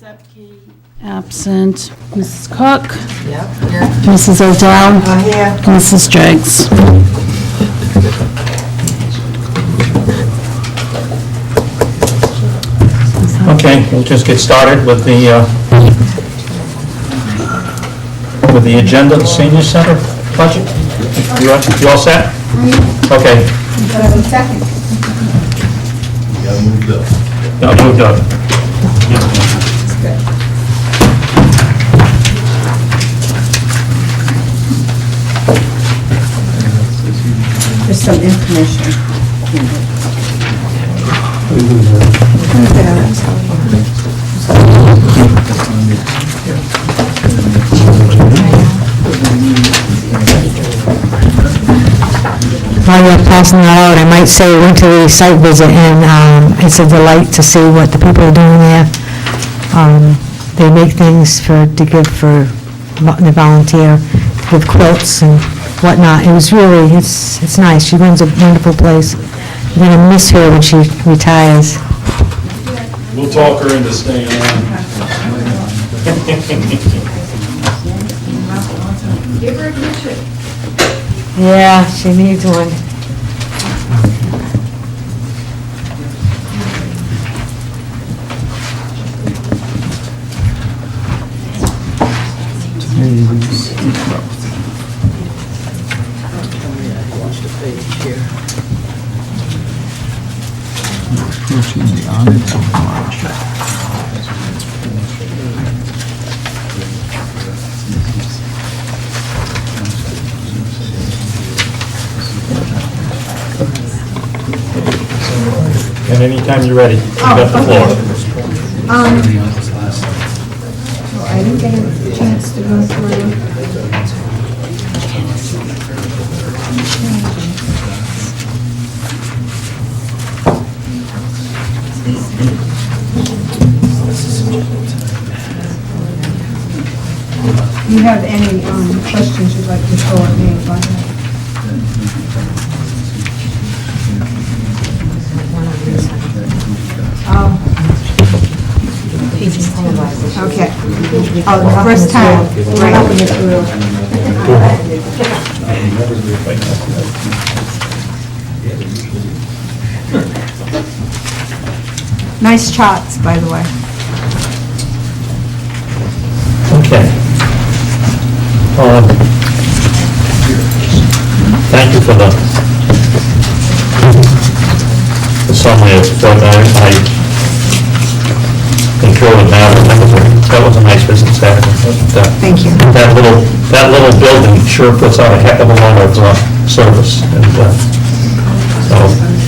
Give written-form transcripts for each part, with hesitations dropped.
Sepke, absent. Mrs. Cook? Yep. Mrs. O'Dell? Here. Mrs. Driggs? Okay, we'll just get started with the agenda, the senior center budget. You all set? Okay. Second. Yeah, moved up. There's some information. While you're passing that out, I might say we went to the site visit, and it's a delight to see what the people are doing there. They make things to give for the volunteer, with quilts and whatnot. It was really, it's nice. She runs a wonderful place. I'm going to miss her when she retires. We'll talk her into staying on. Give her a kitchen. Yeah, she needs one. Approaching the Ides of March. And anytime you're ready, you got the floor. I didn't get a chance to go through. Do you have any questions you'd like to throw at me about that? Okay. Oh, the first time. Nice charts, by the way. Okay. Thank you for the summary of what I control it now. That was a nice business there. Thank you. That little building sure puts out a heck of a lot of service. And so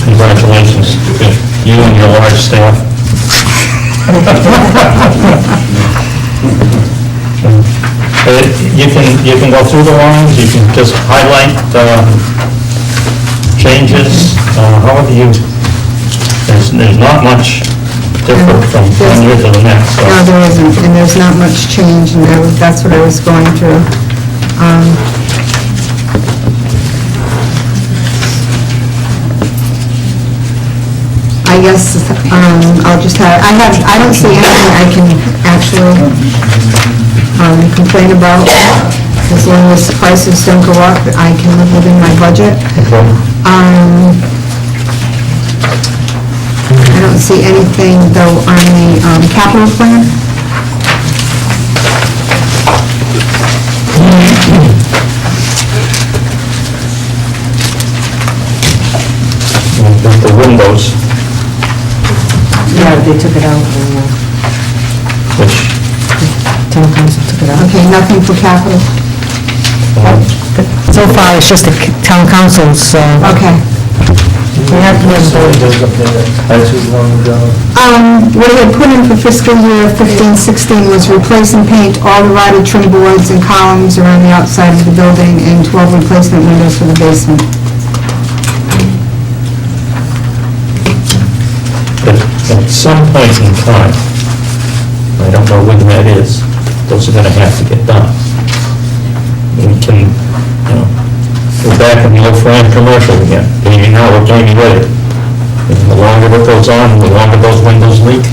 congratulations to you and your large staff. You can go through the lines, you can just highlight changes, however you, there's not much different from one year to the next. So. No, there isn't, and there's not much change, and that's what I was going through. I guess I'll just have, I don't see anything I can actually complain about. As long as prices don't go up, I can live within my budget. Okay. I don't see anything, though, on the capital plan. The windows, Yeah, they took it out. which, Town council took it out. Okay, nothing for capital. So far, it's just the town council's, Okay. we have to What I had put in for fiscal year 15-16 was replace and paint all the rotted trim boards and columns around the outside of the building and 12 replacement windows for the basement. at some point in time, I don't know when that is, those are going to have to get done. We can, we're back in the old Fran commercial again, painting now, we're painting ready. And the longer it goes on, the longer those windows leak,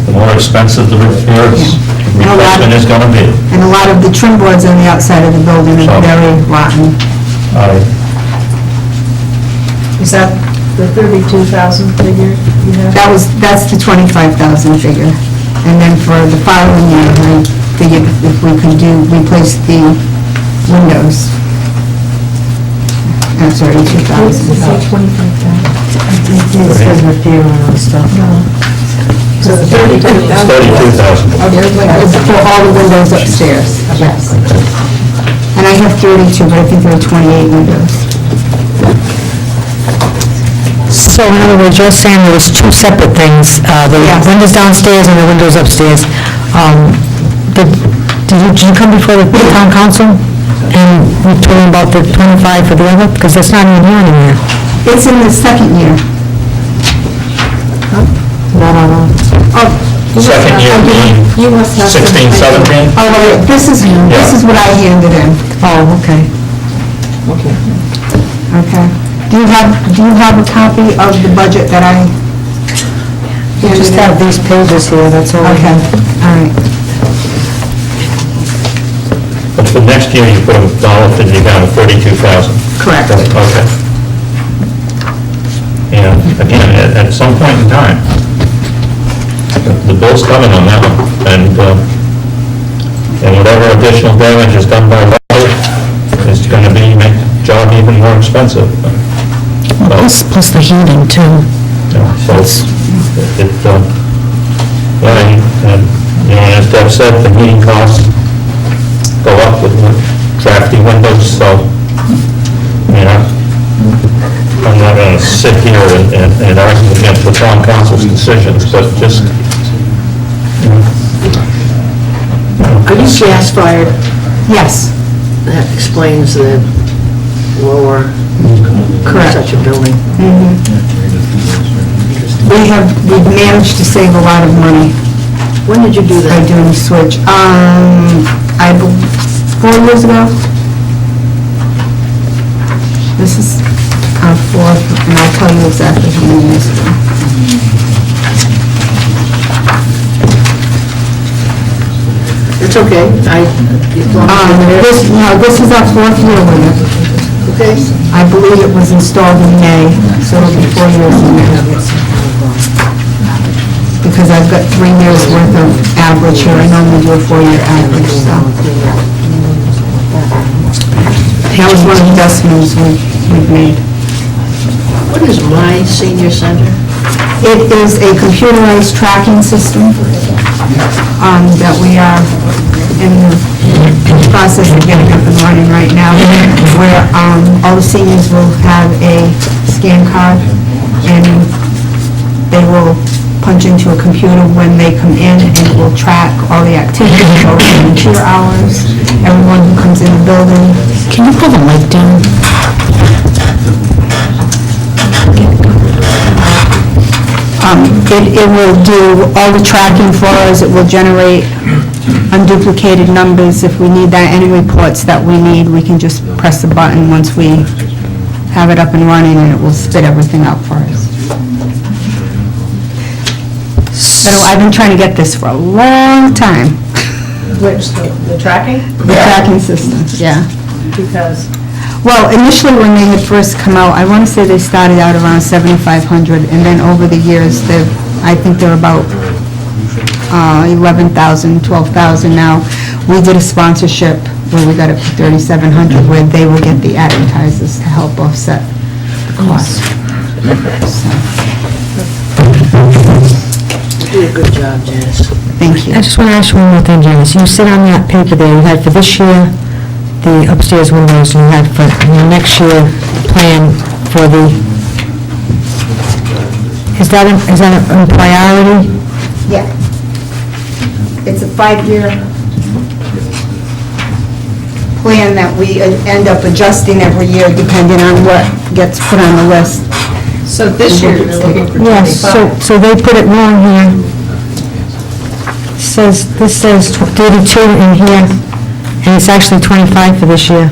the the more expensive the repairs, replacement is gonna be. And a lot of the trim boards on the outside of the building are very rotten. Is that the 32,000 figure you have? That's the 25,000 figure. And then for the following year, I figured if we could replace the windows. That's already 2,000. It says repair and all stuff. So the 32,000? 32,000. For all the windows upstairs, yes. And I have 32, but I think there are 28 windows. So in other words, you're saying there was two separate things, the Yes. windows downstairs and the windows upstairs. Did you come before the town council and we told them about the 25 for the other? Because that's not even here anymore. It's in the second year. No. Second year being You must have. 16, 17? Oh, wait, this is what I handed in. Oh, okay. Okay. Do you have a copy of the budget that I You handed just in? have these pages here, that's all. Okay, all right. But for next year, you put a dollar figure down of 42,000. Correct. Okay. And again, at some point in time, the bill's coming on that one, and whatever additional damage is done by weather is going to make the job even more expensive. Plus the heating too. So and as Deb said, the heating costs go up with drafty windows, so, I'm not going to sit here and argue against the town council's decisions, but just, Are you gas-fired? Yes, That explains the lower, correct. such a building. We've managed to save a lot of money When did you do by that? doing the switch. 4 years ago. This is our fourth, and I'll tell you exactly how many years ago. It's okay, This is our fourth year with it. okay? I believe it was installed in May, so it'll be 4 years in May. Because I've got 3 years worth of average here, I normally do a 4-year average, so. That was one of the best moves we've made. What is My Senior Center? It is a computerized tracking system that we are in the process of getting up and running right now, where all the seniors will have a scan card, and they will punch into a computer when they come in, and it will track all the activities, all the volunteer hours, everyone who comes in the building. Can you pull the mic down? It will do all the tracking for us, it will generate unduplicated numbers. If we need that, any reports that we need, we can just press a button once we have it up and running, and it will spit everything out for us. So I've been trying to get this for a long time, Which, the tracking? the tracking system, yeah. Because Well, initially, when they had first come out, I want to say they started out around 7,500, and then over the years, I think they're about 11,000, 12,000 now. We did a sponsorship where we got it for 3,700, where they will get the advertisers to help offset the cost. So, you did a good job, Janice. thank you. I just want to ask you one more thing, Janice. You said on that paper there, you had for this year, the upstairs windows, and you had for the next year plan for the, is that a priority? Yeah. It's a 5-year plan that we end up adjusting every year depending on what gets put on the list. So this year, you're looking for 25? Yes, so they put it wrong here. This says 32 in here, and it's actually 25 for this year.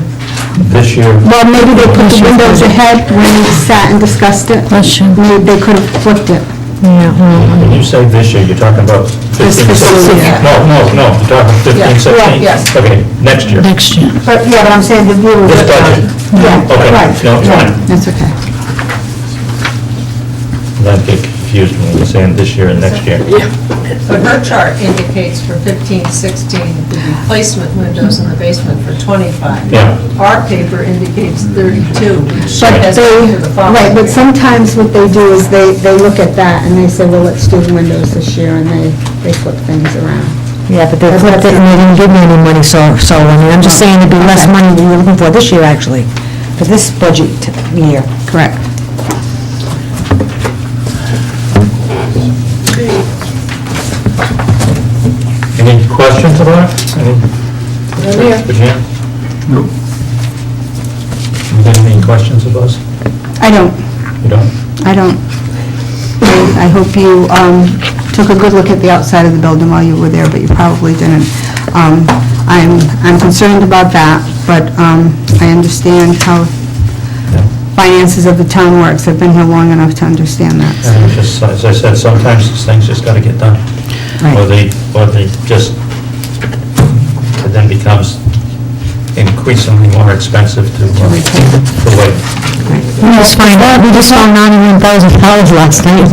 This year, Well, maybe they put the windows ahead when we sat and discussed it. Maybe they could have flipped it. Yeah, well, When you say this year, you're talking about 15, fiscal 16? year. No, you're talking 15, 16? yes. Okay, next year. Next year. But, yeah, but I'm saying the view This is... budget. Yeah, Okay, right. no, it's fine. That's okay. I get confused when you're saying this year and next year. But her chart indicates for 15, 16, the replacement windows in the basement for 25. Yeah. Our paper indicates 32, which But has they, gone to the following right, but year. sometimes what they do is they look at that and they say, well, let's do the windows this year, and they flip things around. yeah, but they flipped it and they didn't give me any money, so, I mean, I'm just saying it'd be less money than you're looking for this year, actually, for this budget year. Correct. Any questions about it? Virginia? Nope. You got any questions of us? I don't. You don't? I don't. I hope you took a good look at the outside of the building while you were there, but you probably didn't. I'm concerned about that, but I understand how finances of the town works. I've been here long enough to understand that. And it's just, as I said, sometimes these things just gotta get done. Or they just, it then becomes increasingly more expensive to wait. We just found $91,000 last night.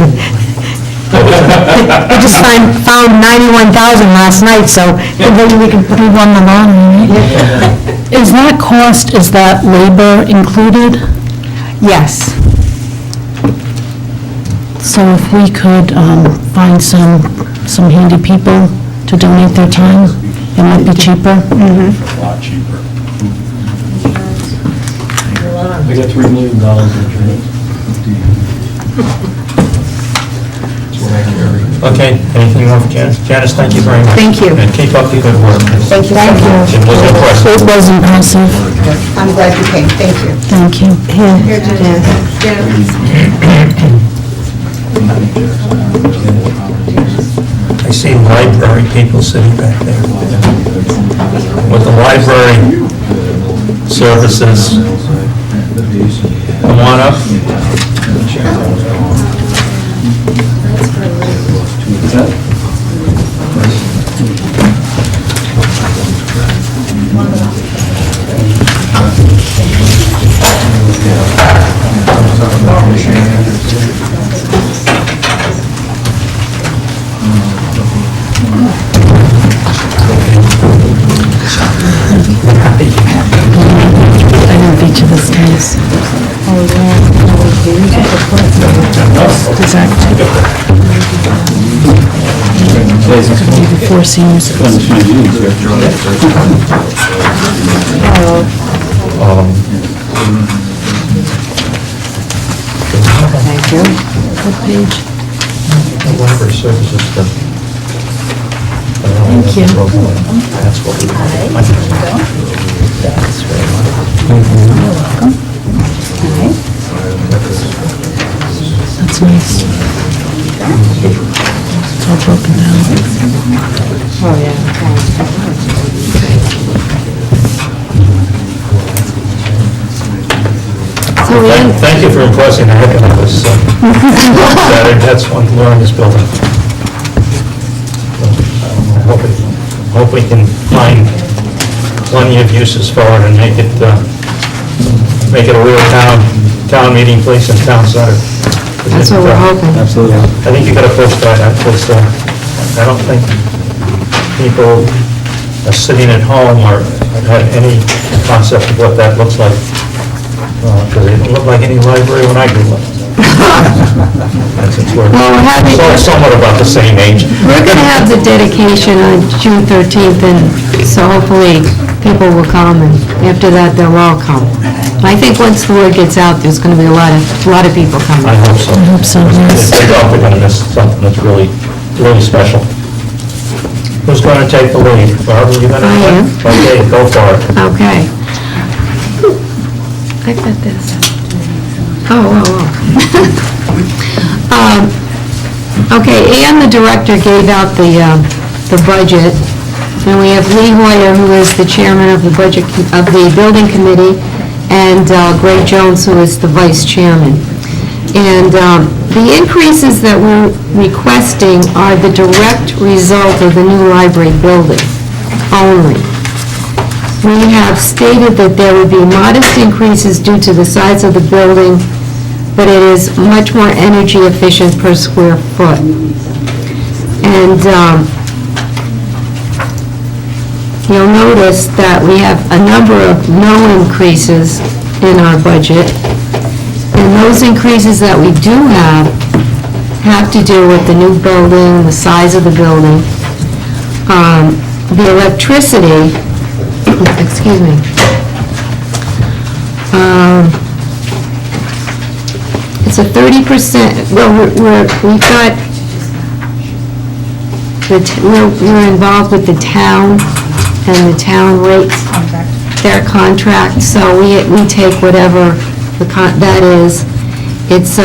We just found $91,000 last night, so maybe we can put it on the line. Is that labor included? Yes. So if we could find some handy people to donate their time, it might be cheaper. A lot cheaper. I got $3 million in insurance. That's what I carry. Okay, anything more for Janice? Janice, thank you very much. Thank you. And keep up the good work. Thank you so much. It was impressive. It was impressive. I'm glad you came. Thank you. Thank you. Here, I see library people sitting back there. With the library services, come on up. I know each of this case. Does that could be the four seniors. Thank you. What page? The library services stuff. Thank you. That's what we That's nice. It's all broken down. Oh, yeah. Thank you for impressing the heck out of us. That's one more in this building. I hope we can find plenty of uses for it and make it a real town meeting place and town center. That's what we're hoping. Absolutely. I think you gotta push that, because I don't think people are sitting at home or have any concept of what that looks like. Because it didn't look like any library when I grew up. And since we're somewhat about the same age. We're going to have the dedication on June 13th, and so hopefully people will come, and after that, they'll all come. I think once the word gets out, there's going to be a lot of people coming. I hope so. I hope so, yes. They thought they're gonna miss something that's really special. Who's gonna take the lead? Barbara, you gonna? I am. Okay, go for it. Okay. I got this. Okay, Ann, the director, gave out the budget, and we have Lee Hoyer, who is the chairman of the building committee, and Greg Jones, who is the vice chairman. And the increases that we're requesting are the direct result of the new library building only. We have stated that there would be modest increases due to the size of the building, but it is much more energy efficient per square foot. And you'll notice that we have a number of no increases in our budget. And those increases that we do have to do with the new building, the size of the building. The electricity, excuse me. It's a 30%, well, we've got, we're involved with the town and the town rates, their contract, so we take whatever that is. It's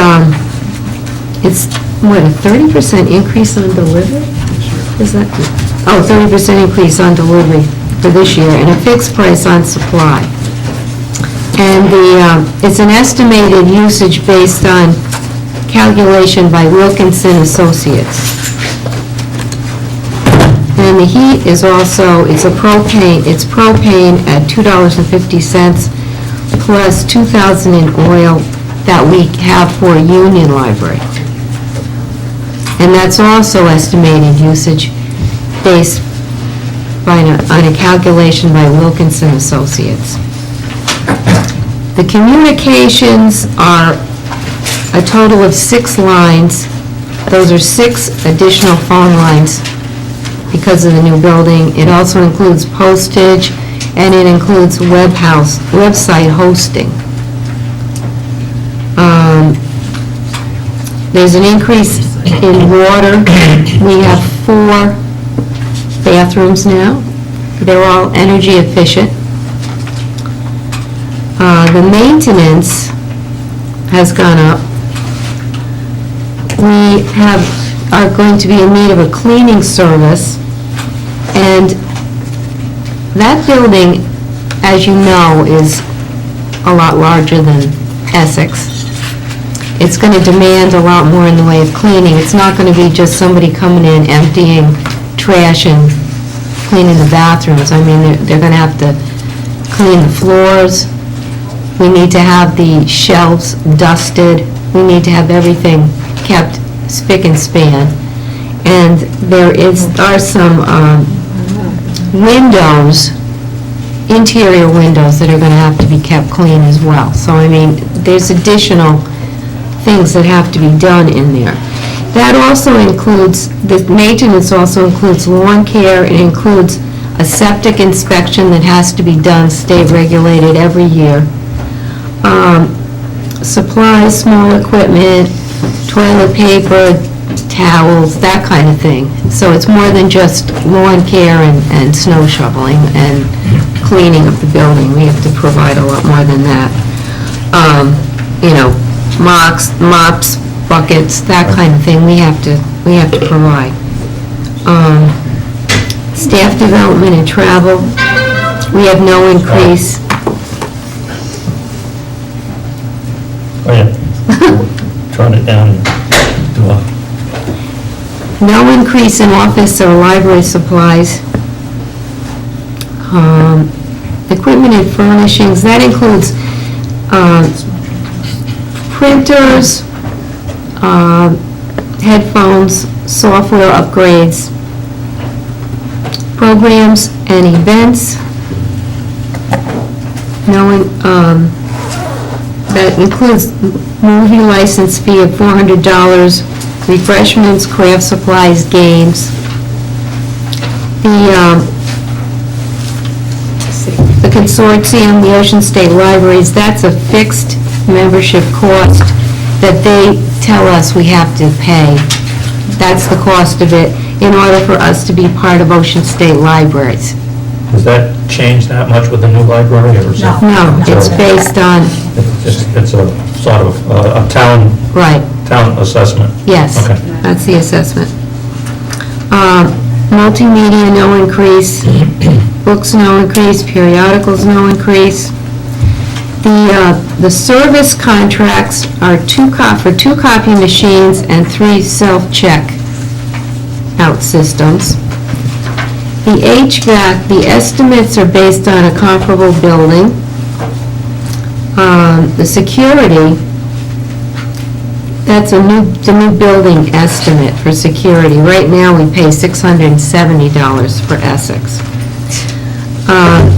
what, a 30% increase on delivery? Is that, 30% increase on delivery for this year, and a fixed price on supply. And it's an estimated usage based on calculation by Wilkinson Associates. And the heat is also, it's propane at $2.50 plus $2,000 in oil that we have for Union Library. And that's also estimated usage based on a calculation by Wilkinson Associates. The communications are a total of 6 lines. Those are 6 additional phone lines because of the new building. It also includes postage, and it includes website hosting. There's an increase in water. We have 4 bathrooms now. They're all energy efficient. The maintenance has gone up. We are going to be in need of a cleaning service, and that building, as you know, is a lot larger than Essex. It's going to demand a lot more in the way of cleaning. It's not going to be just somebody coming in, emptying trash and cleaning the bathrooms. I mean, they're going to have to clean the floors. We need to have the shelves dusted. We need to have everything kept spick and span. And there are some windows, interior windows, that are going to have to be kept clean as well. So, I mean, there's additional things that have to be done in there. That also includes, the maintenance also includes lawn care. It includes a septic inspection that has to be done, state regulated, every year. Supplies, small equipment, toilet paper, towels, that kind of thing. So it's more than just lawn care and snow shoveling and cleaning of the building. We have to provide a lot more than that. Mops, buckets, that kind of thing, we have to provide. Staff development and travel, we have no increase. Oh, yeah. Turn it down. No increase in office or library supplies. Equipment and furnishings, that includes printers, headphones, software upgrades, programs and events. That includes movie license fee of $400, refreshments, craft supplies, games. The consortium, the Ocean State Libraries, that's a fixed membership cost that they tell us we have to pay. That's the cost of it in order for us to be part of Ocean State Libraries. Does that change that much with the new library, or is it? No, it's based on, It's a sort of a town assessment? yes, Okay. that's the assessment. Multimedia, no increase. Books, no increase. Periodicals, no increase. The service contracts are for 2 copy machines and 3 self-check out systems. The HVAC, the estimates are based on a comparable building. The security, that's the new building estimate for security. Right now, we pay $670 for Essex.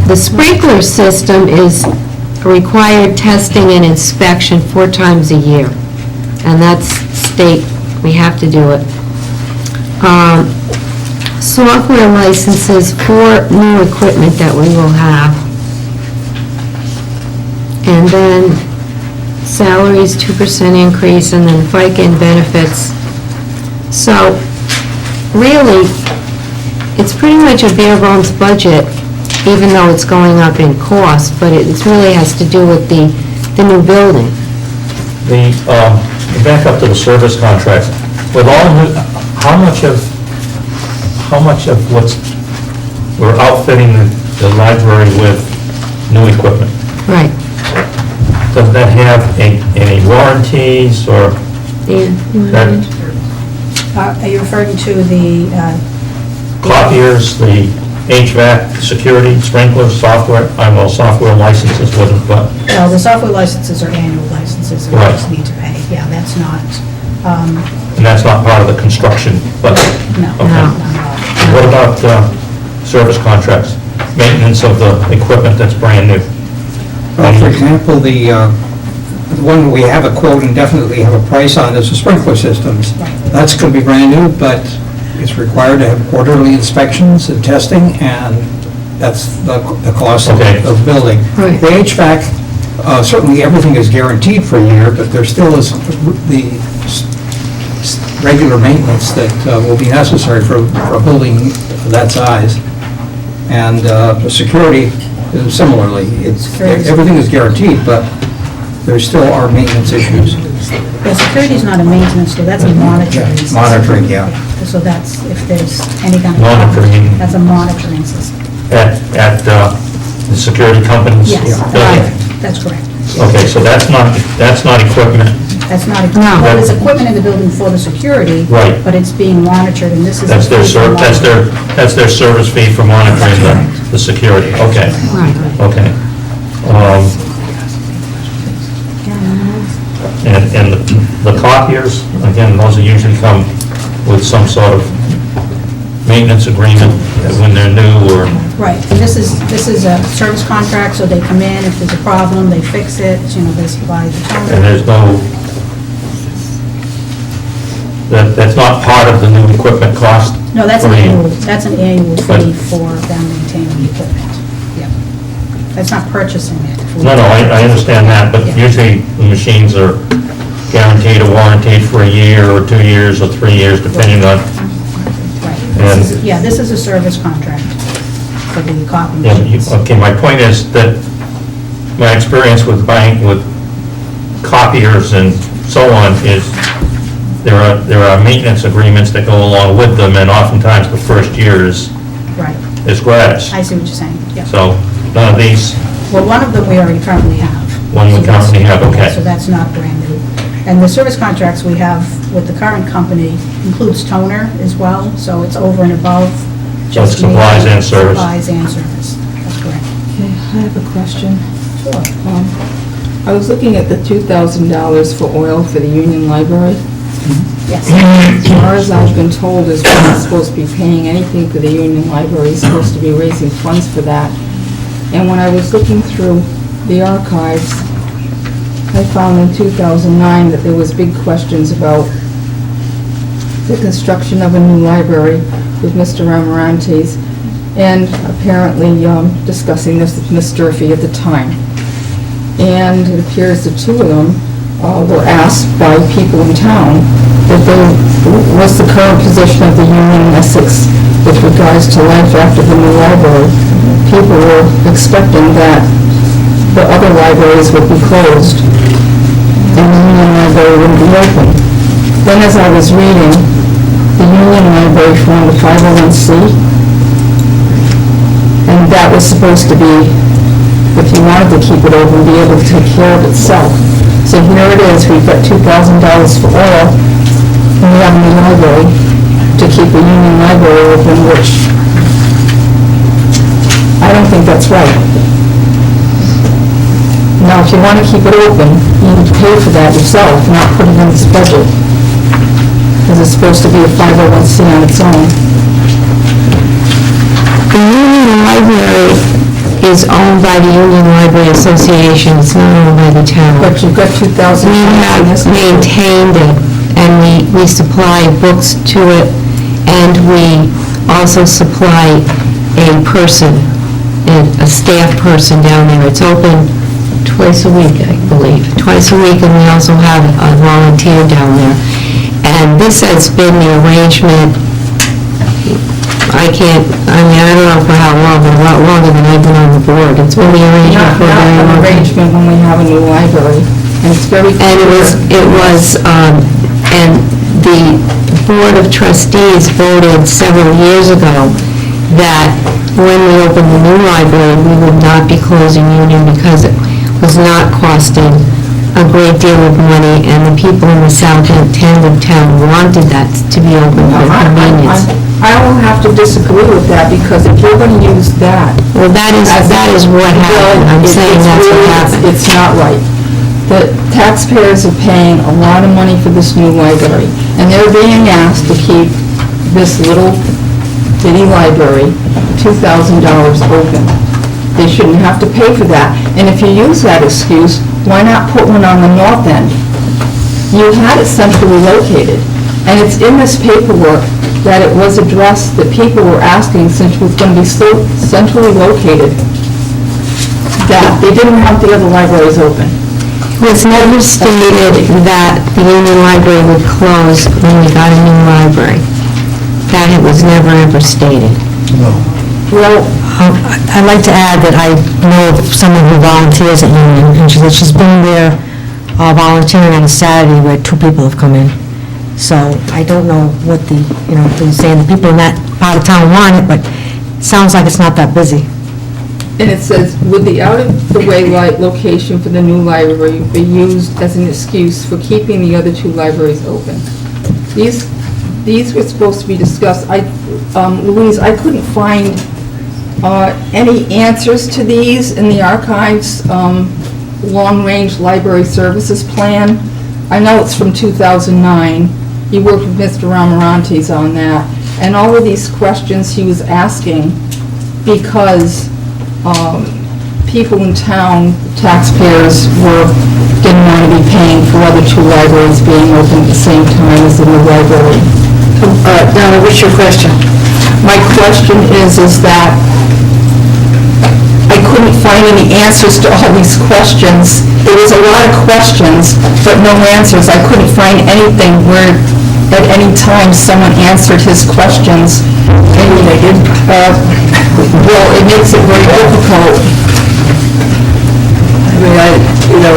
The sprinkler system is required testing and inspection 4 times a year, and that's state, we have to do it. Software licenses for new equipment that we will have. And then salaries, 2% increase, and then FICA and benefits. So, really, it's pretty much a bare bones budget, even though it's going up in cost, but it really has to do with the new building. Back up to the service contracts, with all new, how much of what's, we're outfitting the library with new equipment? Right. Does that have any warranties or? That Are you referring to the, copiers, the HVAC, security, sprinklers, software, software licenses, but, well, the software licenses are annual licenses that we just need to pay. Yeah, that's not, and that's not part of the construction budget? no, Okay. not at all. What about service contracts, maintenance of the equipment that's brand new? Well, for example, the one we have a quote and definitely have a price on is the sprinkler systems. That's going to be brand new, but it's required to have quarterly inspections and testing, and that's the cost of Okay. building. Right. The HVAC, certainly everything is guaranteed for a year, but there still is the regular maintenance that will be necessary for a building of that size. And the security, similarly, everything is guaranteed, but there still are maintenance issues. The security is not a maintenance, so that's a monitoring system. Monitoring, yeah. So that's, if there's any kind of problem, Monitoring. that's a monitoring system. At the security companies? Yes, Okay. that's correct. Okay, so that's not equipment. That's not, well, there's equipment in the building for the security. Right. But it's being monitored, and this is. That's their service fee for monitoring the security. Okay. Okay. And the copiers, again, those usually come with some sort of maintenance agreement when they're new or, Right, and this is a service contract, so they come in, if there's a problem, they fix it, they supply the and toner. there's no, that's not part of the new equipment cost? No, that's an for you? annual fee for them maintaining the equipment. Yeah. That's not purchasing it. No, I understand that, but Yeah. usually the machines are guaranteed or warranted for a year or 2 years or 3 years, depending on, Right. And- This is a service contract for the copy yeah, machines. okay, my point is that my experience with buying, with copiers and so on is there are maintenance agreements that go along with them, and oftentimes the first year is Right. gratis. I see what you're saying, yeah. So none of these, Well, one of them we already currently have. One we So that's- currently have, okay. So that's not brand new. And the service contracts we have with the current company includes toner as well, so it's over and above So it's just supplies maintenance, and service. Supplies and service, that's correct. Okay, I have a question. Sure. I was looking at the $2,000 for oil for the Union Library. Yes. As far as I've been told, is we're not supposed to be paying anything for the Union Library, it's supposed to be raising funds for that. And when I was looking through the archives, I found in 2009 that there was big questions about the construction of a new library with Mr. Amarantes, and apparently discussing this with Ms. Durfee at the time. And it appears the two of them were asked by people in town what's the current position of the Union in Essex with regards to life after the new library. People were expecting that the other libraries would be closed and the Union Library wouldn't be open. Then as I was reading, the Union Library formed a 501c, and that was supposed to be if you wanted to keep it open, be able to take care of itself. So here it is, we've got $2,000 for oil, and we have a new library to keep a union library open, which I don't think that's right. Now, if you want to keep it open, you need to pay for that yourself, not put it in this budget, because it's supposed to be a 501c on its own. The Union Library is owned by the Union Library Association, it's not owned by the town. But you've got 2,000 We have in this. maintained it, and we supply books to it, and we also supply a person, a staff person down there. It's open twice a week, I believe, twice a week, and we also have a volunteer down there. And this has been the arrangement, I don't know for how long, but a lot longer than I've been on the board. It's been the arrangement Not for a very an long time. arrangement when we have a new library, and it's very And and the Board of Trustees voted several years ago that when we opened the new library, we would not be closing Union because it was not costing a great deal of money, and the people in the south end of town wanted that to be open for convenience. I will have to disagree with that, because if you're going to use that... Well, that is what happened. I'm saying that's what happened. It's not right. The taxpayers are paying a lot of money for this new library, and they're being asked to keep this little bitty library, $2,000 open. They shouldn't have to pay for that. And if you use that excuse, why not put one on the north end? You had it centrally located, and it's in this paperwork that it was addressed, that people were asking, since it was going to be so centrally located, that they didn't want the other libraries open. It was never stated that the Union Library would close when we got a new library. That it was never ever stated. Well, I'd like to add that I know of someone who volunteers at Union, and she said she's been there volunteering on a Saturday where 2 people have come in. So I don't know what they're saying, the people in that part of town want it, but it sounds like it's not that busy. and it says, would the out-of-the-way location for the new library be used as an excuse for keeping the other 2 libraries open? These were supposed to be discussed. Louise, I couldn't find any answers to these in the archives, long-range library services plan. I know it's from 2009. He worked with Mr. Ramarantes on that. And all of these questions he was asking because people in town, taxpayers, didn't want to be paying for other 2 libraries being open at the same time as the new library. Donna, what's your question? My question is that I couldn't find any answers to all these questions. There was a lot of questions, but no answers. I couldn't find anything where at any time someone answered his questions. Maybe they did. Well, it makes it very difficult. I mean, no,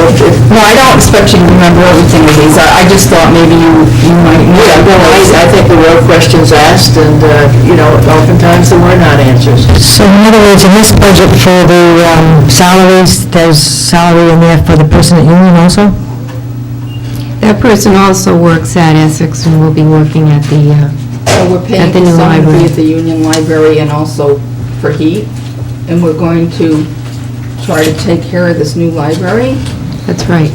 I don't expect you to remember everything of these. I just thought maybe you might know. Yeah, no, I think there were questions asked, and, oftentimes there were not answers. So in other words, in this budget for the salaries, there's salary in there for the person at Union also? That person also works at Essex and will be working at the, So we're paying at the for new someone to be library. at the Union Library and also for heat, and we're going to try to take care of this new library? That's right.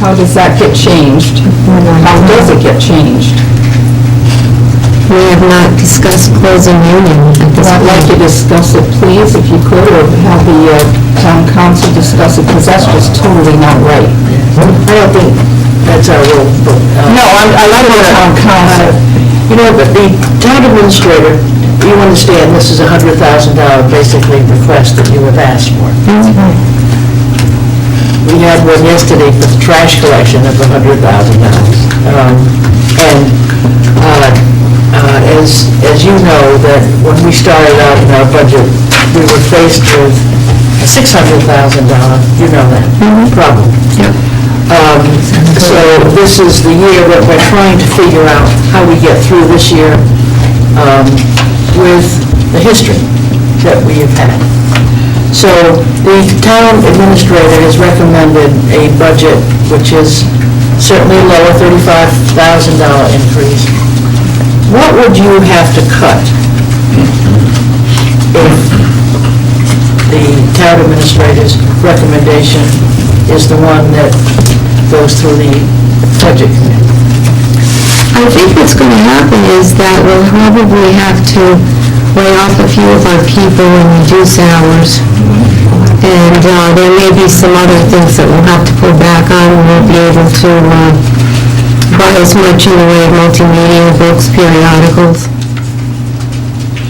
How does that get changed? How does it get changed? We have not discussed closing Union at this I'd like point. you to discuss it, please, if you could, or have the town council discuss it, because that's just totally not right. I don't think that's our role. No, I like the town council. But the town administrator, you understand, this is a $100,000 basically request that you have asked for. We had one yesterday for the trash collection of $100,000. As you know, that when we started out in our budget, we were faced with a $600,000, problem. So this is the year that we're trying to figure out how we get through this year with the history that we have had. So the town administrator has recommended a budget which is certainly lower, $35,000 increase. What would you have to cut if the town administrator's recommendation is the one that goes through the budget committee? I think what's going to happen is that we'll probably have to lay off a few of our people and reduce hours. And there may be some other things that we'll have to pull back on. We won't be able to buy as much in the way of multimedia, books, periodicals.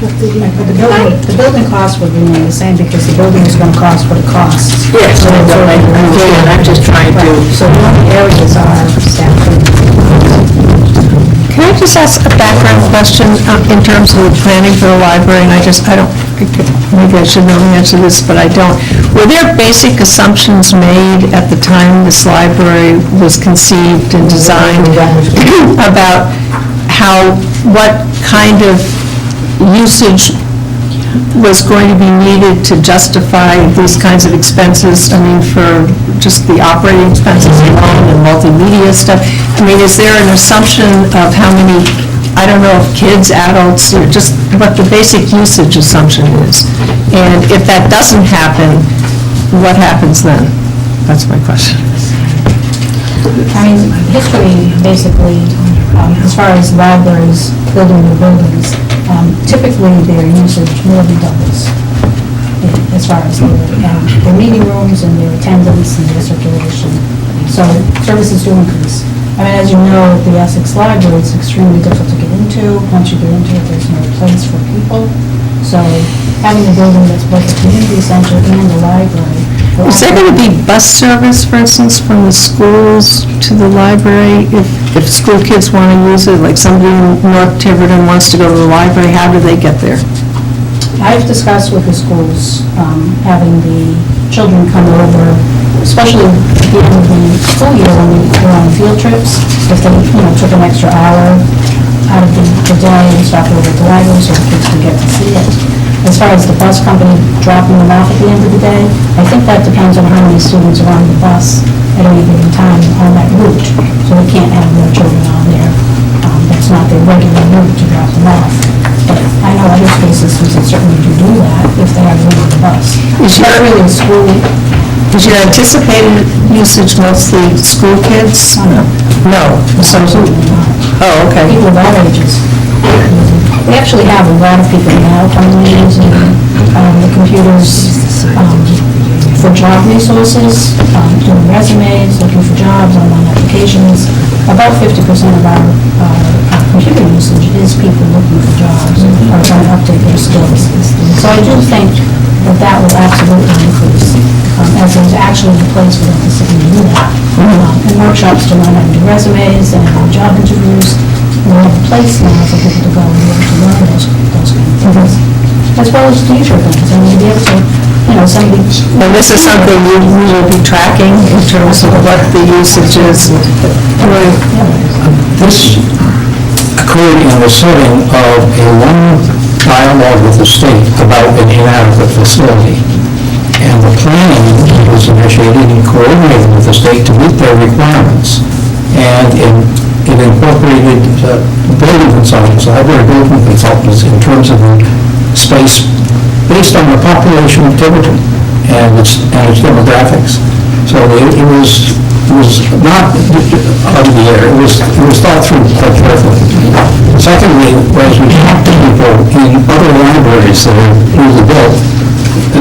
The building cost would remain the same because the building is going to cost what it costs. Yes, I understand. I'm just trying to... So the only areas are staffing. Can I just ask a background question in terms of planning for the library? And maybe I should know the answer to this, but I don't. Were there basic assumptions made at the time this library was conceived and designed about what kind of usage was going to be needed to justify these kinds of expenses? I mean, for just the operating expenses alone and multimedia stuff? I mean, is there an assumption of how many, I don't know if kids, adults, or just what the basic usage assumption is? And if that doesn't happen, what happens then? That's my question. I mean, history, basically, as far as libraries building new buildings, typically their usage more than doubles as far as their meeting rooms and their attendance and their circulation. So services do increase. I mean, as you know, the Essex Library is extremely difficult to get into. Once you get into it, there's no place for people. So having a building that's both a community center and a library. Is there going to be bus service, for instance, from the schools to the library? If school kids want to use it, like somebody in North Tiverton wants to go to the library, how do they get there? I've discussed with the schools, having the children come over, especially at the end of the school year when they're on field trips, if they, took an extra hour out of the day and stop over at the library so the kids can get to see it. As far as the bus company dropping them off at the end of the day, I think that depends on how many students are on the bus at any given time on that route. So we can't have more children on there. That's not their regular route to drop them off. But I know other school systems that certainly do that if they have room on the bus. It's not really a school. Is your anticipated usage mostly school kids? No. Absolutely not. Oh, okay. People of all ages. We actually have a lot of people now coming in using the computers for job resources, doing resumes, looking for jobs, online applications. About 50% of our computer usage is people looking for jobs or trying to update their skills. So I do think that will absolutely increase, as there's actually a place for them to sit and do that. And workshops to learn how to do resumes and job interviews. We have a place now for people to go and be able to learn those kind of things, as well as future things. I mean, to be able to, somebody... And this is something you will be tracking in terms of what the usage is. This occurred in the setting of a long dialogue with the state about an inadequate facility. And the planning was initiated and coordinated with the state to meet their requirements. And it incorporated building consultants, library building consultants, in terms of the space based on the population of Tiverton and its demographics. So it was not out of the air. It was thought through quite carefully. Secondly, as we talk to people in other libraries that are newly built,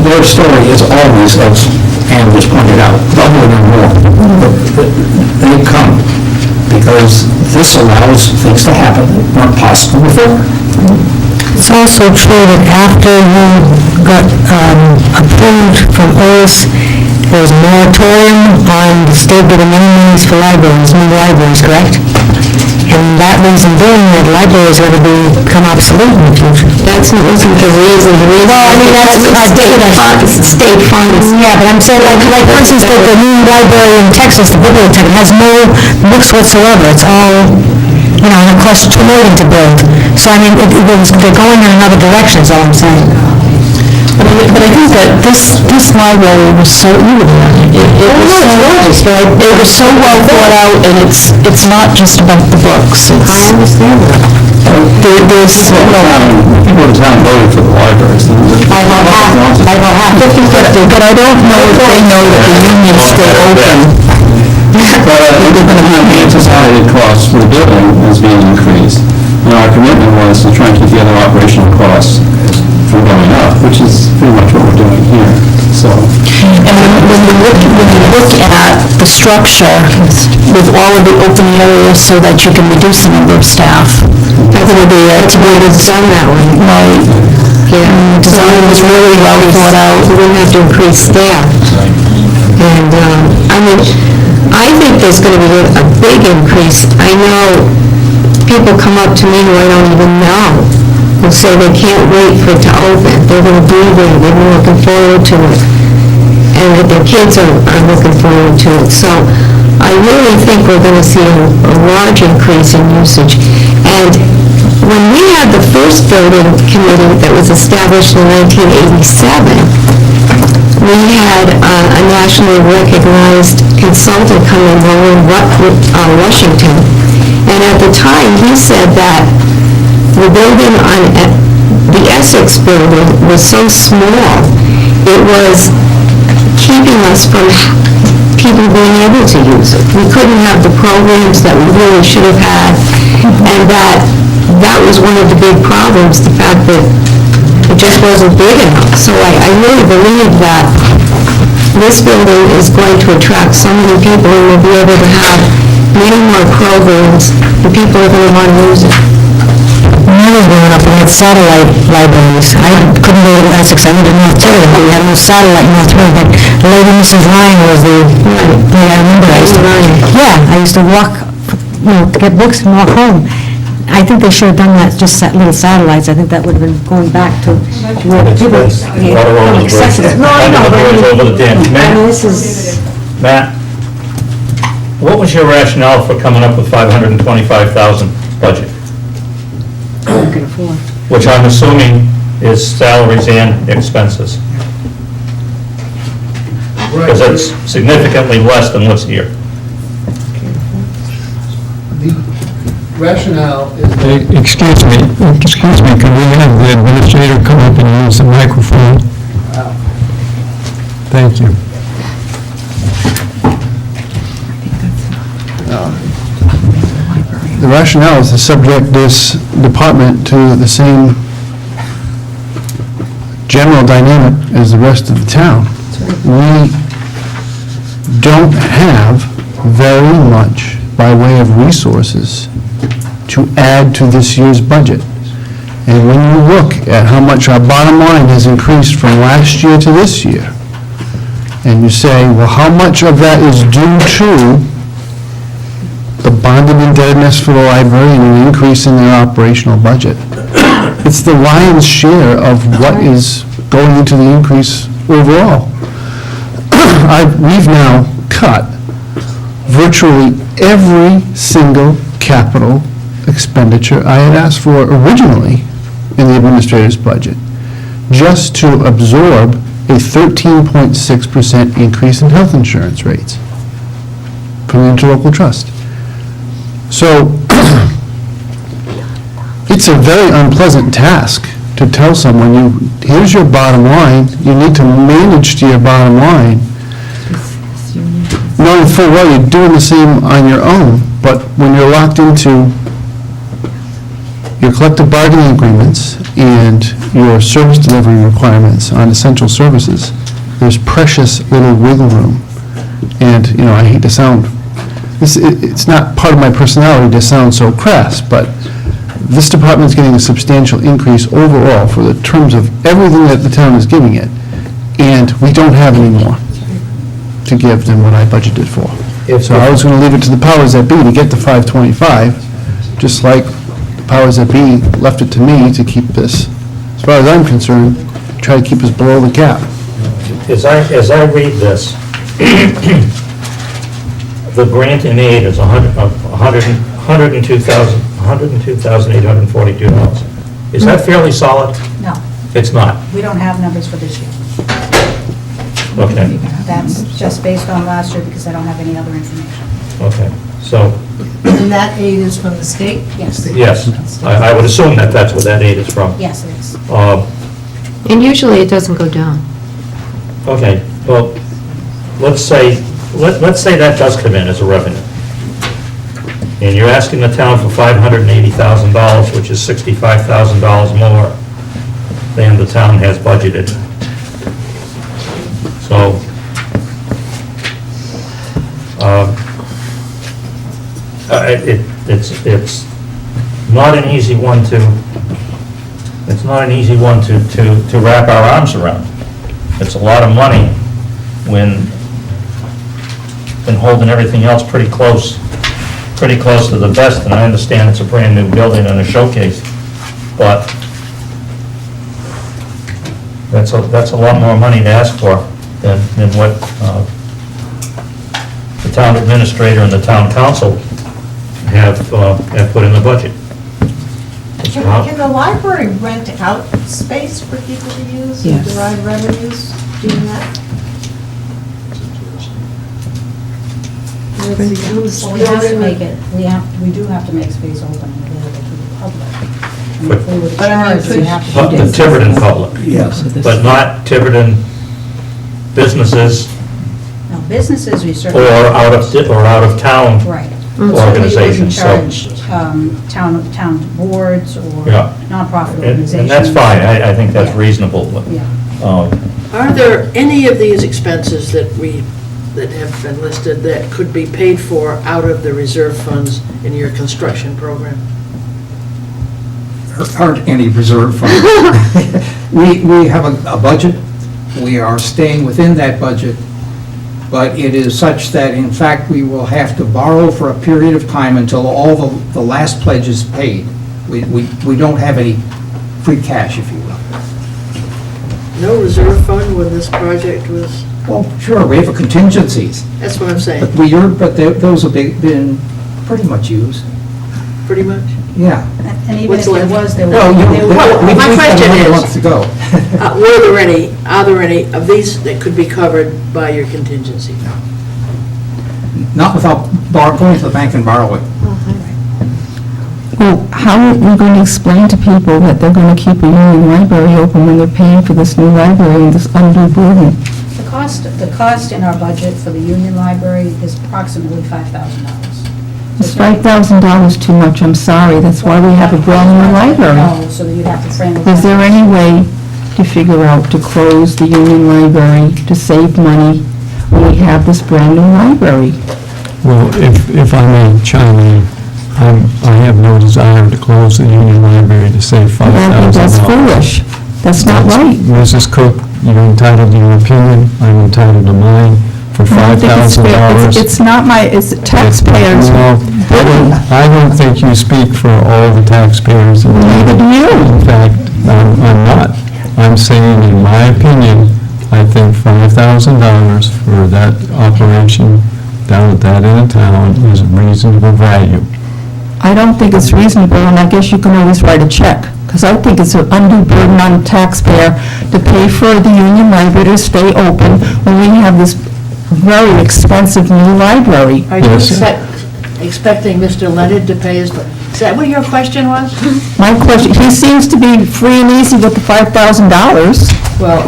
their story is always, as Ann just pointed out, doubling or more. They come because this allows things to happen that weren't possible before. It's also true that after you got approved from OS, there was a moratorium on the state getting any monies for libraries, new libraries, correct? And that reason being that libraries are going to become obsolete in the future. That isn't the reason. Well, I mean, that's State funds. Yeah, but I'm saying, like for instance, the new library in Texas, the bibliothèque, has no books whatsoever. It's all, and it costs $2 million to build. So, I mean, they're going in another direction, is all I'm saying. But I think that this library was so, it was so well thought out, and it's not just about the books. I understand that. There's, People in town voted for the libraries. I know half, 50/50, but I don't know if they know that the unions stay open. But the anticipated cost for the building is being increased. And our commitment was to try and keep the other operational costs from going up, which is pretty much what we're doing here, so. And when you look at the structure with all of the open areas so that you can reduce the number of staff, I think it would be to be done that way. Right. Yeah, the design was really well thought out. We wouldn't have to increase staff. And, I think there's going to be a big increase. I know people come up to me who I don't even know and say they can't wait for it to open. They're going to be there. They're looking forward to it. And that their kids are looking forward to it. So I really think we're going to see a large increase in usage. And when we had the first building committee that was established in 1987, we had a nationally recognized consultant come in, Washington, and at the time he said that the building on the Essex building was so small, it was keeping us from people being able to use it. We couldn't have the programs that we really should have had, and that was one of the big problems, the fact that it just wasn't big enough. So I really believe that this building is going to attract so many people, and we'll be able to have many more programs, and people are going to want to use it. When I was growing up, we had satellite libraries. I couldn't go to Essex, I lived in North Tiverton, but we had no satellite in North Tiverton. Lady Mrs. Ryan was the, I remember I used to, I used to walk, to get books and walk home. I think they should have done that, just little satellites. I think that would have been going back to where people. No, I know, but Over the dam. this is, Matt, what was your rationale for coming up with $525,000 budget? Which I'm assuming is salaries and expenses. Because it's significantly less than what's here. Rationale is Excuse me, can we have the administrator come up and use the microphone? Thank you. the rationale is to subject this department to the same general dynamic as the rest of the town. We don't have very much by way of resources to add to this year's budget. And when you look at how much our bottom line has increased from last year to this year, and you say, well, how much of that is due to the bonded indebtedness for the library and an increase in their operational budget? It's the lion's share of what is going into the increase overall. We've now cut virtually every single capital expenditure I had asked for originally in the administrator's budget, just to absorb a 13.6% increase in health insurance rates from the interlocal trust. So it's a very unpleasant task to tell someone, here's your bottom line, you need to manage to your bottom line, knowing full well you're doing the same on your own, but when you're locked into your collective bargaining agreements and your service delivery requirements on essential services, there's precious little wiggle room. And, I hate to sound, it's not part of my personality to sound so crass, but this department's getting a substantial increase overall for the terms of everything that the town is giving it, and we don't have any more to give than what I budgeted for. So I was going to leave it to the powers that be to get the 525, just like the powers that be left it to me to keep this, as far as I'm concerned, try to keep us below the cap. As I read this, the grant in aid is $102,842. Is that fairly solid? No. It's not, We don't have numbers for this year. okay, That's just based on last year because I don't have any other information. okay. So, And that aid is from the state? Yes, yes, I would assume that that's where that aid is from. yes, it is. And usually it doesn't go down. Okay, well, let's say that does come in as a revenue. And you're asking the town for $580,000, which is $65,000 more than the town has budgeted. So, it's not an easy one to, to wrap our arms around. It's a lot of money when holding everything else pretty close to the vest, and I understand it's a brand-new building and a showcase, but that's a lot more money to ask for than what the town administrator and the town council have put in the budget. Can the library rent out space for people to use and Yes. derive revenues doing that? Well, we have to make it, we do have to make space open and available to the public. And if we were to But I mean, charge, we have to But do the this. Tiverton public, Yes. but not Tiverton businesses No, businesses, we or certainly. out of town. Right. Organizations, so- Certainly you wouldn't charge town boards or Yeah. nonprofit And organizations. that's fine, I think that's Yeah. reasonable. Yeah. Are there any of these expenses that have been listed that could be paid for out of the reserve funds in your construction program? There aren't any reserve funds. We have a budget, we are staying within that budget, but it is such that, in fact, we will have to borrow for a period of time until all the last pledge is paid. We don't have any free cash, if you will. No reserve fund when this project was, Well, sure, we have contingencies, that's what I'm saying, those have been pretty much used, pretty much? yeah. And even What's if there left? was, there No, would. My question is- months ago. Are there any of these that could be covered by your contingency? Not without going to the bank and borrowing. Well, how are we going to explain to people that they're going to keep a union library open when they're paying for this new library and this undue burden? The cost in our budget for the Union Library is approximately $5,000. Is $5,000 too much? I'm sorry, that's why we have a brand new library. No, so that you'd have to frame it. Is there any way to figure out to close the Union Library to save money when we have this brand new library? Well, if I may chime in, I have no desire to close the Union Library to save $5,000. I think that's foolish. That's not right. Mrs. Cook, you're entitled to your opinion, I'm entitled to mine. For I don't think it's fair. $5,000. It's not it's taxpayers. Well, I don't think you speak for all the taxpayers. Neither do you. In fact, I'm not. I'm saying, in my opinion, I think $5,000 for that operation down at that end of town is reasonable value. I don't think it's reasonable, and I guess you can always write a check, because I think it's an undue burden on the taxpayer to pay for the Union Library to stay open when we have this very expensive new library. Are you Yes. expecting Mr. Leonard to pay his, is that what your question was? My question, he seems to be free and easy with the $5,000. Well,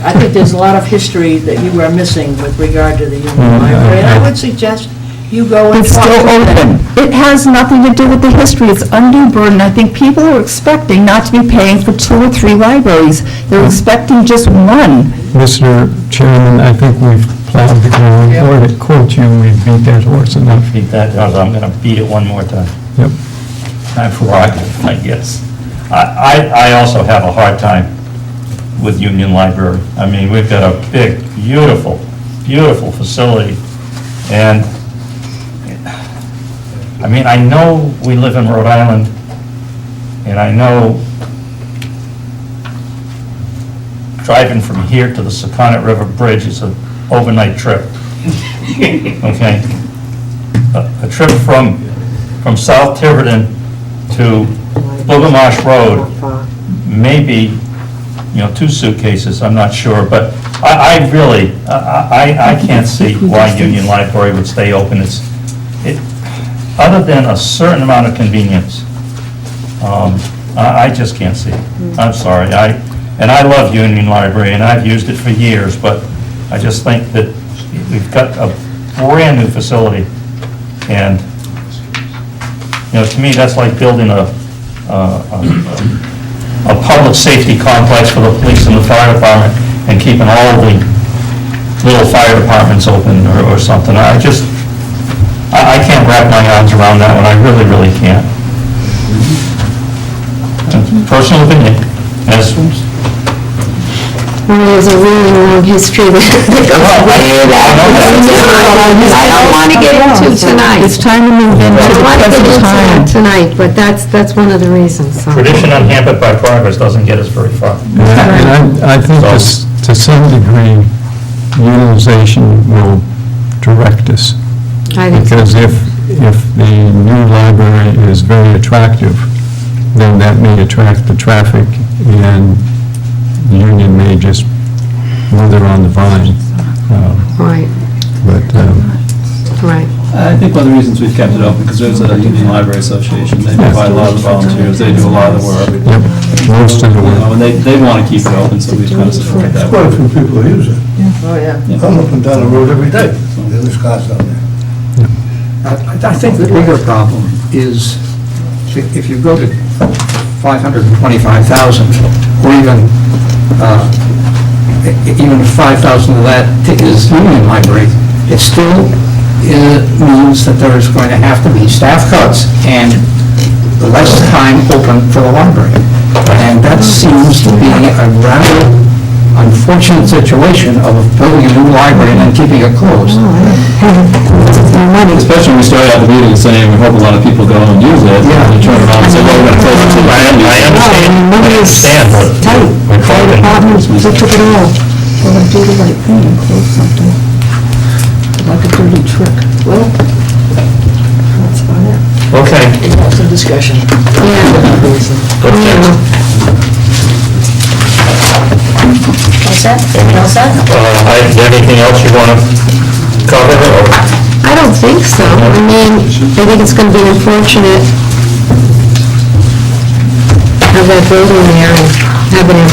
I think there's a lot of history that you are missing with regard to the Union Mm, Library, and I I- would suggest you go and It's talk still to them. open. It has nothing to do with the history. It's undue burden. I think people are expecting not to be paying for 2 or 3 libraries. They're expecting just one. Mr. Chairman, I think we've plowed the ground, or to quote you, we've beat that horse enough. Beat that, I'm going to beat it one more time. Yep. Time for argument, I guess. I also have a hard time with Union Library. I mean, we've got a big, beautiful, beautiful facility, and, I mean, I know we live in Rhode Island, and I know driving from here to the Secundit River Bridge is an overnight trip. Okay? A trip from South Tiverton to Boogamarsh Road may be 2 suitcases, I'm not sure, but I really, I can't see why Union Library would stay open. Other than a certain amount of convenience, I just can't see it. I'm sorry. And I love Union Library, and I've used it for years, but I just think that we've got a brand-new facility, and, to me, that's like building a public safety complex for the police and the fire department, and keeping all the little fire departments open or something. I can't wrap my arms around that one. I really, really can't. Personal opinion, as Well, there's a really long history that goes way back. I don't want to get into tonight. It's time to move into I the don't want to get present into time. that tonight, but that's one of the reasons, so. tradition unhampered by progress doesn't get us very far. And I think this, to some degree, utilization will direct us. I think so. Because if the new library is very attractive, then that may attract the traffic, and Union may just wither on the vine. Right, But, right. I think one of the reasons we've kept it open, because there's a Union Library Association, they provide a lot of the volunteers, they do a lot of the work. yep, most of the work. And they want to keep it open, so we kind of support that. Quite a few people who use it. Oh, yeah. I'm up and down the road every day. There's cars down there. I think the bigger problem is if you go to 525,000, or even 5,000 of that is Union Library, it still means that there is going to have to be staff cuts and less time open for the library. And that seems to be a rather unfortunate situation of building a new library and then keeping it closed. Especially when we started out the meeting saying we hope a lot of people go and use it, and turn around and say, well, we're going to close it to the end. I understand, but we're talking. They took it all. Well, I do the right thing and close something. Like a dirty trick. Well, that's about it. Okay, Lots of discussion. good catch. All set? All set? Is there anything else you want to cover, or? I don't think so. I mean, I think it's going to be unfortunate have that building there and having it,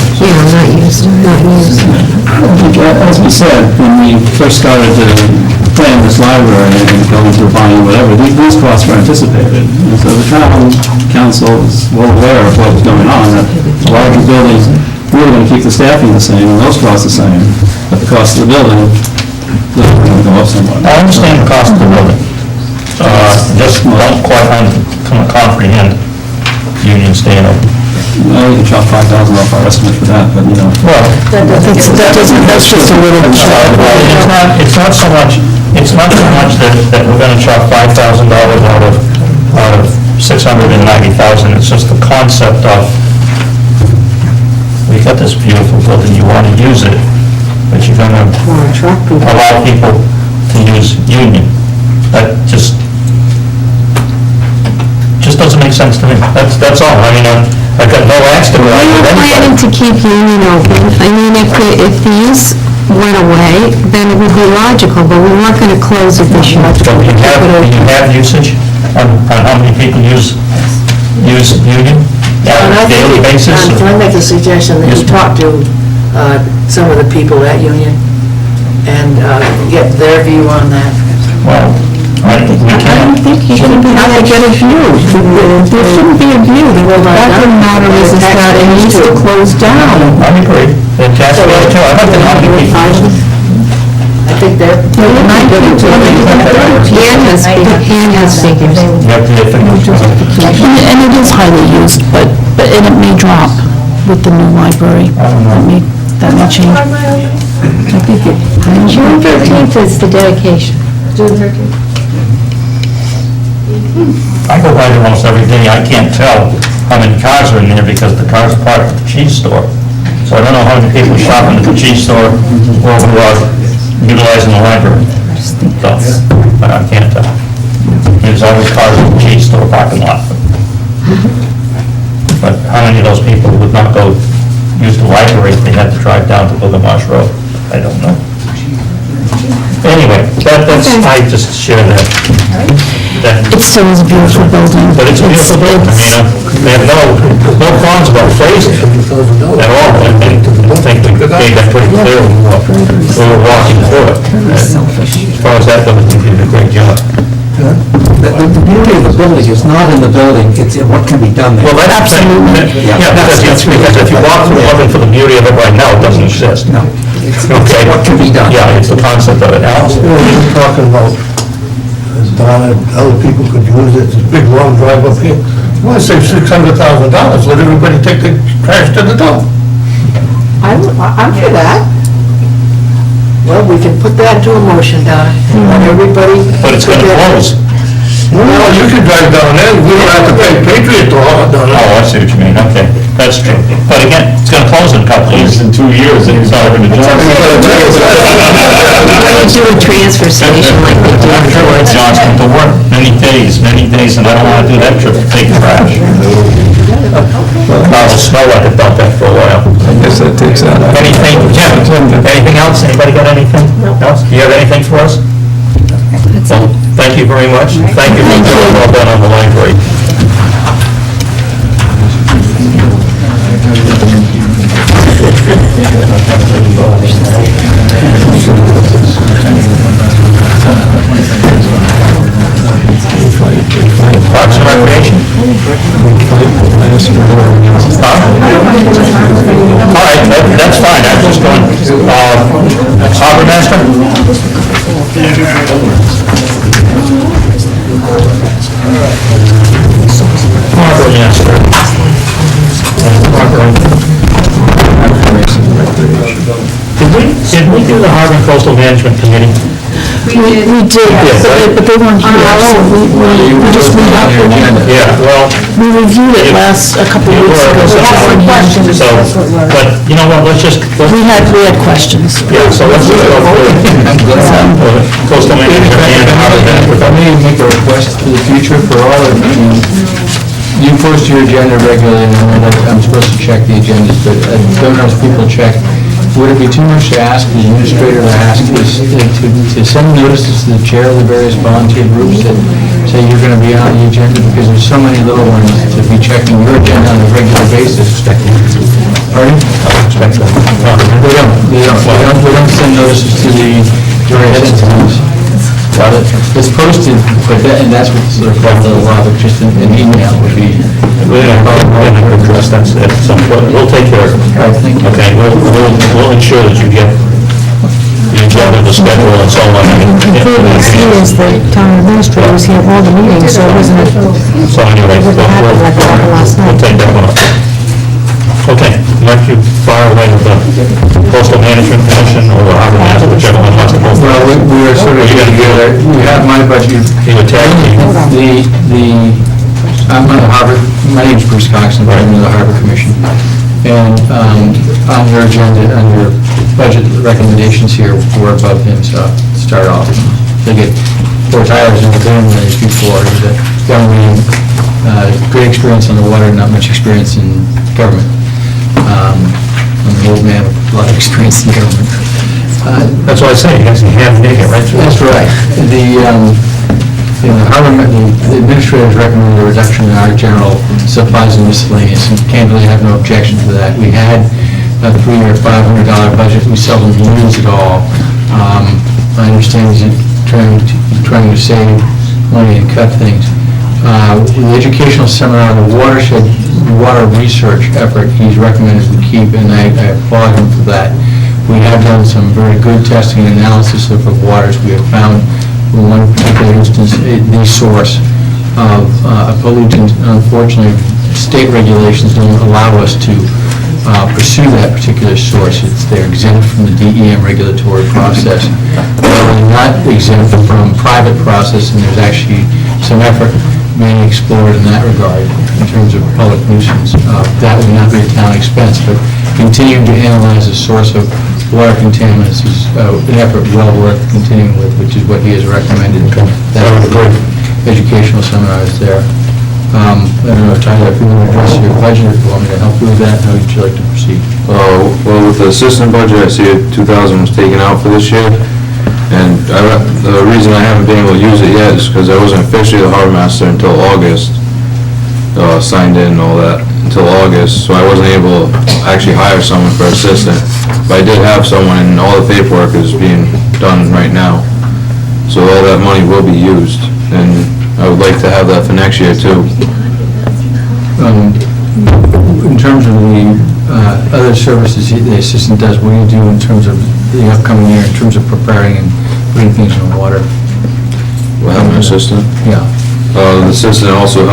not used. As we said, when we first started to plan this library and going through buying whatever, these costs were anticipated. And so the town council was well aware of what was going on, that a larger building, we were going to keep the staffing the same and those costs the same, but the cost of the building was going to go up somewhat. I understand the cost of the building. Just don't quite comprehend Union staying open. Well, you can chop $5,000 off our estimate for that, but, Well, That's just a little it's not so much that we're going to chop $5,000 out of $690,000. It's just the concept of, we got this beautiful building, you want to use it, but you're going to allow people to use Union. That just doesn't make sense to me. That's all. I mean, I've got no axe to We grind were with planning anybody. to keep Union open. I mean, if the use went away, then it would be logical, but we weren't going to close it this year. So you have usage on how many people use Union on a daily basis? Can I make a suggestion that you talk to some of the people at Union and get their view on that? Well, we can't. think you should have to get a view. There shouldn't be a view. The fact of the matter is that it needs to close down. I agree. The tax rate too. I'd like to know how many people use it. I think they're... Ann has figures. You have to get figures. And it is highly used, but it may drop with the new library. That may change. June 13th is the dedication. I go by there almost every day. I can't tell how many cars are in there because the cars are parked at the cheese store. So I don't know how many people shopping at the cheese store or who are utilizing the library. So, I can't tell. There's always cars at the cheese store parking lot. But how many of those people would not go use the library if they had to drive down to Willimarsh Road. I don't know. Anyway, that's, I just share that. It still is a beautiful building. But it's a beautiful building. I mean, they have no qualms about phrasing at all. I think we made that pretty clear when we were walking through it. As far as that goes, we did a great job. The beauty of the building is not in the building, it's in what can be done there. Well, that's absolutely, yeah, because if you walk through looking for the beauty of it right now, it doesn't exist. No. Okay. What can be done. Yeah, it's the concept of it. Alice? What are you talking about? As Donna, other people could use it, it's a big long drive up here. You want to save $600,000, let everybody take the trash to the dump. I'm for that. Well, we can put that to a motion, Donna. Let everybody. But it's going to close. Well, you can drive down there, we don't have to pay Patriot to haul it down there. Oh, I see what you mean, okay, that's true. But again, it's going to close in a couple of years. In 2 years, and it's not going to do Why don't you do a transfer station like they do in George? Johnson to work many days, and I don't want to do that trip to take trash. It'll smell like a dump after a while. I guess that takes that out. Anything, Jim, anything else? Anybody got anything else? Do you have anything for us? Well, thank you very much. Thank you for doing well done on the library. Parks and Recreation? All right, that's fine, I'm just going, Harbor Master? Harbor Master. Did we do the Harbor and Coastal Management Committee? We did, but they weren't here, so we just went up with it. Yeah, well, We reviewed it a couple of weeks ago. so, but, you know what, let's We had questions. yeah, so let's just go through Coastal Management and Harbor If I Management. may make a request for the future for all of you, you post your agenda regularly, and I know that I'm supposed to check the agendas, but sometimes people check. Would it be too much to ask the administrator to ask us to send notices to the chair of the various volunteer groups that say you're going to be on the agenda, because there's so many little ones to be checking your agenda on a regular basis. Pardon? We don't send notices to the various entities. It's posted, and that's what sort of called the law, but just an email would be. We'll address that at some point. We'll take care of it. Okay, we'll ensure that you get the agenda, the schedule, and so on. He was the town administrator, was here all the meetings, so it wasn't So anyway, It wouldn't happen like it happened last we'll night. take that one up. Okay, like you fire away with the Coastal Management Commission or the Harbor Master, whichever one wants to go first. Well, we are sort of together. We have my budget. You attack me. I'm on the Harbor, my name's Bruce Cox, I'm on the Harbor Commission. And on your agenda, on your budget recommendations here, we're above him, so I'll start off. They get 4 tires in the boom than before. He's a government, great experience on the water, not much experience in government. I'm an old man with a lot of experience in government. That's what I say, you guys can have it right through. That's right. The administrators recommended a reduction in our general supplies and miscellaneous, and candidly have no objection to that. We had a 3-year $500 budget, we seldom use it all. I understand he's trying to save money and cut things. The educational seminar, the watershed, water research effort, he's recommended we keep, and I applaud him for that. We have done some very good testing and analysis of waters. We have found, in one particular instance, the source of a pollutant. Unfortunately, state regulations don't allow us to pursue that particular source. They're exempt from the DEM regulatory process. They're not exempt from private process, and there's actually some effort being explored in that regard in terms of public nuisance. That would not be a town expense, but continuing to analyze the source of water contaminants is an effort well worth continuing with, which is what he has recommended. That educational seminar is there. I don't know, Tyler, if you want to address your budget, if you want me to help you with that, how would you like to proceed? Well, with the assistant budget, I see 2,000 was taken out for this year, and the reason I haven't been able to use it yet is because I wasn't officially the harbor master until August, signed in and all that, until August, so I wasn't able to actually hire someone for assistant. But I did have someone, and all the paperwork is being done right now, so all that money will be used, and I would like to have that for next year too. In terms of the other services the assistant does, what do you do in terms of the upcoming year, in terms of preparing and putting things in the water? We'll have an assistant. Yeah. The assistant also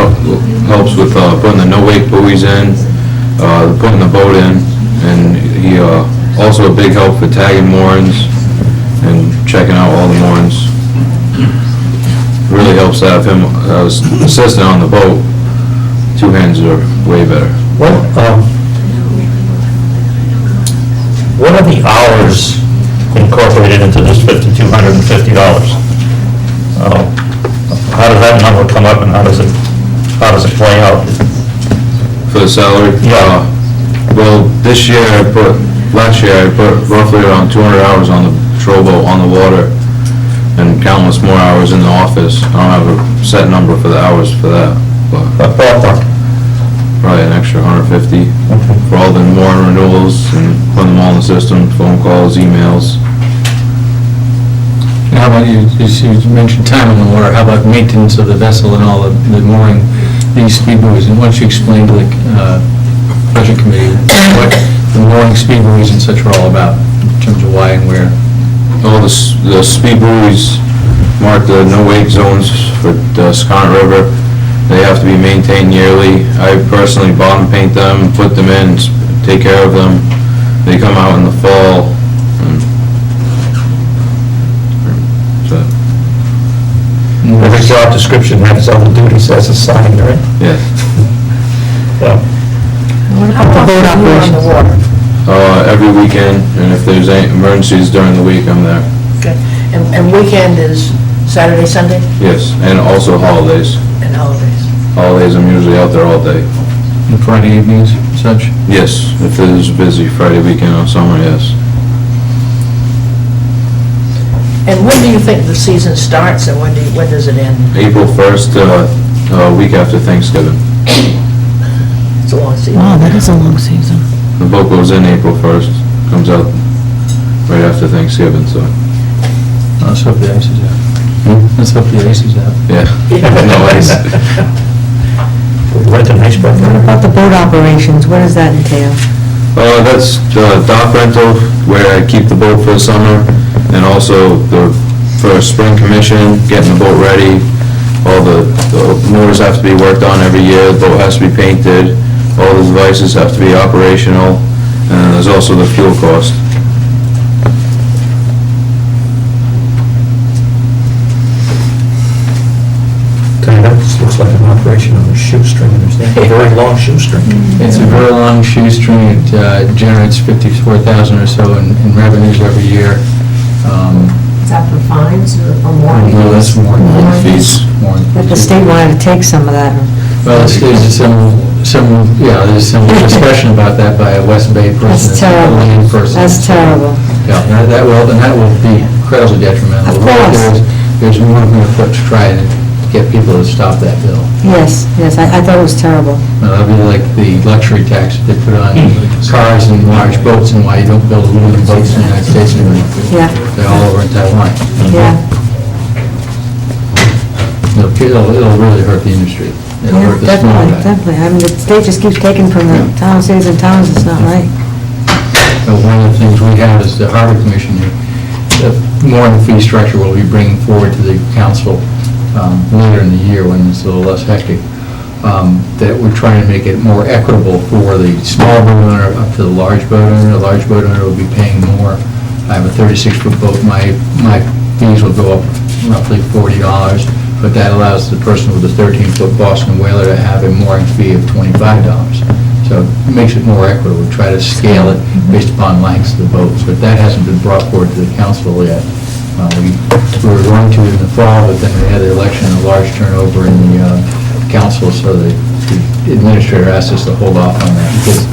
helps with putting the no-wake buoys in, putting the boat in, and he also a big help for tagging moorings and checking out all the moorings. Really helps to have him as assistant on the boat. Two hands are way better. What are the hours incorporated into this $5,250? How does that number come up, and how does it play out? For the salary? Yeah. Well, last year I put roughly around 200 hours on the patrol boat on the water, and countless more hours in the office. I don't have a set number for the hours for that, but probably an extra 150 for all the mooring renewals and putting them all in the system, phone calls, emails. And how about you mentioned time on the water, how about maintenance of the vessel and all the mooring, these speed buoys? And once you explain to the budget committee what the mooring speed buoys and such are all about, in terms of why and where. All the speed buoys mark the no-wake zones for the Sconnet River. They have to be maintained yearly. I personally bottom paint them, put them in, take care of them. They come out in the fall. Every job description has other duties as assigned, right? Yeah. Yeah. What about the boat operations? Every weekend, and if there's any emergencies during the week, I'm there. Okay. And weekend is Saturday, Sunday, Yes, and also holidays. and holidays? Holidays, I'm usually out there all day. And Friday evenings, such? Yes, if it is busy, Friday weekend or summer, yes. And when do you think the season starts, and when does it end? April 1st, week after Thanksgiving. It's a long season. Wow, that is a long season. The boat goes in April 1st, comes out right after Thanksgiving, so, Let's hope the ice is out. Let's hope the ice is out. yeah. No ice. Rent an icebreaker. What about the boat operations, what does that entail? That's the dock rental, where I keep the boat for the summer, and also for spring commission, getting the boat ready. All the motors have to be worked on every year, the boat has to be painted, all the devices have to be operational, and then there's also the fuel cost. This looks like an operation on a shoestring. There's a very long shoestring. It's a very long shoestring. It generates 54,000 or so in revenues every year. Is that for fines or more? No, that's more than Fees. If the state wanted to take some of that, Well, there's some discussion about that by a West Bay person. that's terrible. a land person. That's terrible. Yeah, that will be incredibly detrimental. Of course. There's more we're going to put to try and get people to stop that bill. Yes, I thought it was terrible. That'll be like the luxury tax that they put on cars and large boats, and why you don't build aluminum boats in the United States anymore. Yeah, They're all over in Taiwan. yeah. It'll really hurt the industry. It'll Yeah, hurt the small definitely, guy. definitely. I mean, the state just keeps taking from the towns, cities, and towns, it's not right. One of the things we have is the Harbor Commission, the mooring fee structure will be bringing forward to the council later in the year when it's a little less hectic, that we're trying to make it more equitable for the small boat owner up to the large boat owner. The large boat owner will be paying more. I have a 36-foot boat, my fees will go up roughly $40, but that allows the person with a 13-foot Boston whaler to have a mooring fee of $25. So it makes it more equitable. We try to scale it based upon lengths of the boats, but that hasn't been brought forward to the council yet. We were going to in the fall, but then we had the election, a large turnover in the council, so the administrator asked us to hold off on that, because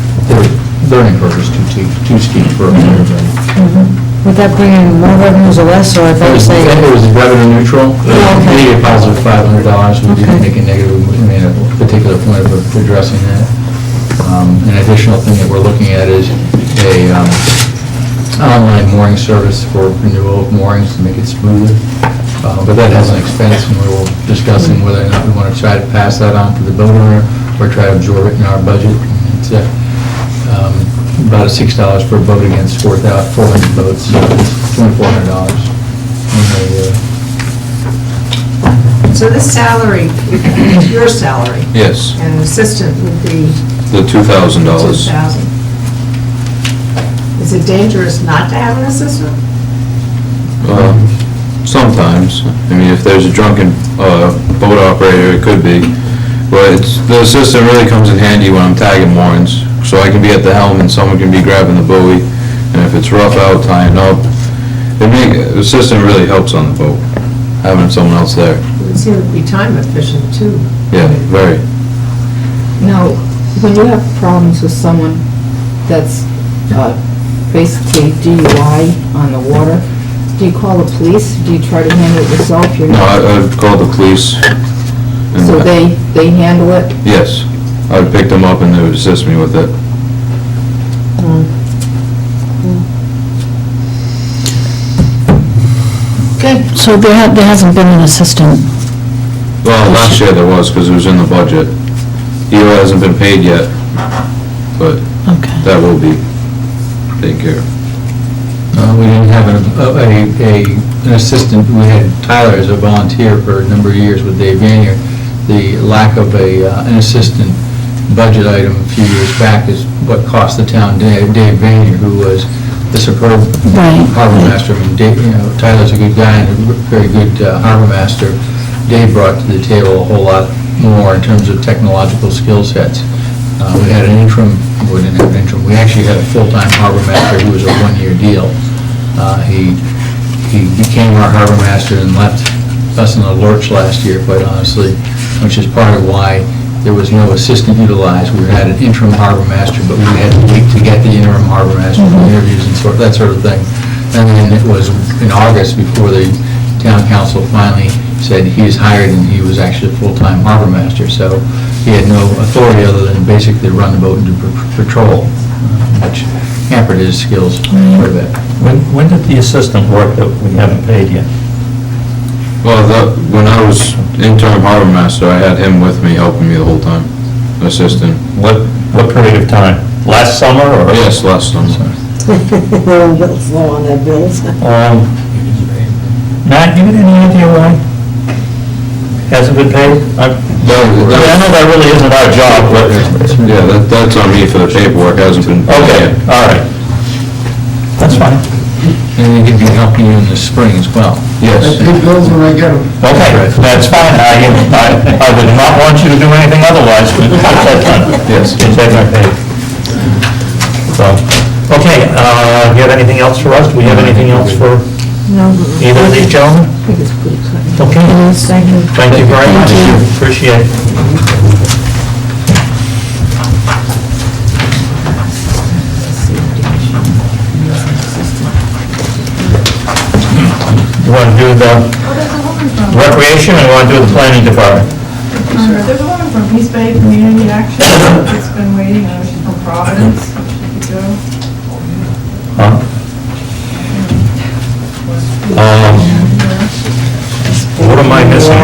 learning curve is too steep for everybody. Would that bring in more revenues or less, or if I say? It was revenue neutral. Maybe a positive $500, we didn't make a negative, we made a particular point of addressing that. An additional thing that we're looking at is a online mooring service for renewal of moorings to make it smoother. But that has an expense, and we were discussing whether or not we want to try to pass that on to the boat owner or try to absorb it in our budget. It's about $6 per boat against 400 boats, so it's $2,400. So this salary, is your salary, Yes, and an assistant would be the $2,000. 2,000. Is it dangerous not to have an assistant? Sometimes. I mean, if there's a drunken boat operator, it could be. But the assistant really comes in handy when I'm tagging moorings, so I can be at the helm and someone can be grabbing the buoy. And if it's rough out, tying up, the assistant really helps on the boat, having someone else there. It would seem to be time efficient, too. Yeah, very. Now, when you have problems with someone that's basically DUI on the water, do you call the police? Do you try to handle it yourself? You're No, not- I've called the police. and- So they handle it? Yes. I would pick them up and they would assist me with it. Okay, so there hasn't been an assistant. Well, last year there was, because it was in the budget. EO hasn't been paid yet, but Okay. that will be taken care of. We didn't have an assistant, we had Tyler as a volunteer for a number of years with Dave Vanier. The lack of an assistant budget item a few years back is what cost the town Dave Vanier, who was the superb Right. harbor master. I mean, Dave, Tyler's a good guy and a very good harbor master. Dave brought to the table a whole lot more in terms of technological skill sets. We had an interim, we didn't have an interim, we actually had a full-time harbor master who was a one-year deal. He became our harbor master and left us in the lurch last year, quite honestly, which is part of why there was no assistant utilized. We had an interim harbor master, but we had to wait to get the interim harbor master for interviews and that sort of thing. And then it was in August before the town council finally said he is hired and he was actually a full-time harbor master. So he had no authority other than basically run the boat and do patrol, which hampered his skills quite a bit. When did the assistant work that we haven't paid yet? Well, when I was interim harbor master, I had him with me, helping me the whole time, assistant. What period of time? Last summer or? Yes, last summer. They're a little slow on their bills. Matt, you got any idea why? Hasn't been paid? I know that really isn't our job, but... Yeah, that's on me for the paperwork, hasn't been paid Okay, yet. all right. That's fine. And he can be helping you in the spring as well. Yes. bills when I get them. Okay, that's fine. I would not want you to do anything otherwise, but get that done. Yes. Get that paid. So, okay, do you have anything else for us? Do we have anything else for either of these gentlemen? I think it's pretty clear. Okay. Thank you. Thank you very much. Appreciate it. You want to do the recreation, or you want to do the planning department? There's a woman from East Bay Community Action that's been waiting, she's from Providence, she could go. Huh? What am I missing?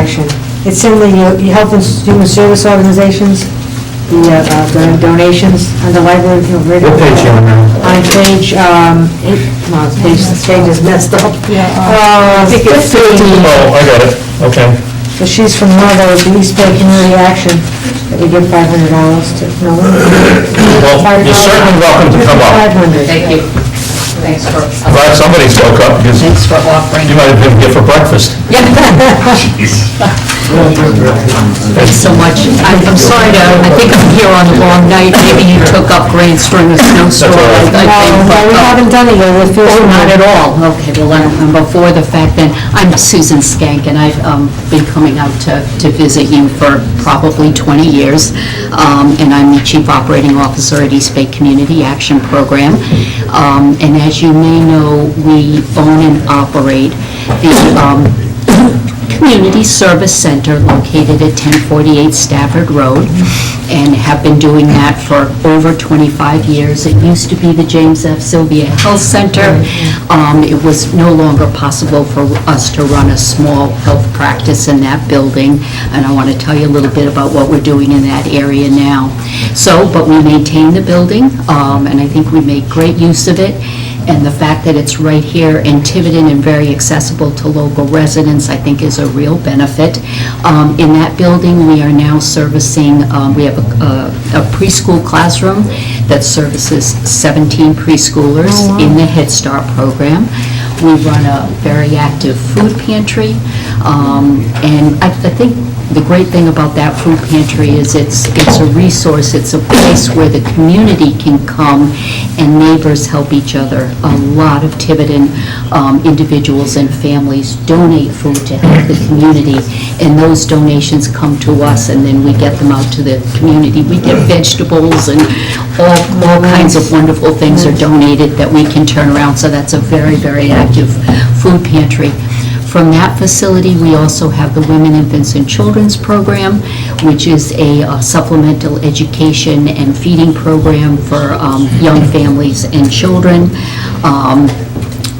It's in the Health and Human Service Organizations, the donations under library. What page you on now? On page, 8, no, page is messed up. I think it's 15. Oh, I got it, okay. So she's from one of those, the East Bay Community Action, that we give $500 to, no? Well, you're certainly welcome to come up. 500. Thank you. Thanks for, I'm glad somebody spoke up, because thanks for offering. you might have been here for breakfast. Yeah. Thanks so much. I'm sorry I think I'm here on the wrong night. Maybe you took up Grants during the snowstorm. I think, No, we haven't done it yet, we're Oh, not at all. Okay, well, I'm before the fact then. I'm Susan Skank, and I've been coming out to visit you for probably 20 years, and I'm the Chief Operating Officer at East Bay Community Action Program. And as you may know, we own and operate the Community Service Center located at 1048 Stafford Road, and have been doing that for over 25 years. It used to be the James F. Sylvia Health Center. It was no longer possible for us to run a small health practice in that building, and I want to tell you a little bit about what we're doing in that area now. But we maintain the building, and I think we make great use of it. And the fact that it's right here in Tiverton and very accessible to local residents, I think is a real benefit. In that building, we are now servicing, we have a preschool classroom that services 17 preschoolers in the Head Start program. We run a very active food pantry, and I think the great thing about that food pantry is it's a resource, it's a place where the community can come and neighbors help each other. A lot of Tiverton individuals and families donate food to help the community, and those donations come to us, and then we get them out to the community. We get vegetables, and all kinds of wonderful things are donated that we can turn around, so that's a very, very active food pantry. From that facility, we also have the Women, Infants, and Children's Program, which is a supplemental education and feeding program for young families and children.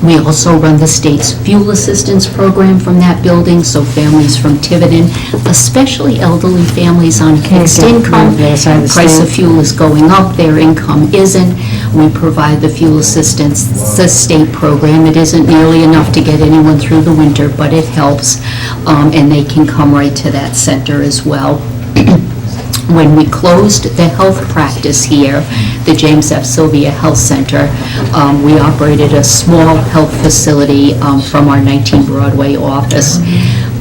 We also run the state's fuel assistance program from that building, so families from Tiverton, especially elderly families on fixed income, price of fuel is going up, their income isn't. We provide the fuel assistance, the state program. It isn't nearly enough to get anyone through the winter, but it helps, and they can come right to that center as well. When we closed the health practice here, the James F. Sylvia Health Center, we operated a small health facility from our 19 Broadway office.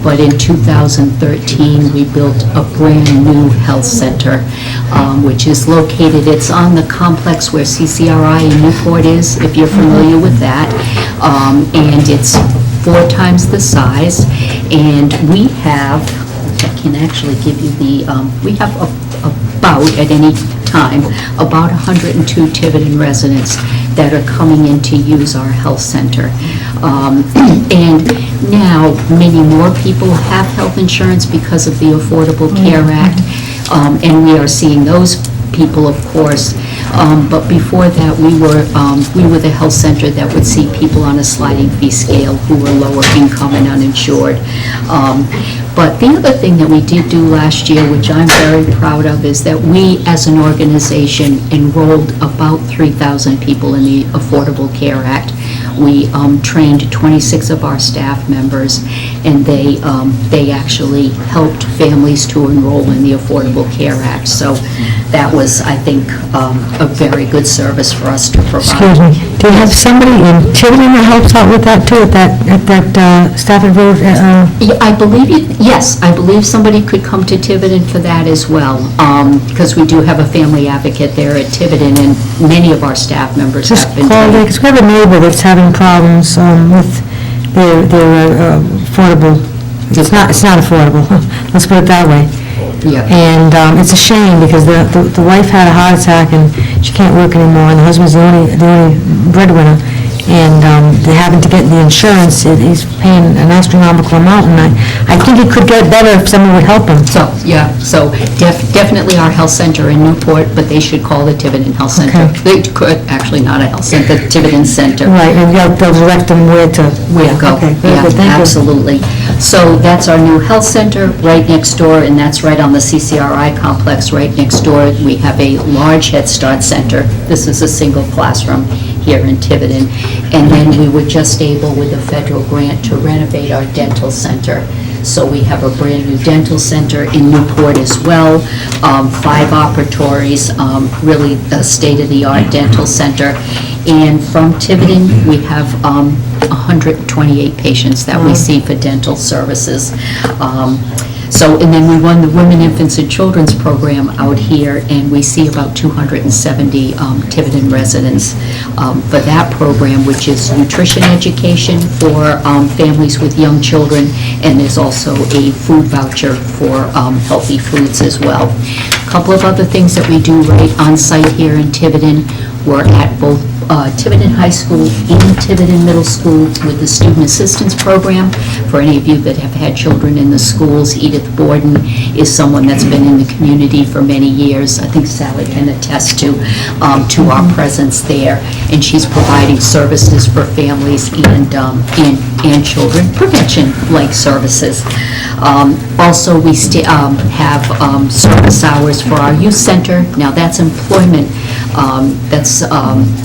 But in 2013, we built a brand-new health center, which is located, it's on the complex where CCRI in Newport is, if you're familiar with that. And it's 4 times the size, and we have, I can actually give you the, we have about, at any time, about 102 Tiverton residents that are coming in to use our health center. And now, many more people have health insurance because of the Affordable Care Act, and we are seeing those people, of course. But before that, we were the health center that would see people on a sliding fee scale who were lower income and uninsured. But the other thing that we did do last year, which I'm very proud of, is that we, as an organization, enrolled about 3,000 people in the Affordable Care Act. We trained 26 of our staff members, and they actually helped families to enroll in the Affordable Care Act. So that was, I think, a very good service for us to provide. Excuse me, do you have somebody in Tiverton that helps out with that too, at that Stafford Road? I believe, yes, I believe somebody could come to Tiverton for that as well, because we do have a family advocate there at Tiverton, and many of our staff members have been trained. Because we have a neighbor that's having problems with their affordable, it's not affordable, let's put it that way. Yeah. And it's a shame, because the wife had a heart attack and she can't work anymore, and the husband's the only breadwinner, and they're having to get the insurance. He's paying an astronomical amount, and I think it could get better if someone would help him. So, yeah, so definitely our health center in Newport, but they should call the Tiverton Health Center. Okay. They could, actually not a health center, Tiverton Center. Right, and they'll direct them where to Go. Okay, very Yeah, good, thank you. absolutely. So that's our new health center right next door, and that's right on the CCRI complex right next door. We have a large Head Start center. This is a single classroom here in Tiverton. And then we were just able, with a federal grant, to renovate our dental center. So we have a brand-new dental center in Newport as well, 5 operatories, really a state-of-the-art dental center. And from Tiverton, we have 128 patients that we see for dental services. So, and then we run the Women, Infants, and Children's program out here, and we see about 270 Tiverton residents for that program, which is nutrition education for families with young children, and there's also a food voucher for healthy foods as well. A couple of other things that we do right on site here in Tiverton. We're at both Tiverton High School and Tiverton Middle School with the Student Assistance Program. For any of you that have had children in the schools, Edith Borden is someone that's been in the community for many years. I think Sally can attest to our presence there. And she's providing services for families and children, prevention-like services. Also, we have service hours for our youth center. Now, that's employment.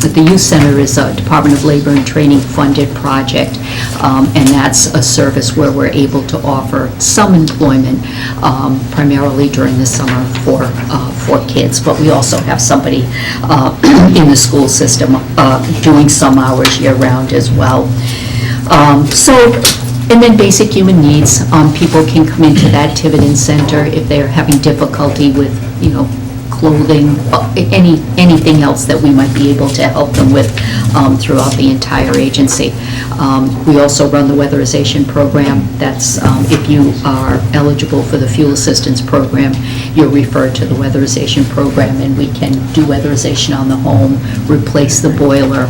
The youth center is a Department of Labor and Training funded project, and that's a service where we're able to offer some employment, primarily during the summer for kids, but we also have somebody in the school system doing some hours year-round as well. And then basic human needs. People can come into that Tiverton Center if they're having difficulty with, clothing, anything else that we might be able to help them with throughout the entire agency. We also run the weatherization program. That's if you are eligible for the fuel assistance program, you're referred to the weatherization program, and we can do weatherization on the home, replace the boiler.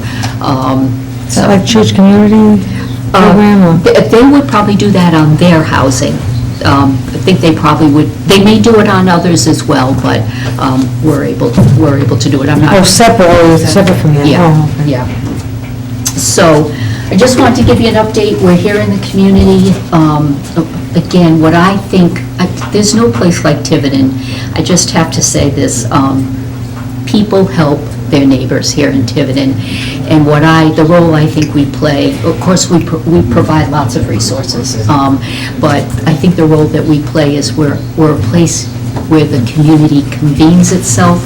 Is that like church community program? Or? They would probably do that on their housing. I think they probably would, they may do it on others as well, but we're able to do it. I'm not. Oh, separate from you? Yeah, Oh, okay. yeah. So, I just want to give you an update. We're here in the community. Again, what I think, there's no place like Tiverton. I just have to say this. People help their neighbors here in Tiverton. And the role I think we play, of course, we provide lots of resources, but I think the role that we play is we're a place where the community convenes itself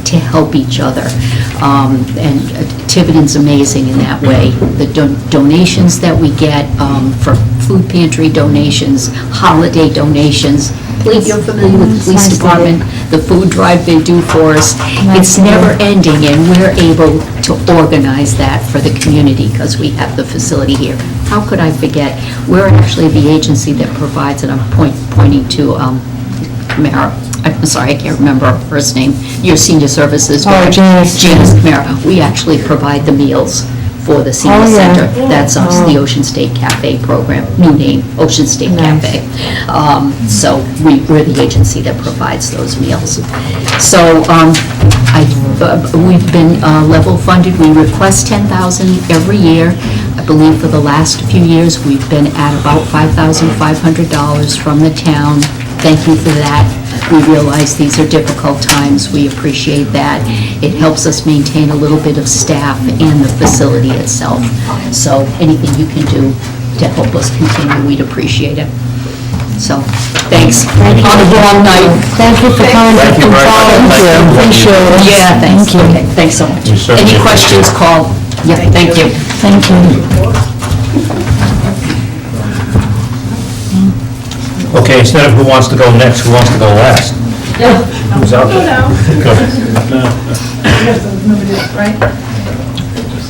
to help each other. And Tiverton's amazing in that way. The donations that we get for food pantry donations, holiday donations, you're familiar with the police department, the food drive they do for us. It's never ending, and we're able to organize that for the community because we have the facility here. How could I forget? We're actually the agency that provides, and I'm pointing to Camara. I'm sorry, I can't remember her first name. Your senior services. Janice. Janice Camara. We actually provide the meals for the senior center. That's us, the Ocean State Cafe program, new name, Ocean State Cafe. So we're the agency that provides those meals. So we've been level funded. We request $10,000 every year. I believe for the last few years, we've been at about $5,500 from the town. Thank you for that. We realize these are difficult times. We appreciate that. It helps us maintain a little bit of staff and the facility itself. So anything you can do to help us continue, we'd appreciate it. So, thanks. On a long night. Thank you for coming. Thank you very much. Appreciate it. Yeah, thanks. Thank you. Okay, thanks so much. We certainly Any questions, call. Yeah, thank you. Thank you. Okay, instead of who wants to go next, who wants to go last? Who's out there? No. Go. Yes, nobody else, right?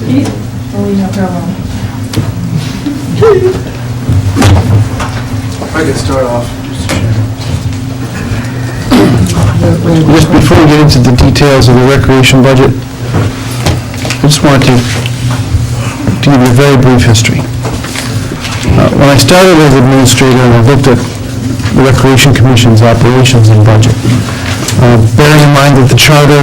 Keith? Or we have her alone? I could start off, Mr. Chairman. Just before we get into the details of the recreation budget, I just wanted to give you a very brief history. When I started as administrator and I looked at the Recreation Commission's operations and budget, bearing in mind that the charter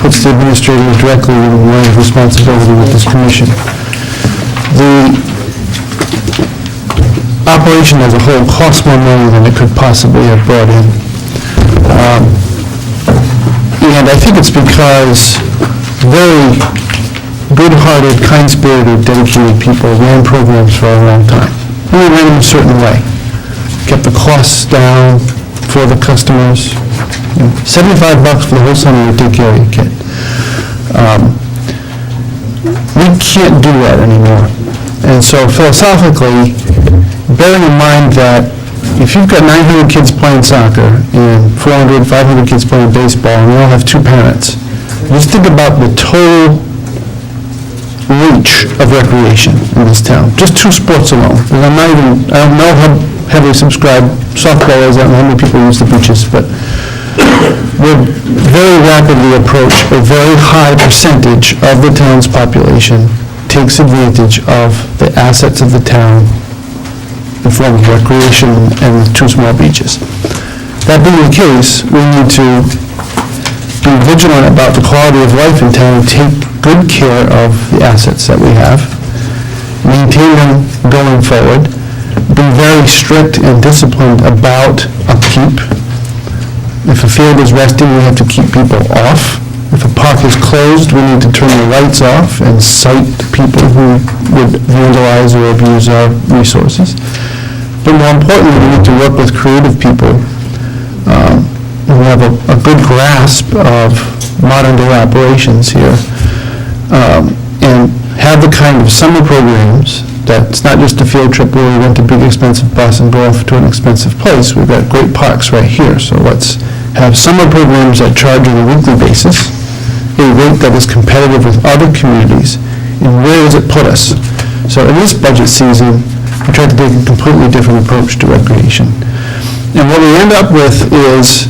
puts the administrator directly in line of responsibility with this commission, the operation as a whole costs more money than it could possibly have brought in. And I think it's because very good-hearted, kind-spirited, dedicated people ran programs for a long time. And we ran them a certain way. Kept the costs down for the customers. $75 for the whole summer to take care of your kid. We can't do that anymore. And so philosophically, bearing in mind that if you've got 900 kids playing soccer and 400, 500 kids playing baseball, and they all have two parents, just think about the total reach of recreation in this town, just two sports alone. And I don't know how heavily subscribed softball is, I don't know how many people use the beaches, but we'll very rapidly approach a very high percentage of the town's population takes advantage of the assets of the town in the form of recreation and two small beaches. That being the case, we need to be vigilant about the quality of life in town and take good care of the assets that we have, maintain them going forward, be very strict and disciplined about upkeep. If a field is resting, we have to keep people off. If a park is closed, we need to turn the lights off and cite people who would vandalize or abuse our resources. But more importantly, we need to work with creative people who have a good grasp of modern-day operations here, and have the kind of summer programs that's not just a field trip where we rent a big expensive bus and go off to an expensive place. We've got great parks right here, so let's have summer programs that charge on a weekly basis, a rate that is competitive with other communities, and where does it put us? So in this budget season, we tried to take a completely different approach to recreation. And what we end up with is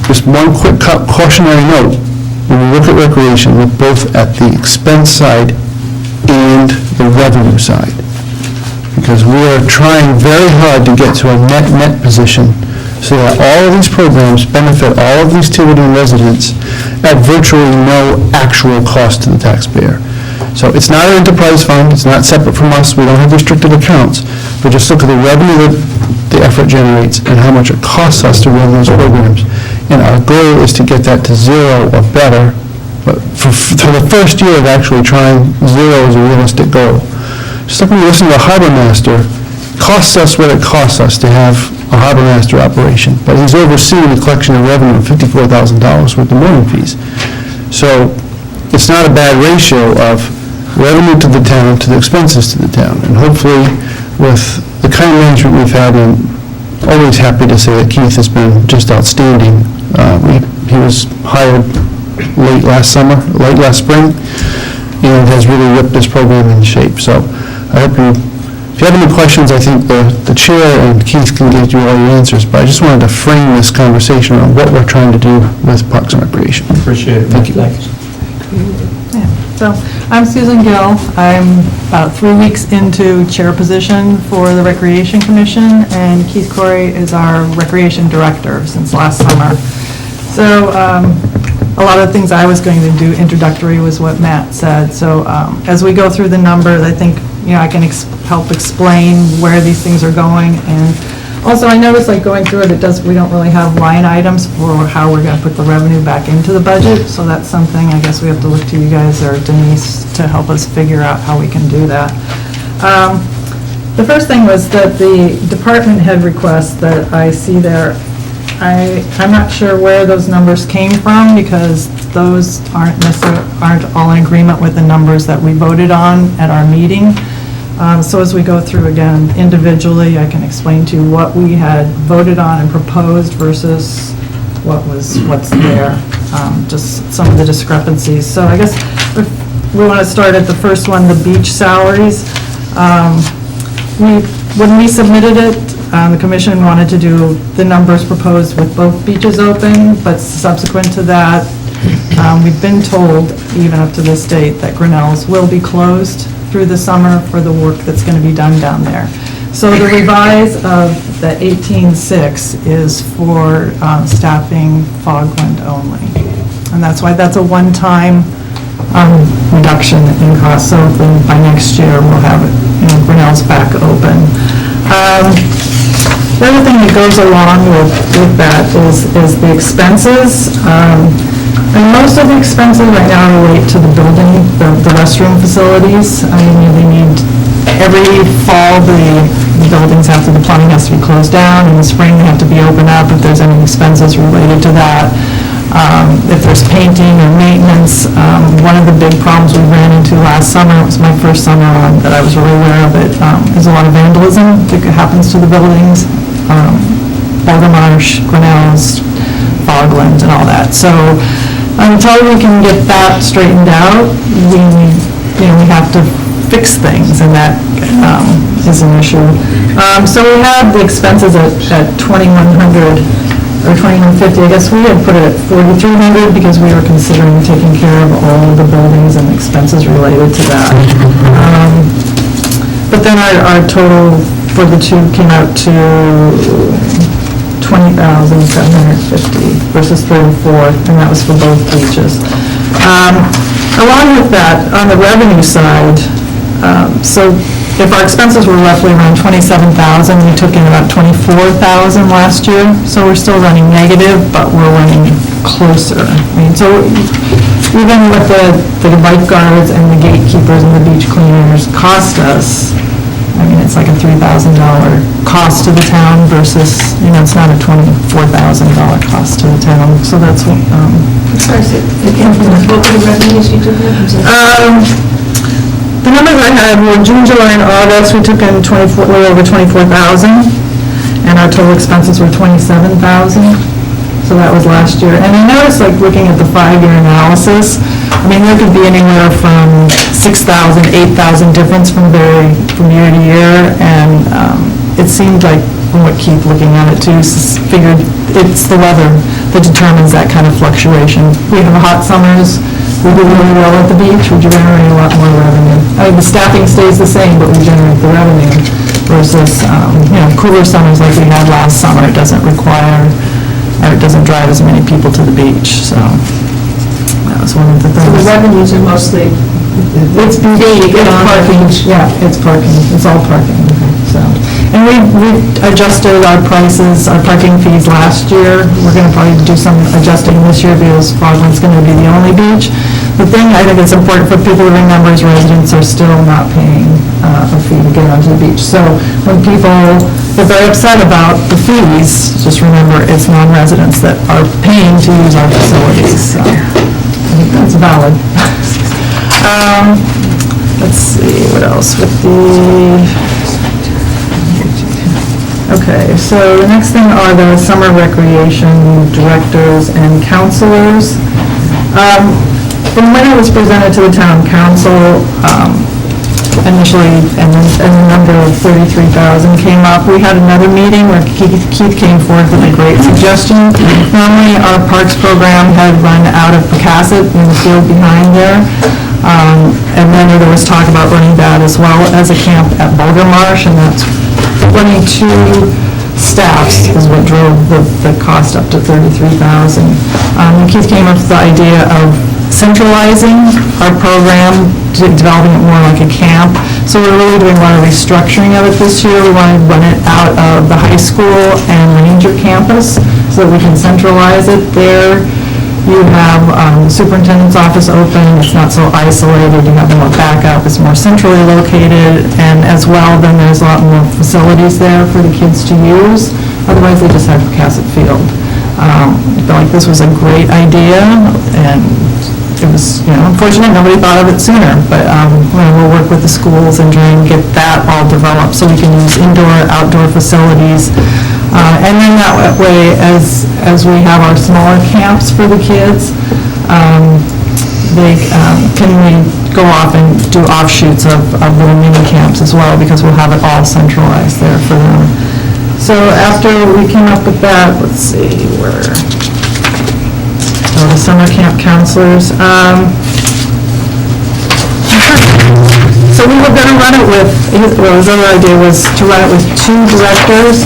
just one quick cautionary note. When we look at recreation, look both at the expense side and the revenue side. Because we are trying very hard to get to a net position so that all of these programs benefit all of these Tiverton residents at virtually no actual cost to the taxpayer. So it's not an enterprise fund, it's not separate from us, we don't have restricted accounts, but just look at the revenue that the effort generates and how much it costs us to run those programs. And our goal is to get that to zero or better, but for the first year of actually trying, zero is a realistic goal. Just like when we listen to the harbor master, it costs us what it costs us to have a harbor master operation, but he's overseeing the collection of revenue of $54,000 worth of mooring fees. So it's not a bad ratio of revenue to the town to the expenses to the town. And hopefully, with the kind of management we've had, and always happy to say that Keith has been just outstanding. He was hired late last spring, and has really whipped this program into shape. So I hope if you have any questions, I think the chair and Keith can get you all your answers, but I just wanted to frame this conversation on what we're trying to do with Parks and Recreation. Appreciate it. Thank you. Thanks. So, I'm Susan Gill. I'm about 3 weeks into chair position for the Recreation Commission, and Keith Corey is our Recreation Director since last summer. So, a lot of the things I was going to do introductory was what Matt said. So, as we go through the numbers, I think, I can help explain where these things are going. And also, I noticed, going through it, we don't really have line items for how we're going to put the revenue back into the budget. So that's something I guess we have to look to you guys or Denise to help us figure out how we can do that. The first thing was that the department head request that I see there, I'm not sure where those numbers came from, because those aren't all in agreement with the numbers that we voted on at our meeting. So as we go through again individually, I can explain to you what we had voted on and proposed versus what's there, just some of the discrepancies. So I guess we want to start at the first one, the beach salaries. When we submitted it, the commission wanted to do the numbers proposed with both beaches open, but subsequent to that, we've been told, even up to this date, that Grinnell's will be closed through the summer for the work that's going to be done down there. So the revise of the 18.6 is for staffing Fogland only. And that's why that's a one-time reduction in cost. So then by next year, we'll have Grinnell's back open. The other thing that goes along with that is the expenses. And most of the expenses right now relate to the building, the restroom facilities. I mean, they need, every fall, the buildings the plumbing has to be closed down. In the spring, they have to be opened up if there's any expenses related to that. if there's painting or maintenance. One of the big problems we ran into last summer, it was my first summer on that I was really aware of it, is a lot of vandalism that happens to the buildings. Baldermarsh, Grinnell's, Fogland, and all that. So until we can get that straightened out, we have to fix things, and that is an issue. So we had the expenses at $2,100 or $2,150. I guess we had put it at $4,300 because we were considering taking care of all the buildings and expenses related to that. But then our total for the two came out to $20,750 versus $34,000, and that was for both beaches. Along with that, on the revenue side, so if our expenses were roughly around $27,000, we took in about $24,000 last year, so we're still running negative, but we're running closer. I mean, so even with the lifeguards and the gatekeepers and the beach cleaners cost us, I mean, it's like a $3,000 cost to the town versus, it's not a $24,000 cost to the town. So that's what, Sorry, so what were the revenues you took in? the numbers I had were June, July, and August. We took in a little over $24,000, and our total expenses were $27,000. So that was last year. And I noticed, like, looking at the 5-year analysis, I mean, there could be anywhere from 6,000, 8,000 difference from year to year, and it seemed like, from what Keith looking at it too, figured it's the weather that determines that kind of fluctuation. We have hot summers, we do really well at the beach, we generate a lot more revenue. I mean, the staffing stays the same, but we generate the revenue versus, cooler summers like we had last summer. It doesn't require, or it doesn't drive as many people to the beach, so that was one of the things. So the revenues are mostly, It's parking, yeah, it's parking, it's all parking, so. And we adjusted our prices, our parking fees last year. We're gonna probably do some adjusting this year because Fogland's gonna be the only beach. The thing I think it's important for people to remember is residents are still not paying a fee to get onto the beach. So when people, if they're upset about the fees, just remember it's non-residents that are paying to use our facilities, so I think that's valid. Let's see, what else with the... Okay, so the next thing are the summer recreation directors and counselors. From when it was presented to the town council, initially, and the number of 33,000 came up, we had another meeting where Keith came forward with a great suggestion. Normally, our parks program had run out of Picasset in the field behind there, and then there was talk about running that as well as a camp at Baldermarsh, and that's running 2 staffs is what drove the cost up to $33,000. And Keith came up with the idea of centralizing our program, developing it more like a camp. So we're really doing a lot of restructuring of it this year. We want to run it out of the high school and Ranger campus so that we can centralize it there. You have the superintendent's office open, it's not so isolated, you have more backup, it's more centrally located, and as well, then there's a lot more facilities there for the kids to use. Otherwise, they just have Picasset Field. I feel like this was a great idea, and it was, unfortunate nobody thought of it sooner, but we'll work with the schools and try and get that all developed so we can use indoor, outdoor facilities. And then that way, as we have our smaller camps for the kids, they can go off and do offshoots of little mini camps as well, because we'll have it all centralized there for them. So after we came up with that, let's see, the summer camp counselors. So we were going to run it with, his other idea was to run it with 2 directors,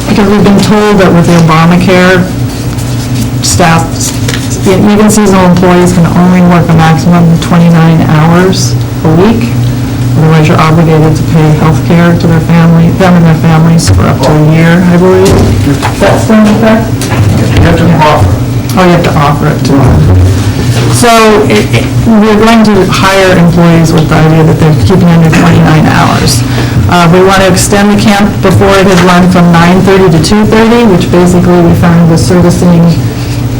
because we've been told that with the Obamacare, staff, even seasonal employees can only work a maximum of 29 hours a week. Otherwise, you're obligated to pay health care to them and their families for up to a year, I believe. That's still in effect? You have to offer. Oh, you have to offer it to them. So we're going to hire employees with the idea that they're keeping under 29 hours. We want to extend the camp before it had run from 9:30 to 2:30, which basically we found was servicing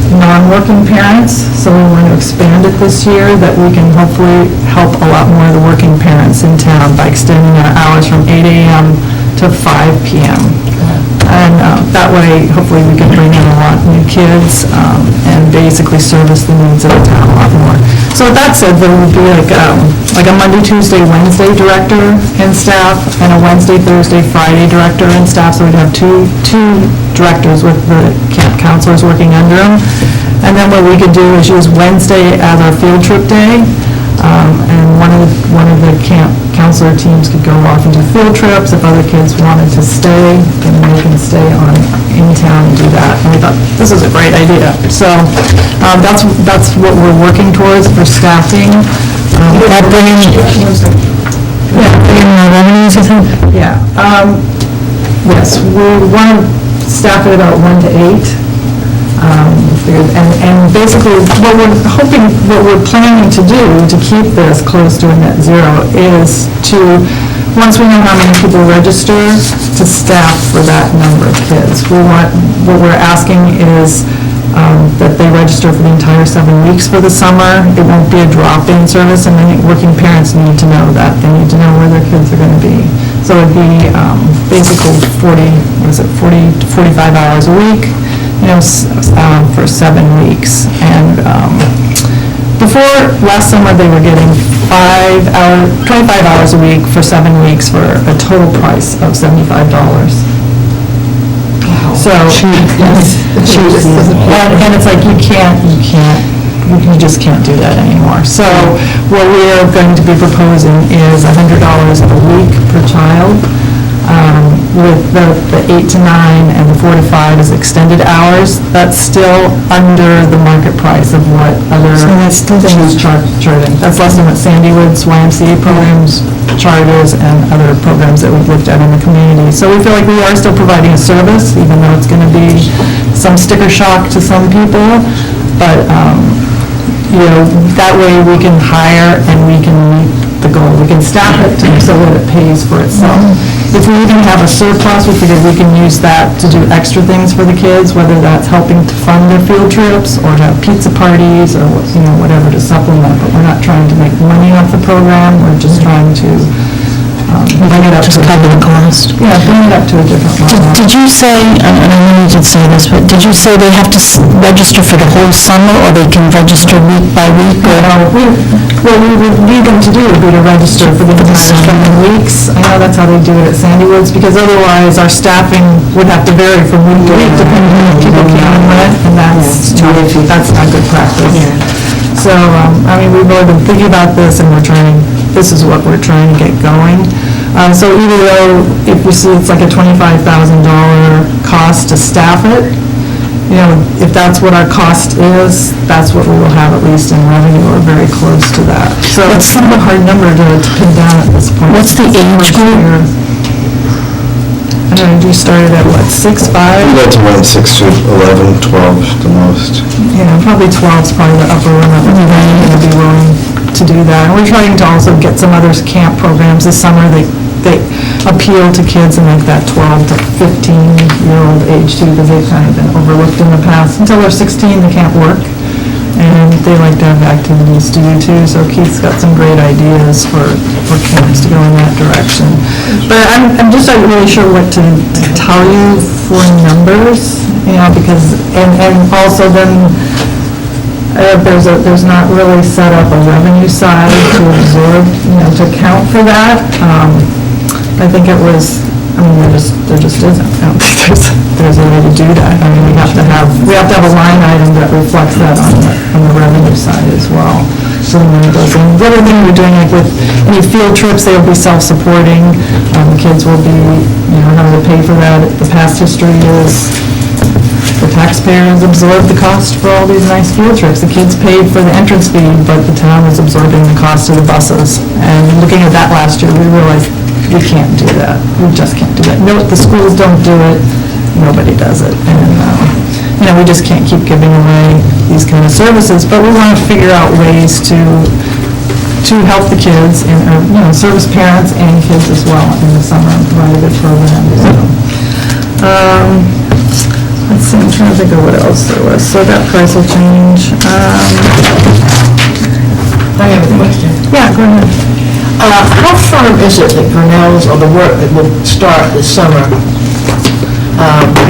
non-working parents, so we want to expand it this year, that we can hopefully help a lot more of the working parents in town by extending our hours from 8 a.m. to 5 p.m. And that way, hopefully, we can bring in a lot of new kids and basically service the needs of the town a lot more. So with that said, there would be like a Monday, Tuesday, Wednesday director and staff, and a Wednesday, Thursday, Friday director and staff, so we'd have two directors with the camp counselors working under them. And then what we could do is use Wednesday as our field trip day, and one of the camp counselor teams could go off and do field trips. If other kids wanted to stay, then they can stay in town and do that. And we thought, this is a great idea. So that's what we're working towards for staffing. That brings, bringing more revenues, I think? Yeah. Yes, we want to staff it about 1 to 8. And basically, what we're planning to do to keep this close to a net zero is to, once we know how many people register, to staff for that number of kids. What we're asking is that they register for the entire 7 weeks for the summer. It won't be a drop-in service, and I think working parents need to know that. They need to know where their kids are going to be. So it'd be basically 40 to 45 hours a week, for 7 weeks. And before, last summer, they were getting 25 hours a week for 7 weeks for a total price of $75. So, and it's like, you just can't do that anymore. So what we are going to be proposing is $100 a week per child, with the 8 to 9 and the 4 to 5 is extended hours. That's still under the market price of what other things charging. That's less than what Sandy Wood's YMCA programs charges and other programs that we've looked at in the community. So we feel like we are still providing a service, even though it's going to be some sticker shock to some people. But, that way we can hire and we can meet the goal. We can staff it so that it pays for itself. If we even have a surplus, we figured we can use that to do extra things for the kids, whether that's helping to fund their field trips or to have pizza parties or, whatever to supplement. But we're not trying to make money off the program. We're just trying to bring it up to cover the cost. Yeah, bring it up to a different level. Did you say, and I know you did say this, but did you say they have to register for the whole summer, or they can register week by week? What we would need them to do would be to register for the entire 7 weeks. I know that's how they do it at Sandy Woods, because otherwise our staffing would have to vary from week to week depending on if people came and went, and that's not good practice. So, we've really been thinking about this, and this is what we're trying to get going. So even though, if you see it's like a $25,000 cost to staff it, if that's what our cost is, that's what we will have at least in revenue, or very close to that. So it's kind of a hard number to pin down at this point. What's the age group? I don't know, you started at what, 6, 5? We like to run 6 to 11, 12 the most. Yeah, probably 12 is probably the upper limit. We're going to be willing to do that. And we're trying to also get some other camp programs this summer that appeal to kids in like that 12 to 15-year-old age too, because they've kind of been overlooked in the past. Until they're 16, they can't work, and they like to have activities to do too. So Keith's got some great ideas for camps to go in that direction. But I'm just not really sure what to tell you for numbers, because, and also then there's not really set up a revenue side to absorb, to account for that. I think it was, there just isn't. I don't think there's a way to do that. We have to have a line item that reflects that on the revenue side as well. So the money goes in. The other thing we're doing, like with any field trips, they will be self-supporting. Kids will be, having to pay for that. The past history is the taxpayers absorb the cost for all these nice field trips. The kids paid for the entrance fee, but the town is absorbing the cost of the buses. And looking at that last year, we realized we can't do that. We just can't do that. No, the schools don't do it. Nobody does it. And, we just can't keep giving away these kind of services. But we want to figure out ways to help the kids and, service parents and kids as well in the summer and provide a good program. So, let's see, I'm trying to think of what else there was. So that price will change. I have a question. Yeah, go ahead. How firm is it that Grinnell's, or the work that will start this summer?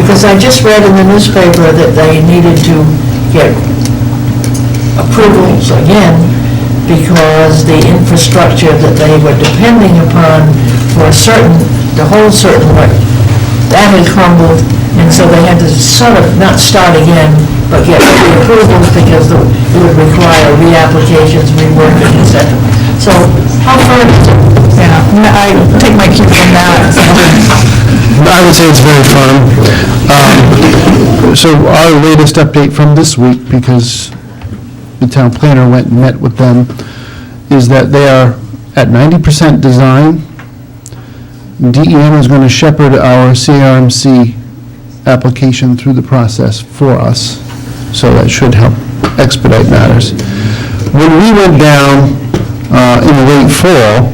Because I just read in the newspaper that they needed to get approvals again because the infrastructure that they were depending upon for the whole certain work, that had crumbled, and so they had to sort of not start again, but get the approvals because it would require reapplications, reworking, et cetera. So how far is it? Yeah, I take my cue from that. I would say it's very firm. So our latest update from this week, because the town planner went and met with them, is that they are at 90% design. DEM is going to shepherd our CRMC application through the process for us, so that should help expedite matters. When we went down in the late fall,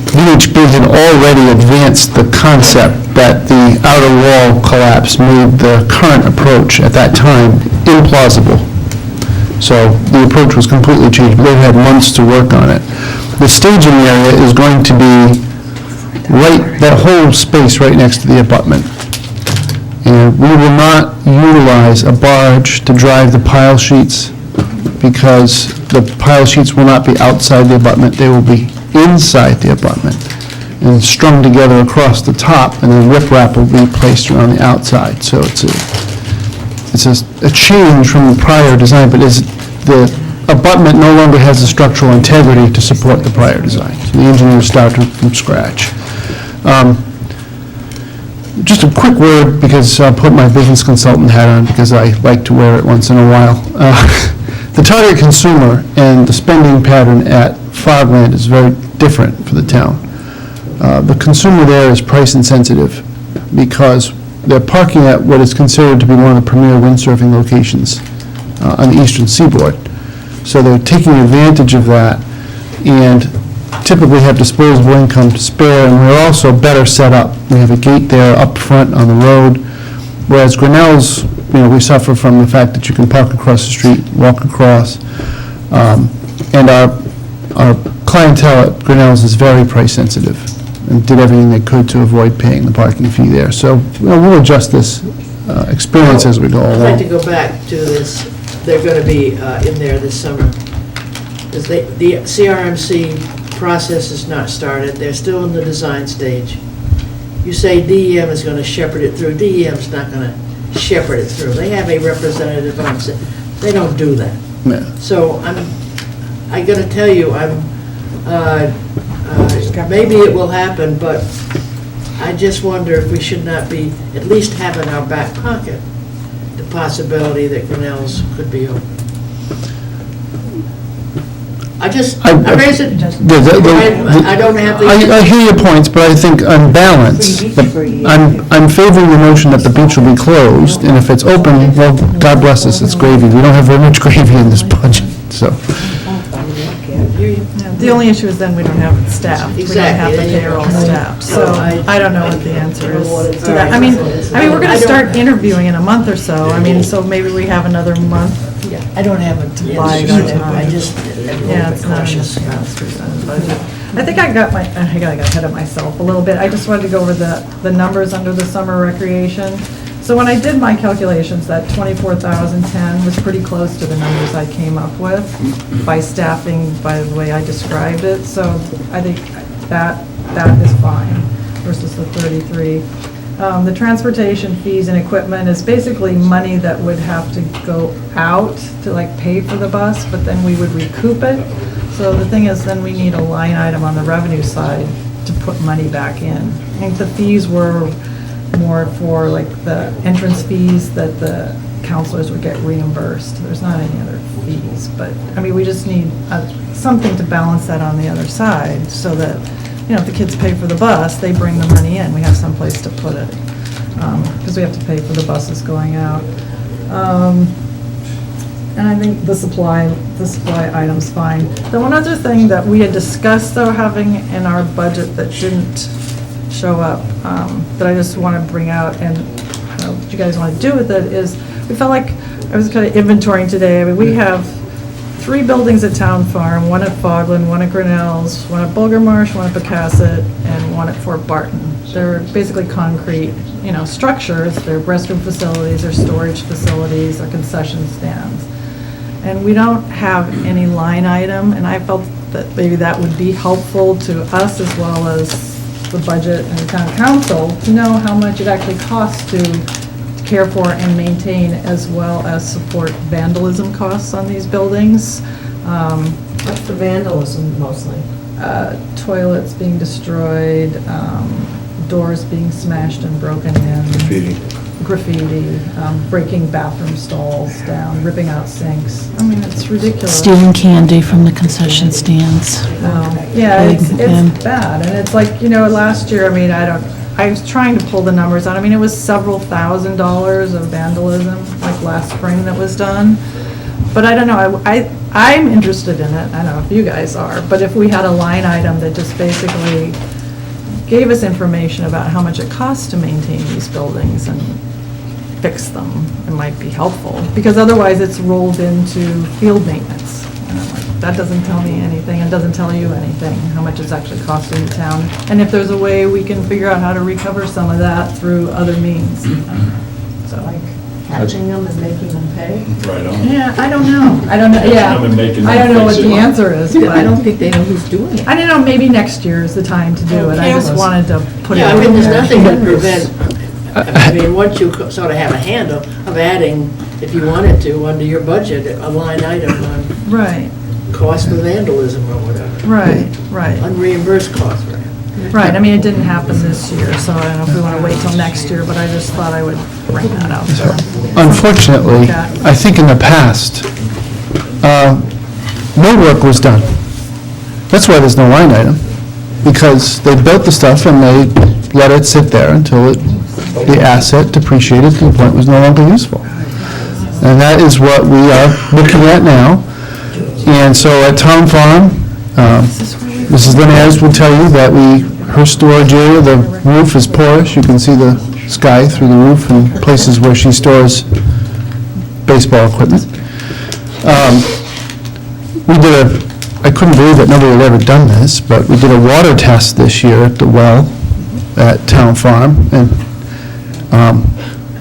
VHB had already advanced the concept that the outer wall collapse made the current approach at that time implausible. So the approach was completely changed, but they've had months to work on it. The staging area is going to be that whole space right next to the abutment. And we will not utilize a barge to drive the pile sheets because the pile sheets will not be outside the abutment, they will be inside the abutment and strung together across the top, and then riprap will be placed around the outside. So it's a change from the prior design, but the abutment no longer has the structural integrity to support the prior design. So the engineers started from scratch. Just a quick word, because I'll put my business consultant hat on, because I like to wear it once in a while. The target consumer and the spending pattern at Fogland is very different for the town. The consumer there is price insensitive because they're parking at what is considered to be one of the premier windsurfing locations on the eastern seaboard. So they're taking advantage of that and typically have disposable income to spare, and we're also better set up. We have a gate there up front on the road, whereas Grinnell's, we suffer from the fact that you can park across the street, walk across, and our clientele at Grinnell's is very price sensitive and did everything they could to avoid paying the parking fee there. So we'll adjust this experience as we go along. I'd like to go back to this. They're going to be in there this summer. Because the CRMC process is not started. They're still in the design stage. You say DEM is going to shepherd it through. DEM's not going to shepherd it through. They have a representative on set. They don't do that. Yeah. So I got to tell you, maybe it will happen, but I just wonder if we should not be at least have in our back pocket the possibility that Grinnell's could be open. I raise it, I don't have the... I hear your points, but I think on balance, I'm favoring the notion that the beach will be closed, and if it's open, well, God bless us, it's gravy. We don't have very much gravy in this budget, so. The only issue is then we don't have staff. We don't have the payroll staff. So I don't know what the answer is to that. I mean, we're going to start interviewing in a month or so. So maybe we have another month. I don't have it. I just... Yeah, it's not in the budget. I think I got ahead of myself a little bit. I just wanted to go over the numbers under the summer recreation. So when I did my calculations, that 24,010 was pretty close to the numbers I came up with by staffing, by the way I described it. So I think that is fine versus the 33. The transportation fees and equipment is basically money that would have to go out to pay for the bus, but then we would recoup it. So the thing is, then we need a line item on the revenue side to put money back in. I think the fees were more for the entrance fees that the counselors would get reimbursed. There's not any other fees, but we just need something to balance that on the other side so that if the kids pay for the bus, they bring the money in. We have some place to put it, because we have to pay for the buses going out. And I think the supply item's fine. The one other thing that we had discussed, though, having in our budget that didn't show up, that I just want to bring out, and what you guys want to do with it, is we felt like, I was kind of inventorying today, I mean, we have 3 buildings at Town Farm, one at Fogland, one at Grinnell's, one at Bulger Marsh, one at Pecasset, and one at Fort Barton. They're basically concrete, structures, they're restroom facilities, they're storage facilities, they're concession stands. And we don't have any line item, and I felt that maybe that would be helpful to us as well as the budget and the town council to know how much it actually costs to care for and maintain, as well as support vandalism costs on these buildings. What's the vandalism mostly? Toilets being destroyed, doors being smashed and broken in. Graffiti, breaking bathroom stalls down, ripping out sinks. I mean, it's ridiculous. Stealing candy from the concession stands. Yeah, it's bad, and it's like, last year, I mean, I was trying to pull the numbers out, I mean, it was several $1,000s of vandalism, like last spring that was done, but I don't know, I'm interested in it, I don't know if you guys are, but if we had a line item that just basically gave us information about how much it costs to maintain these buildings and fix them, it might be helpful, because otherwise it's rolled into field maintenance. And I'm like, that doesn't tell me anything, and doesn't tell you anything, how much it's actually costing the town. And if there's a way we can figure out how to recover some of that through other means. So, Like catching them and making them pay? Right on. yeah, I don't know, yeah. them and making I them don't know what fix the it. answer is, but I don't think they know who's doing it. I don't know, maybe next year is the time to do it. I just wanted to put it Yeah, out I mean, there's there. nothing to prevent, I mean, once you sort of have a handle of adding, if you wanted to, under your budget, a line item on Right, cost of vandalism or whatever. right. Unreimbursed costs, right? Right, I mean, it didn't happen this year, so I don't know if we want to wait till next year, but I just thought I would bring that out there. Unfortunately, I think in the past, no work was done. That's why there's no line item, because they built the stuff and they let it sit there until the asset depreciated to the point it was no longer useful. And that is what we are looking at now. And so at Town Farm, Mrs. Linares will tell you that her storage area, the roof is porous. You can see the sky through the roof and places where she stores baseball equipment. I couldn't believe that nobody had ever done this, but we did a water test this year at the well at Town Farm, and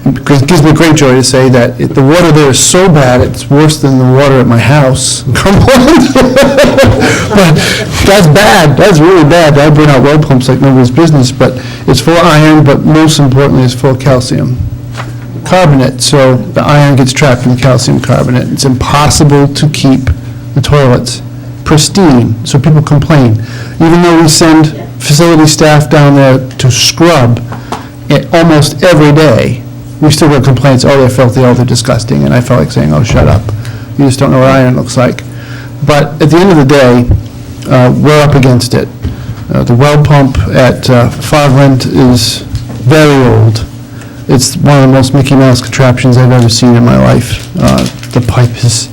it gives me great joy to say that the water there is so bad, it's worse than the water at my house. Come on. But that's bad, that's really bad. I burn out well pumps like nobody's business, but it's full of iron, but most importantly, it's full of calcium carbonate, so the iron gets trapped in the calcium carbonate. It's impossible to keep the toilets pristine, so people complain. Even though we send facility staff down there to scrub it almost every day, we still get complaints, oh, they're filthy, oh, they're disgusting, and I felt like saying, oh, shut up. You just don't know what iron looks like. But at the end of the day, we're up against it. The well pump at Fogland is very old. It's one of the most Mickey Mouse contraptions I've ever seen in my life. The pipe is,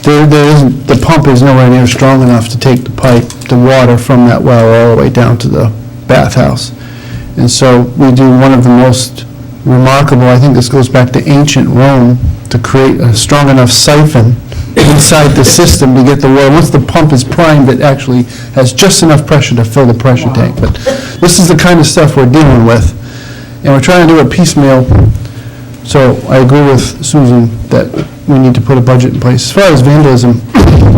the pump is nowhere near strong enough to take the water from that well all the way down to the bathhouse. And so we do one of the most remarkable, I think this goes back to ancient Rome, to create a strong enough siphon inside the system to get the water. Once the pump is primed, it actually has just enough pressure to fill the pressure tank. But this is the kind of stuff we're dealing with, and we're trying to do it piecemeal. So I agree with Susan that we need to put a budget in place. As far as vandalism,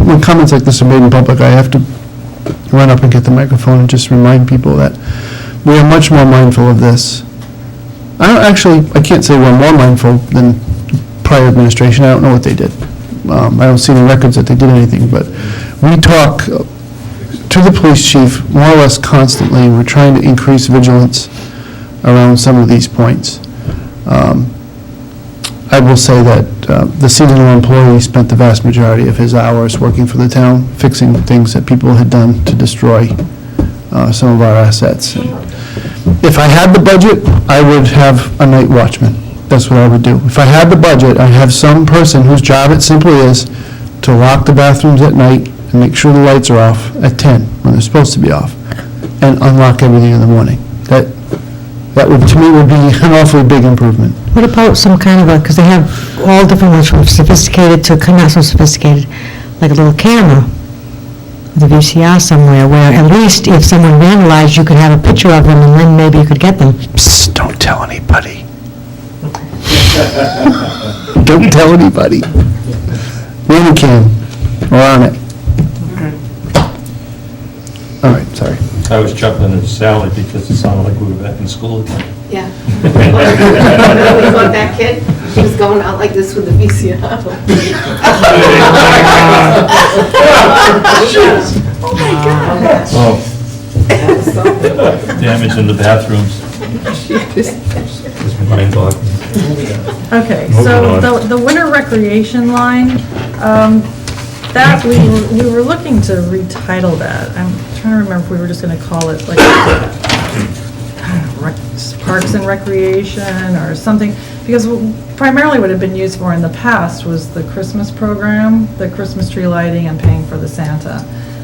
when comments like this are made in public, I have to run up and get the microphone and just remind people that we are much more mindful of this. I can't say we're more mindful than prior administration. I don't know what they did. I don't see any records that they did anything, but we talk to the police chief more or less constantly, and we're trying to increase vigilance around some of these points. I will say that the seasonal employee spent the vast majority of his hours working for the town, fixing things that people had done to destroy some of our assets. If I had the budget, I would have a night watchman. That's what I would do. If I had the budget, I'd have some person whose job it simply is to lock the bathrooms at night and make sure the lights are off at 10 when they're supposed to be off, and unlock everything in the morning. That would, to me, would be an awfully big improvement. What about some kind of a, because they have all different ones from sophisticated to not so sophisticated, like a little camera with a VCR somewhere where at least if someone vandalized, you could have a picture of them and then maybe you could get them. Psst, don't tell anybody. Don't tell anybody. Really can. We're on it. All right, sorry. I was chuckling at Sally because it sounded like we were back in school again. Yeah. Like that kid, he was going out like this with the VCR. Oh my God. Oh. Damage in the bathrooms. Just mind-boggling. Okay, Moving so on. the winter recreation line, that we were looking to retitle that. I'm trying to remember if we were just gonna call it like, I don't know, Parks and Recreation or something, because primarily what it had been used for in the past was the Christmas program, the Christmas tree lighting and paying for the Santa.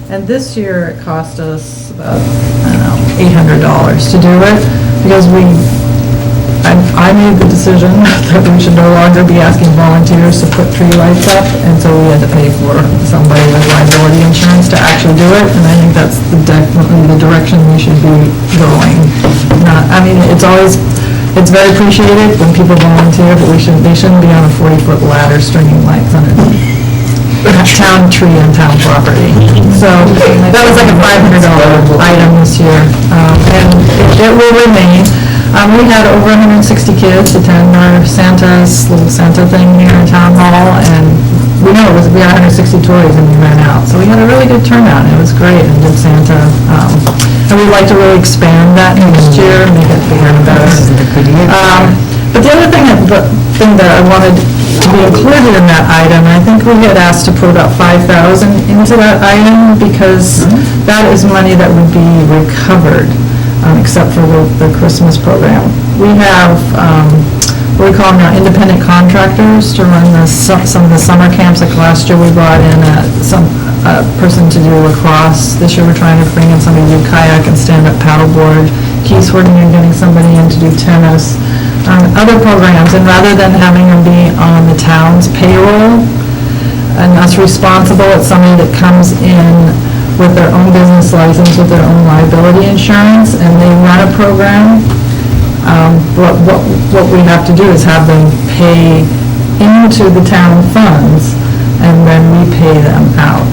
And this year it cost us about, I don't know, $800 to do it, because I made the decision that we should no longer be asking volunteers to put tree lights up, and so we had to pay for somebody with liability insurance to actually do it, and I think that's definitely the direction we should be going. It's very appreciated when people volunteer, but they shouldn't be on a 40-foot ladder stringing lights on a town tree on town property. So that was like a $500 item this year, and it will remain. We had over 160 kids attend our little Santa thing here in Town Hall, and we had 160 toys and we ran out. So we had a really good turnout, and it was great, and did Santa. And we'd like to really expand that next year, make it bigger and better. But the other thing that I wanted to be included in that item, and I think we had asked to put about $5,000 into that item, because that is money that would be recovered, except for the Christmas program. We have what we call now independent contractors to run some of the summer camps. Like last year we brought in a person to do lacrosse. This year we're trying to bring in somebody to do kayak and stand-up paddleboard. Keith's working on getting somebody in to do tennis. Other programs, and rather than having them be on the town's payroll and us responsible, it's somebody that comes in with their own business license, with their own liability insurance, and they run a program. What we have to do is have them pay into the town funds, and then we pay them out.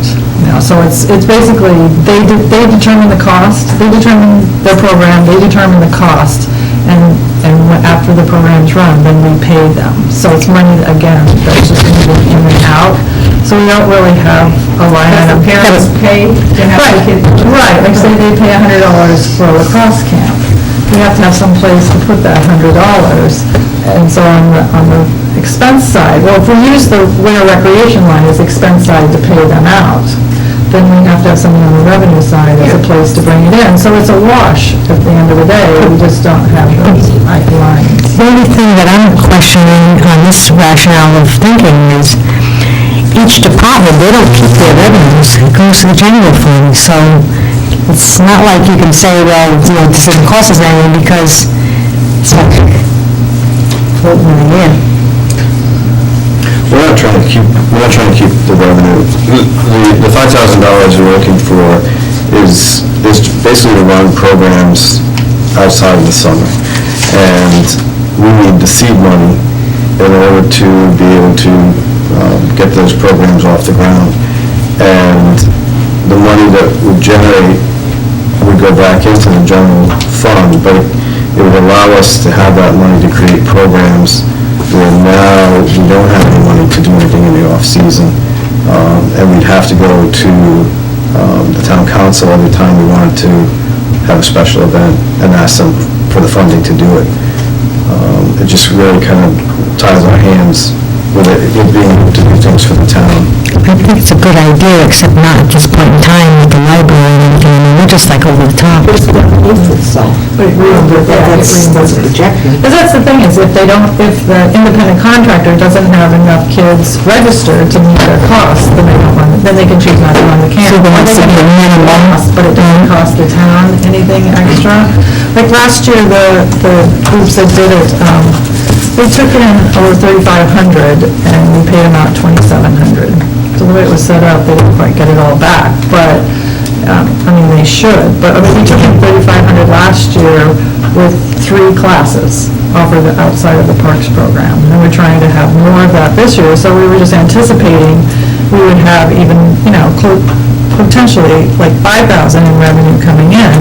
So it's basically, they determine the cost, they determine their program, they determine the cost, and after the program's run, then we pay them. So it's money, again, that's just moving in and out. So we don't really have a line item. Parents pay to have the kid. Right, like say they pay $100 for a lacrosse camp. We have to have some place to put that $100. And so on the expense side, well, if we use the winter recreation line as expense side to pay them out, then we have to have something on the revenue side as a place to bring it in. So it's a wash at the end of the day. We just don't have those lines. The only thing that I'm questioning on this rationale of thinking is each department, they don't keep their revenues. It goes to the general fund. So it's not like you can say, well, this doesn't cost us anything, because it's like floating in the air. We're not trying to keep the revenue. The $5,000 we're looking for is basically to run programs outside of the summer. And we need the seed money in order to be able to get those programs off the ground. And the money that would generate would go back into the general fund, but it would allow us to have that money to create programs where now we don't have any money to do anything in the off-season, and we'd have to go to the town council every time we wanted to have a special event and ask them for the funding to do it. It just really kind of ties our hands with it being able to do things for the town. I think it's a good idea, except not at this point in time with the library and everything. I mean, we're just like over the top. But it reimburses projected. Because that's the thing, is if the independent contractor doesn't have enough kids registered to meet their costs, then they can choose not to run the camp. So there has to be a minimum. But it doesn't cost the town anything extra. Like last year, the groups that did it, they took in over 3,500 and we paid them out 2,700. So the way it was set up, they didn't quite get it all back, but, I mean, they should. But, I mean, we took in 3,500 last year with 3 classes offered outside of the Parks program. And we're trying to have more of that this year, so we were just anticipating we would have even, you know, potentially like 5,000 in revenue coming in.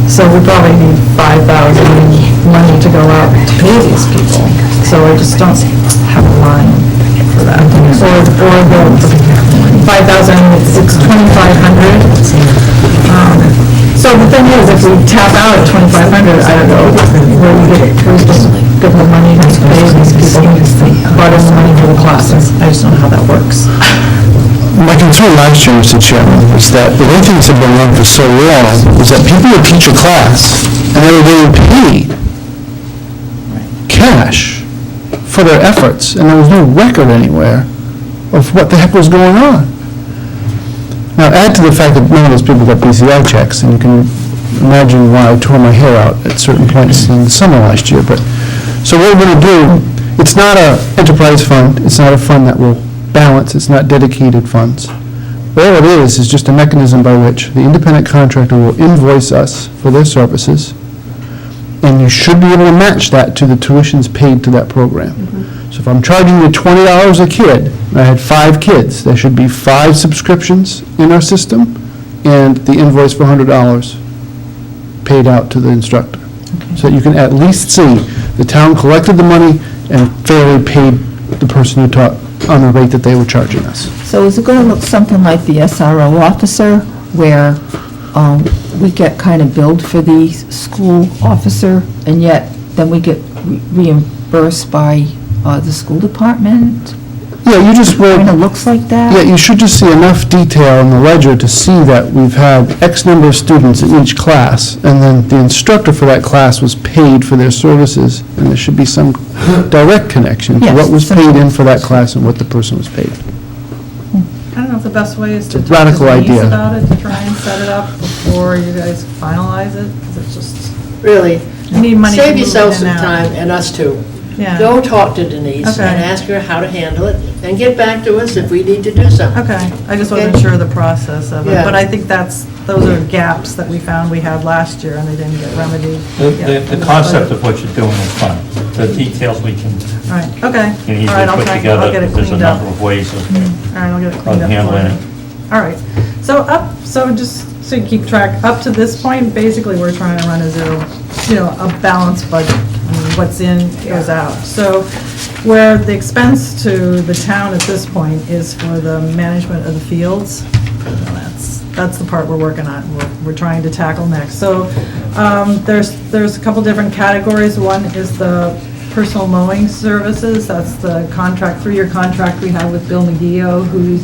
So we probably need 5,000 money to go out to pay these people. So I just don't have a line for that. Or the 5,000, it's 2,500. So the thing is, if we tap out at 2,500, I don't know where we get, we're supposed to get the money to pay these people who brought in the money for the classes. I just don't know how that works. My concern last year, Mr. Chairman, was that the way things have been run for so long is that people would teach a class and they were getting paid cash for their efforts, and there was no record anywhere of what the heck was going on. Now, add to the fact that none of those people got BCI checks, and you can imagine why I tore my hair out at certain points in the summer last year. But so what we're going to do, it's not an enterprise fund, it's not a fund that will balance, it's not dedicated funds. All it is just a mechanism by which the independent contractor will invoice us for their services, and you should be able to match that to the tuitions paid to that program. So if I'm charging you $20 a kid, and I had 5 kids, there should be 5 subscriptions in our system, and the invoice for $100 paid out to the instructor. So you can at least see the town collected the money and fairly paid the person who taught on the rate that they were charging us. So is it going to look something like the SRO officer, where we get kind of billed for the school officer, and yet then we get reimbursed by the school department? Yeah, you just will. Kind of looks like that? Yeah, you should just see enough detail in the ledger to see that we've had X number of students in each class, and then the instructor for that class was paid for their services, and there should be some direct connection to Yes, what was paid in for that class and what the person was paid. I don't know if the best way is to It's a talk to radical Denise idea. about it, to try and set it up before you guys finalize it, because it's just, Really. you need money to Save move yourself in some and out. time, and us too. Yeah. Go talk to Denise Okay. and ask her how to handle it, and get back to us if we need to do something. Okay, I just wasn't Okay? sure of the process of it, Yeah. but I think those are gaps that we found we had last year and they didn't get remedied. The concept of what you're doing is fine. The details we can Right, okay. can All right, easily I'll put try- together, I'll get it because there's a cleaned up. number of ways of All right, I'll get it cleaned up. handling for it. you. All right, so just so you keep track, up to this point, basically, we're trying to run a zero, a balanced budget. I mean, what's in goes out. So where the expense to the town at this point is for the management of the fields, that's the part we're working on, we're trying to tackle next. So there's a couple different categories. One is the personal mowing services. That's the contract, 3-year contract we have with Bill McGeo, who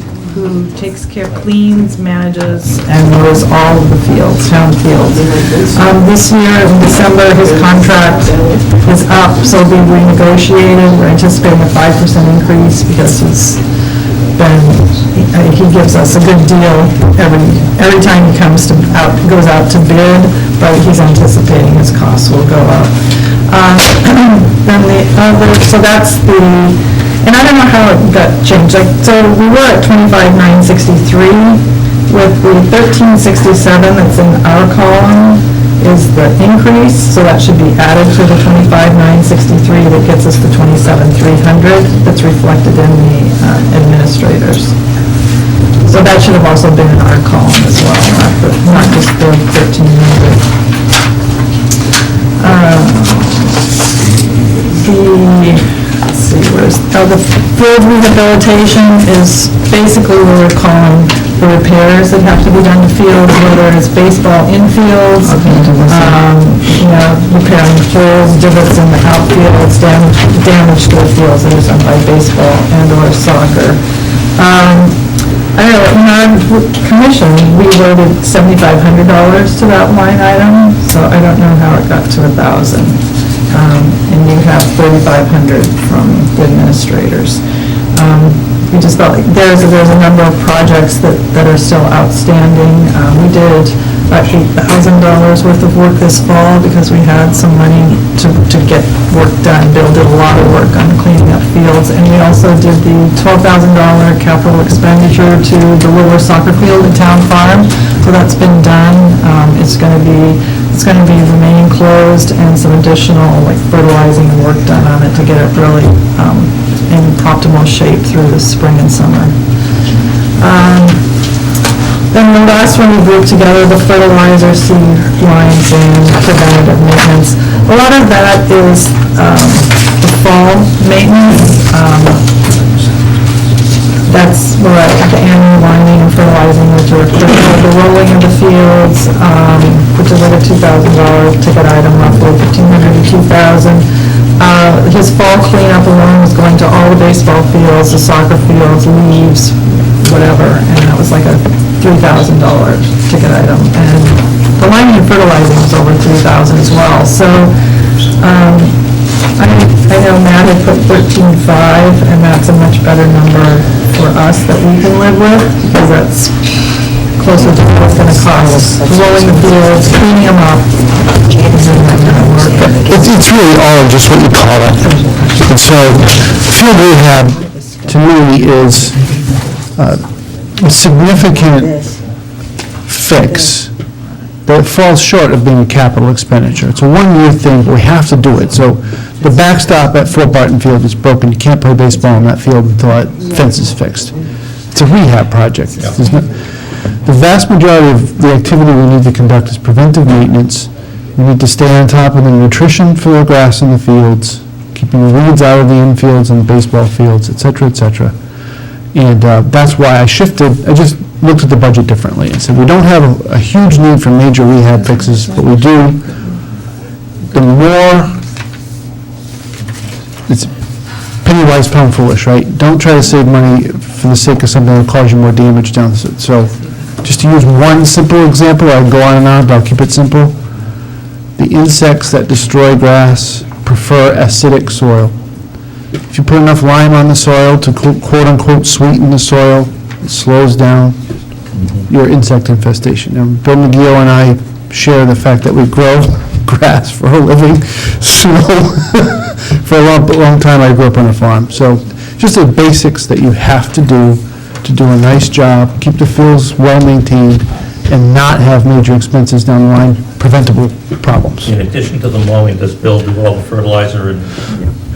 takes care, cleans, manages, and mows all of the fields, town fields. This year, in December, his contract is up, so it'll be renegotiated. We're anticipating a 5% increase because he gives us a good deal every time he goes out to bid, but he's anticipating his costs will go up. Then the other, so that's and I don't know how it got changed, so we were at 25,963, with the 1367 that's in our column is the increase, so that should be added to the 25,963, that gets us to 27,300, that's reflected in the administrators. So that should have also been in our column as well, not just the 1,300. Let's see, the field rehabilitation is basically what we're calling the repairs that have to be done to fields, whether it's baseball infields, repairing holes, divots in the outfields, damage to the fields that are done by baseball and or soccer. I don't know, in our commission, we voted $7,500 to that line item, so I don't know how it got to 1,000. And you have 3,500 from the administrators. We just felt like there's a number of projects that are still outstanding. We did about $8,000 worth of work this fall because we had some money to get work done. Bill did a lot of work on cleaning up fields, and we also did the $12,000 capital expenditure to the lower soccer field at Town Farm, so that's been done. It's going to be remaining closed, and some additional like fertilizing and work done on it to get it really in optimal shape through the spring and summer. Then the last one we grouped together, the fertilizer, seed lines, and preventative maintenance. A lot of that is the fall maintenance. That's where the annual lining and fertilizing, which are critical. The rolling of the fields, which is like a $2,000 ticket item, roughly $1,500 to $2,000. His fall cleanup alone was going to all the baseball fields, the soccer fields, leaves, whatever, and that was like a $3,000 ticket item. And the lining and fertilizing was over $3,000 as well. So I know Matt had put 13.5, and that's a much better number for us that we can live with, because that's closer to what it's going to cost. Rolling the fields, cleaning them up, It's really all just what you call it. And so, field rehab, to me, is a significant fix that falls short of being a capital expenditure. It's a one-year thing, but we have to do it. So, the backstop at Fort Barton Field is broken. You can't play baseball on that field until that fence is fixed. It's a rehab project. The vast majority of the activity we need to conduct is preventive maintenance. We need to stay on top of the nutrition for the grass in the fields, keeping the weeds out of the infields and the baseball fields, et cetera, et cetera. And that's why I shifted, I just looked at the budget differently and said, we don't have a huge need for major rehab fixes, but we do. The more, it's penny wise, pound foolish, right? Don't try to save money for the sake of something that will cause you more damage down the road. So, just to use one simple example, I can go on and on, but I'll keep it simple. The insects that destroy grass prefer acidic soil. If you put enough lime on the soil to quote-unquote sweeten the soil, it slows down your insect infestation. Now, Bill McGee and I share the fact that we grow grass for a living, snow. For a long time, I grew up on a farm. So just the basics that you have to do a nice job, keep the fields well-maintained, and not have major expenses down the line, preventable problems. In addition to the mowing, does Bill do all the fertilizer and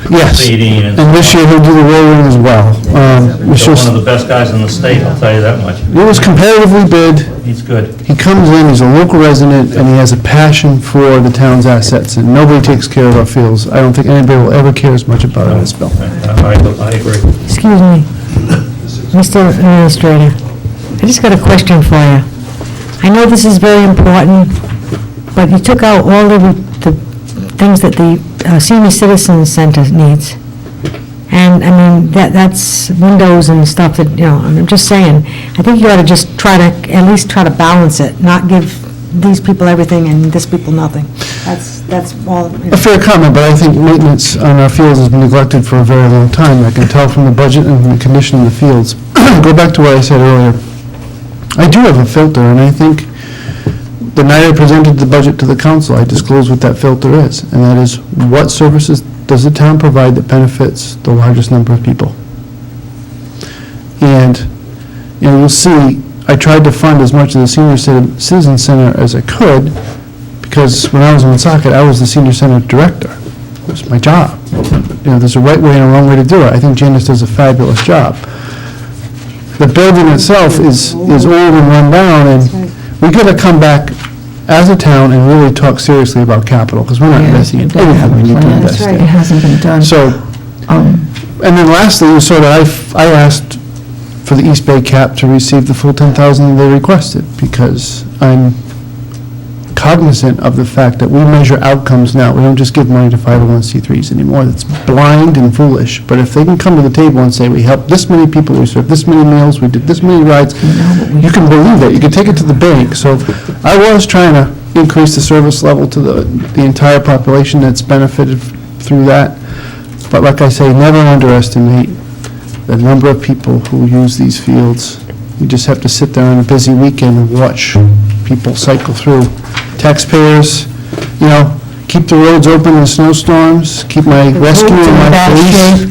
Yes, seeding? and this year he'll do the rolling as well. He's one of the best guys in the state, I'll tell you that much. It was comparatively bid. He's good. He comes in, he's a local resident, and he has a passion for the town's assets, and nobody takes care of our fields. I don't think anybody will ever care as much about it as Bill. I agree. Excuse me, Mr. Administrator, I just got a question for you. I know this is very important, but you took out all of the things that the Senior Citizens Center needs. And, I mean, that's windows and stuff that, you know, I'm just saying, I think you ought to just at least try to balance it, not give these people everything and this people nothing. That's all. A fair comment, but I think maintenance on our fields has been neglected for a very long time. I can tell from the budget and from the condition of the fields. Go back to what I said earlier. I do have a filter, and I think the night I presented the budget to the council, I disclosed what that filter is, and that is, what services does the town provide that benefits the largest number of people? And, you know, you'll see, I tried to fund as much of the Senior Citizen Center as I could, because when I was in Woonsocket, I was the Senior Center Director. It was my job. You know, there's a right way and a wrong way to do it. I think Janice does a fabulous job. The building itself is old and run down, and we got to come back as a town and really talk seriously about capital, because we're not investing in anything we need to invest in. It hasn't been done. So, and then lastly, I asked for the East Bay cap to receive the full $10,000 they requested, because I'm cognizant of the fact that we measure outcomes now. We don't just give money to 501c3s anymore. That's blind and foolish. But if they can come to the table and say, we helped this many people, we served this many meals, we did this many rides, you can believe it. You can take it to the bank. So I was trying to increase the service level to the entire population that's benefited through that. But like I say, never underestimate the number of people who use these fields. You just have to sit there on a busy weekend and watch people cycle through. Taxpayers, keep the roads open in snowstorms, keep my rescue and my police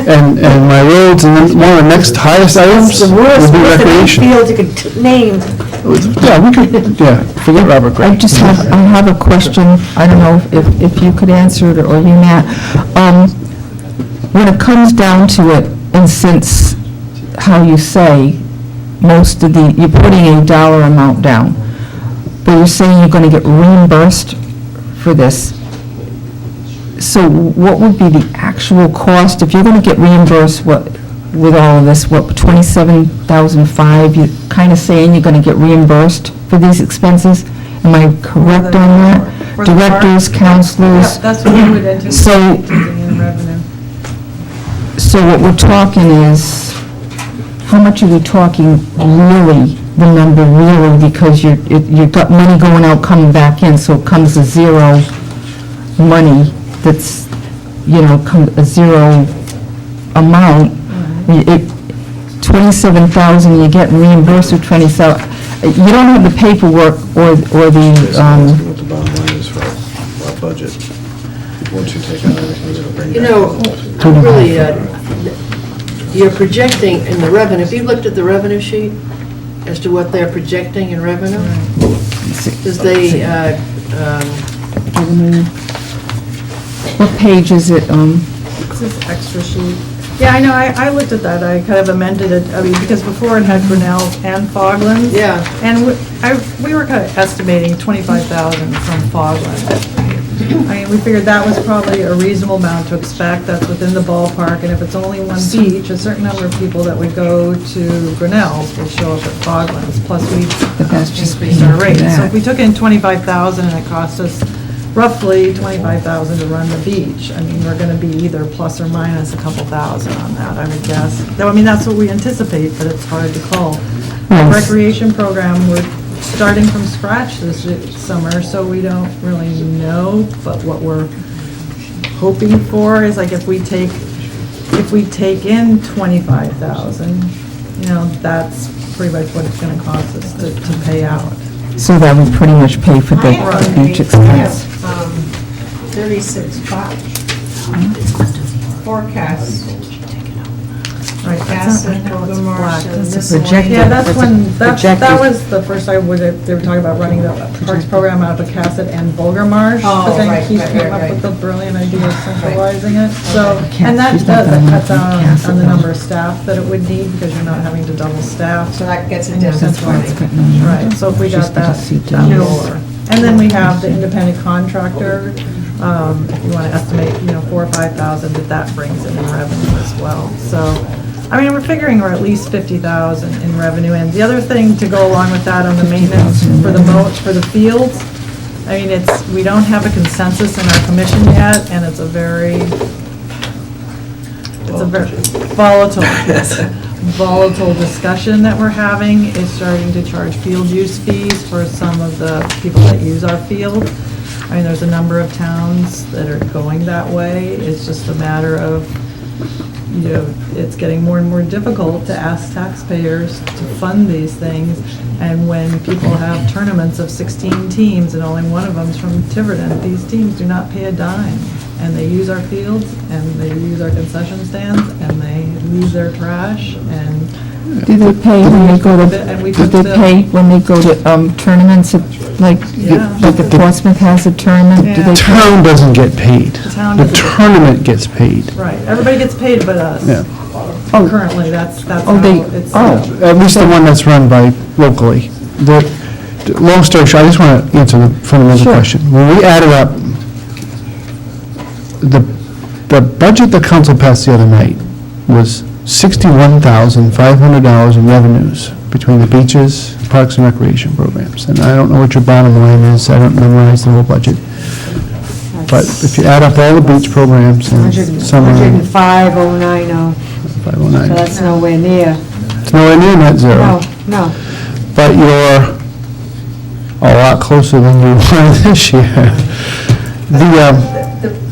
and my roads, and then one of the next highest items The worst, would be worst recreation. field you could name. Yeah, we could, forget Robert Gray. I just have a question, I don't know if you could answer it, or you, Matt. When it comes down to it, and since, how you say, most of you're putting a dollar amount down, but you're saying you're going to get reimbursed for this, so what would be the actual cost, if you're going to get reimbursed with all of this, $27,500, you're kind of saying you're going to get reimbursed for these expenses? Am I correct on that? For the park? Directors, counselors? Yeah, that's what we would anticipate using in revenue. So what we're talking is, how much are we talking really, the number really, because you've got money going out, coming back in, so it comes to zero money that's, a zero amount. 27,000, you get reimbursed with 27, you don't have the paperwork or the, What the bottom line is for our budget, once you take out everything that'll bring back. You're projecting in the revenue, have you looked at the revenue sheet as to what they're projecting in revenue? Because they, what page is it? This is extra sheet. Yeah, I know, I looked at that, I kind of amended it, because before it had Grinnell's and Foglan's. Yeah. And we were kind of estimating 25,000 from Fogland. We figured that was probably a reasonable amount to expect, that's within the ballpark, and if it's only one beach, a certain number of people that would go to Grinnell's will show up at Foglan's, plus we increased our rate. So if we took in 25,000 and it cost us roughly 25,000 to run the beach, we're gonna be either plus or minus a couple thousand on that, I would guess. Though, that's what we anticipate, but it's hard to call. The recreation program, we're starting from scratch this summer, so we don't really know, but what we're hoping for is if we take in 25,000, that's pretty much what it's gonna cost us to pay out. So that would pretty much pay for the beach expense. 36.5. Forecast. Right, Acid, Marsh, and this one. projected. Yeah, that projected. was the first they were talking about running the Parks program out of Bacassett and Bulgar Marsh. Oh, But then right, Keith right, came right, up with the brilliant idea of centralizing it. So, Okay. and that She's not does, that done cuts with down Bacassett, on the no. number of staff that it would need because you're not having to double staff. So that gets it And you're down to centralizing. 20. Right, so if we got that lower. And then we have the independent contractor, if you want to estimate, 4,000 or 5,000, that brings in revenue as well. So, we're figuring we're at least 50,000 in revenue. And the other thing to go along with that on the maintenance for the for the fields, we don't have a consensus in our commission yet, and it's a very volatile discussion that we're having, is starting to charge field use fees for some of the people that use our field. There's a number of towns that are going that way. It's just a matter of, it's getting more and more difficult to ask taxpayers to fund these things. And when people have tournaments of 16 teams and only one of them's from Tiverton, these teams do not pay a dime. And they use our fields, and they use our concession stands, and they leave their trash, and... Do they pay when they go to, tournaments, like the Portsmouth has a tournament? Do Yeah. they The town doesn't get paid. town The doesn't get tournament gets paid. Right, everybody gets paid but us. Yeah. Currently, that's how it's... At least the one that's run by locally. Long story short, I just want to answer the fundamental question. When we added up, the budget the council passed the other night was $61,500 in revenues between the beaches, parks and recreation programs. And I don't know what your bottom line is, I don't memorize the whole budget. But if you add up all the beach programs and summer, 105,090, so 509, that's nowhere near. it's nowhere near net zero. No. But you're a lot closer than you were this year.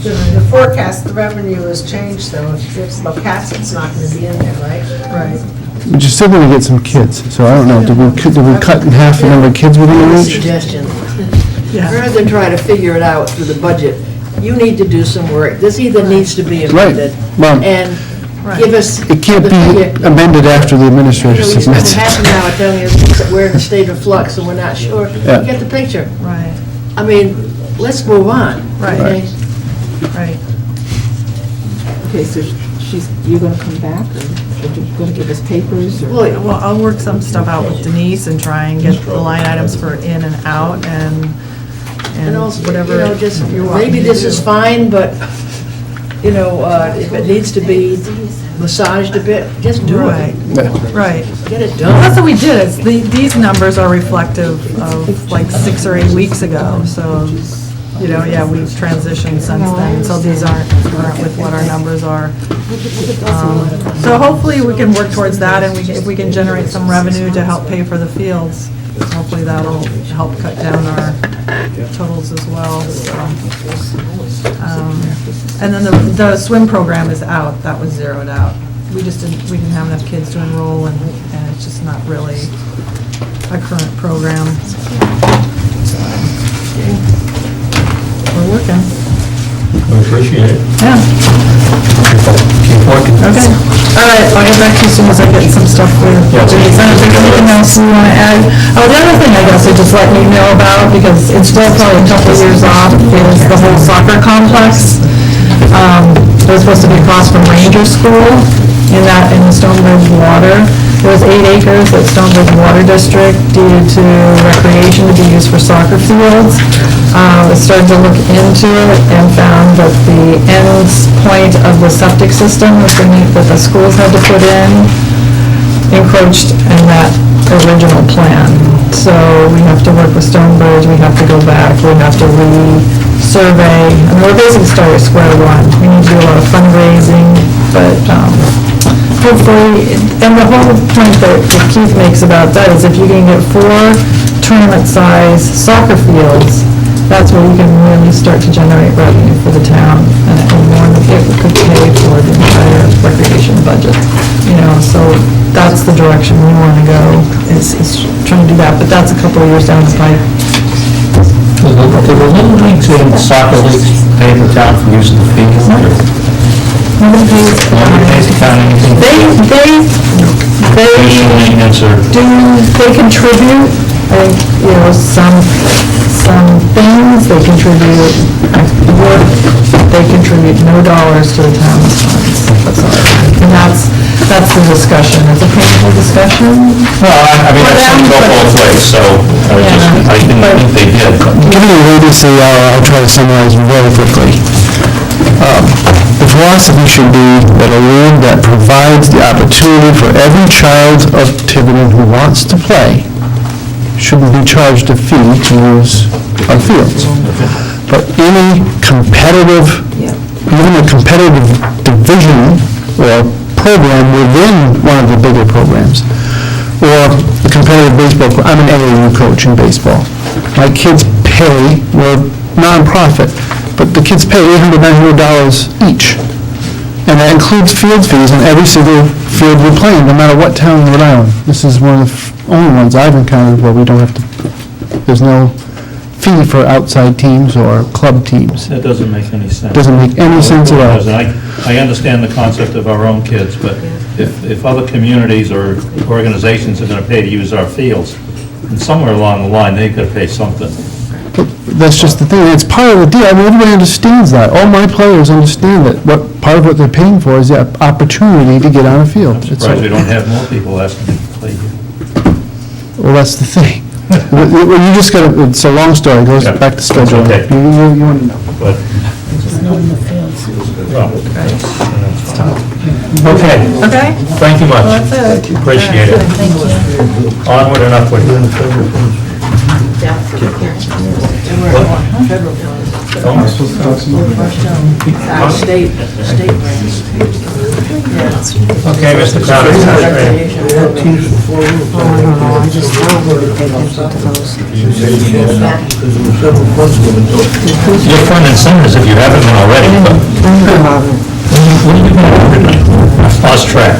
The forecast, the revenue has changed though, if Bocasset's not going to be in there, right? Right. But you're still gonna get some kids, so I don't know, did we cut in half the number of kids within the reach? Suggestion. Rather than try to figure it out through the budget, you need to do some work. This either needs to be amended Well, and give us. It can't the be figure. amended after the administrator You spend submits half it. an hour telling us that we're in a state of flux and we're not sure. Yeah. You get the picture. Right, I mean, let's move on. Right. okay? right. Okay, so you're gonna come back, or you're gonna give us papers, or? Well, I'll work some stuff out with Denise and try and get the line items for in and out and And also, whatever. just, you want maybe me to this do. is fine, but, if it needs to be massaged a bit, just do Right, it. right. Get it Well, that's done. what we did, these numbers are reflective of like 6 or 8 weeks ago, so, we've transitioned since then, so these aren't current with what our numbers are. So hopefully we can work towards that, and if we can generate some revenue to help pay for the fields, hopefully that'll help cut down our totals as well, so. And then the swim program is out, that was zeroed out. We didn't have enough kids to enroll, and it's just not really a current program. We're working. We appreciate it. Yeah. Keep working. Okay. All right, I'll get back to you as soon as I get some stuff for Denise. And if there's anything else you want to add? Oh, the other thing I guess I just let you know about, because it's still probably a couple of years off, is the whole soccer complex. It was supposed to be across from Ranger School in the Stonebridge Water. There was 8 acres that Stonebridge Water District deeded to recreation to be used for soccer fields. We started to look into it and found that the end point of the septic system that the schools had to put in encroached in that original plan. So we have to work with Stonebridge, we have to go back, we have to re-survey. I mean, we're basically starting at square one. We need to do a lot of fundraising, but hopefully, and the whole point that Keith makes about that is if you can get 4 tournament-size soccer fields, that's where you can really start to generate revenue for the town, and more than it could pay for the entire recreation budget. So that's the direction we want to go, is trying to do that, but that's a couple of years down the pipe. Do the little leagues in soccer leagues pay the town for using the field? Nobody pays. Nobody pays the town anything? They Maintenance or? they contribute, I think, some things, they contribute work, they contribute no dollars to the town's funds. That's all. And that's the discussion. It's a painful discussion. Well, I mean, I've seen it go both ways, so I didn't think they did. Given the immediacy, I'll try to summarize very quickly. The philosophy should be that a league that provides the opportunity for every child of Tiverton who wants to play shouldn't be charged a fee to use our fields. But any competitive, even a competitive division or program within one of the bigger programs, or the competitive baseball, I'm an AAU coach in baseball. My kids pay, we're nonprofit, but the kids pay $800, $900 each. And that includes field fees on every single field we play in, no matter what town in Rhode Island. This is one of the only ones I've encountered where we don't have to, there's no fee for outside teams or club teams. That doesn't make any sense. Doesn't make any sense at all. I understand the concept of our own kids, but if other communities or organizations are going to pay to use our fields, and somewhere along the line, they've got to pay something. But that's just the thing, it's part of the deal, I mean, everybody understands that, all my players understand that, part of what they're paying for is the opportunity to get on a field. I'm surprised we don't have more people asking to play here. Well, that's the thing. Well, you just gotta, it's a long story, it goes back to scheduling. Okay. You want to know. But, okay. Okay? Thank you much. Well, that's it. Appreciate it. Thank you. Onward and upward. State grants. Okay, Mr. Crowder. Your fun and centers, if you haven't been already, but what are you doing? I've lost track.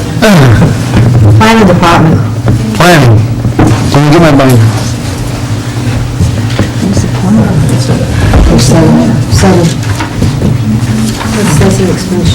Planning department. Planning. Can you get my binder? Seven. That's the expense.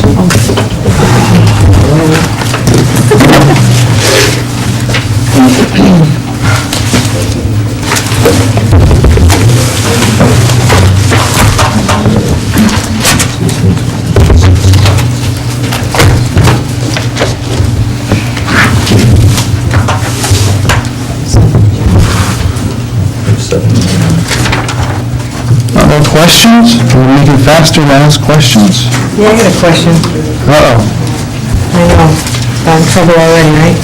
Other questions? Can we make it faster to ask questions? Yeah, I got a question. Uh-oh. I know, got in trouble already, right?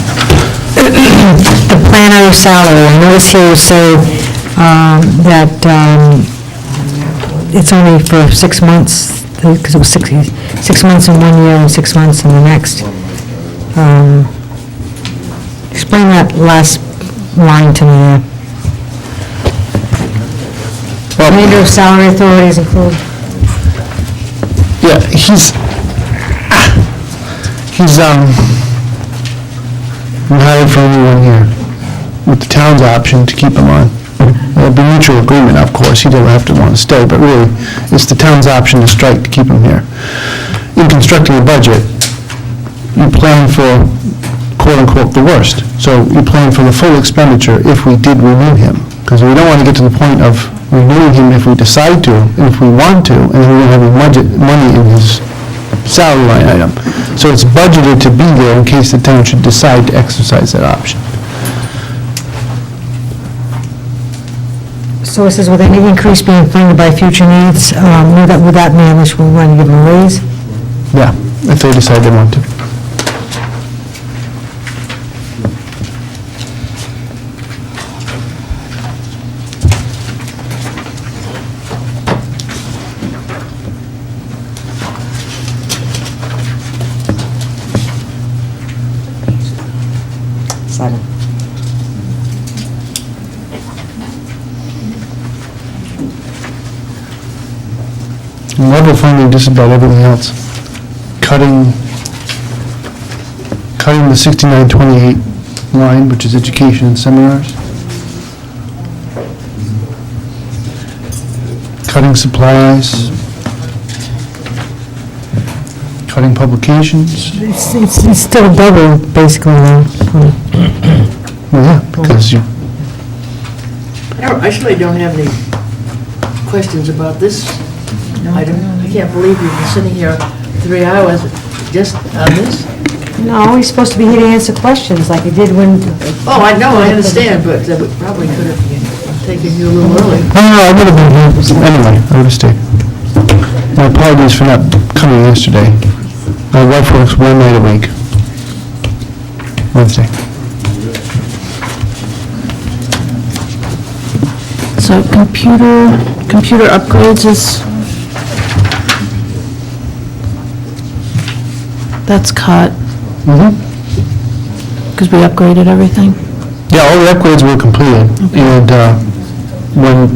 The planner salary, I noticed here you say that it's only for 6 months, because it was 6 months in 1 year and 6 months in the next. Explain that last line to me there. Remainder of salary authorities include. Yeah, he's hired for only 1 year, with the town's option to keep him on. It'll be mutual agreement, of course, he doesn't have to want to stay, but really, it's the town's option to strike to keep him here. In constructing a budget, you plan for, quote-unquote, the worst. So you plan for the full expenditure if we did renew him, because we don't want to get to the point of renewing him if we decide to, and if we want to, and we don't have any money in his salary line item. So it's budgeted to be there in case the town should decide to exercise that option. So it says, with any increase being funded by future needs, would that mean we want to give them a raise? Yeah, if they decide they want to. Seven. Level funding just about everything else. Cutting the 6928 line, which is education and seminars. Cutting supplies. Cutting publications. It's still double, basically, though. Well, yeah, because you, I actually don't have any questions about this item. I can't believe you've been sitting here 3 hours just on this. No, he's supposed to be here to answer questions like he did when... Oh, I know, I understand, but we probably could have taken you a little early. no, I would have been here. Anyway, I would have stayed. My apologies for not coming yesterday. My wife works 1 night a week. Wednesday. So computer upgrades is, that's cut, because we upgraded everything. Yeah, all the upgrades were completed, and when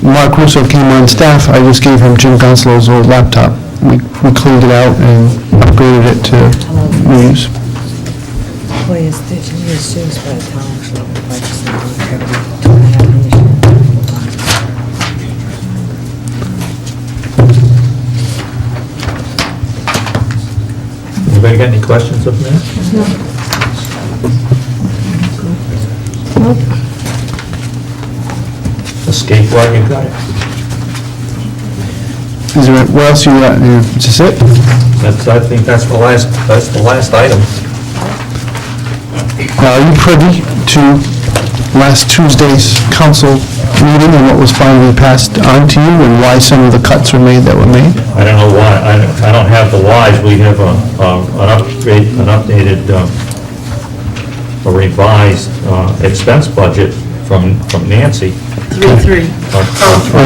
Mark Russo came on staff, I just gave him Jim Gonsalves' old laptop. We cleaned it out and upgraded it to use. Well, it's sued by the town, actually, by just 2.5 Anybody got any questions of me? Escape while you got it. Is there, what else you got? Is this it? I think that's the last item. Now, are you privy to last Tuesday's council meeting and what was finally passed on to you and why some of the cuts were made that were made? I don't know why, I don't have the whys. We have an updated, a revised expense budget from Nancy. 3-3. On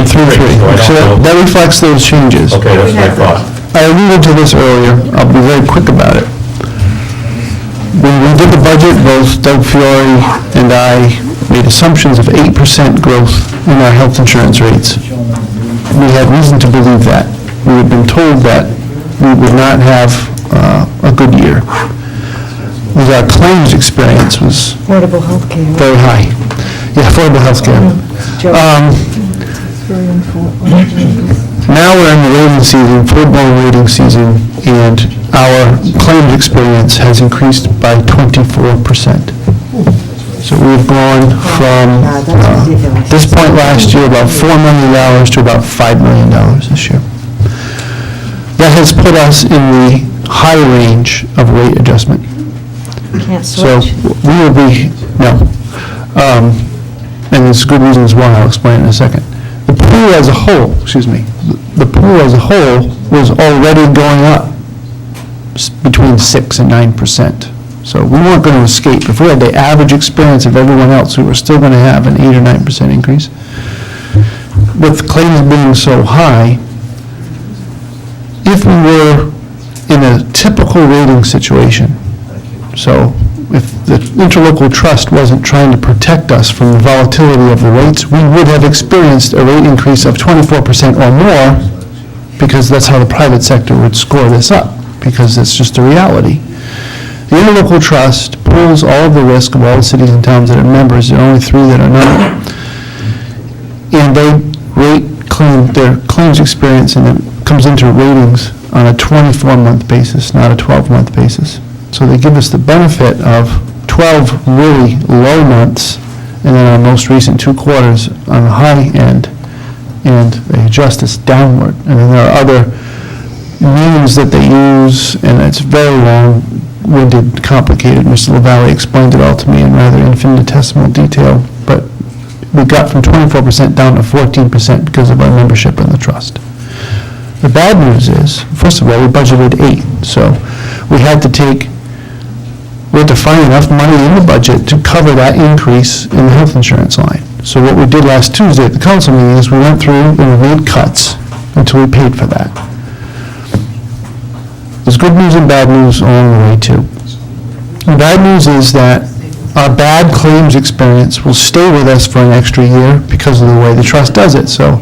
3-3. So that reflects those changes. Okay, that's what I thought. I alluded to this earlier. I'll be very quick about it. When we did the budget, both Doug Fiore and I made assumptions of 8% growth in our health insurance rates. We had reason to believe that. We had been told that we would not have a good year. was our claims experience was Affordable health care. very high. Yeah, affordable healthcare. Now we're in the rating season, full-blown rating season, and our claims experience has increased by 24%. So we've gone from, this point last year, about $4 million to about $5 million this year. That has put us in the high range of rate adjustment. Can't So switch. we will be, no. And there's good reasons why, I'll explain in a second. The pool as a whole, the pool as a whole was already going up between 6 and 9%. So we weren't going to escape. If we had the average experience of everyone else, we were still going to have an 8 or 9% increase. With claims being so high, if we were in a typical rating situation, so if the interlocal trust wasn't trying to protect us from the volatility of the rates, we would have experienced a rate increase of 24% or more, because that's how the private sector would score this up, because it's just a reality. The interlocal trust pools all of the risk of all the cities and towns that are members. There are only 3 that are not. And they rate their claims experience, and it comes into ratings on a 24-month basis, not a 12-month basis. So they give us the benefit of 12 really low months, and then our most recent 2 quarters on the high end, and they adjust us downward. And then there are other means that they use, and it's very long-winded, complicated. Mr. LaValle explained it all to me in rather infinitesimal detail, but we got from 24% down to 14% because of our membership in the trust. The bad news is, first of all, we budgeted 8, so we had to find enough money in the budget to cover that increase in the health insurance line. So what we did last Tuesday at the council meeting is we went through and we made cuts until we paid for that. There's good news and bad news along the way, too. The bad news is that our bad claims experience will stay with us for an extra year because of the way the trust does it. So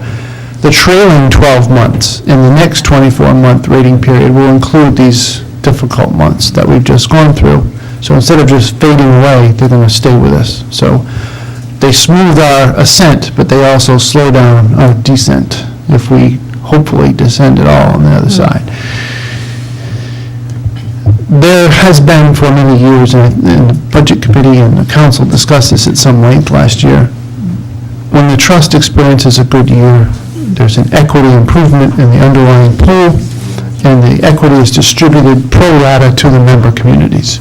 the trailing 12 months in the next 24-month rating period will include these difficult months that we've just gone through. So instead of just fading away, they're going to stay with us. So they smooth our ascent, but they also slow down our descent if we hopefully descend at all on the other side. There has been for many years, and the Budget Committee and the Council discussed this at some length last year, when the trust experiences a good year, there's an equity improvement in the underlying pool, and the equity is distributed pro rata to the member communities.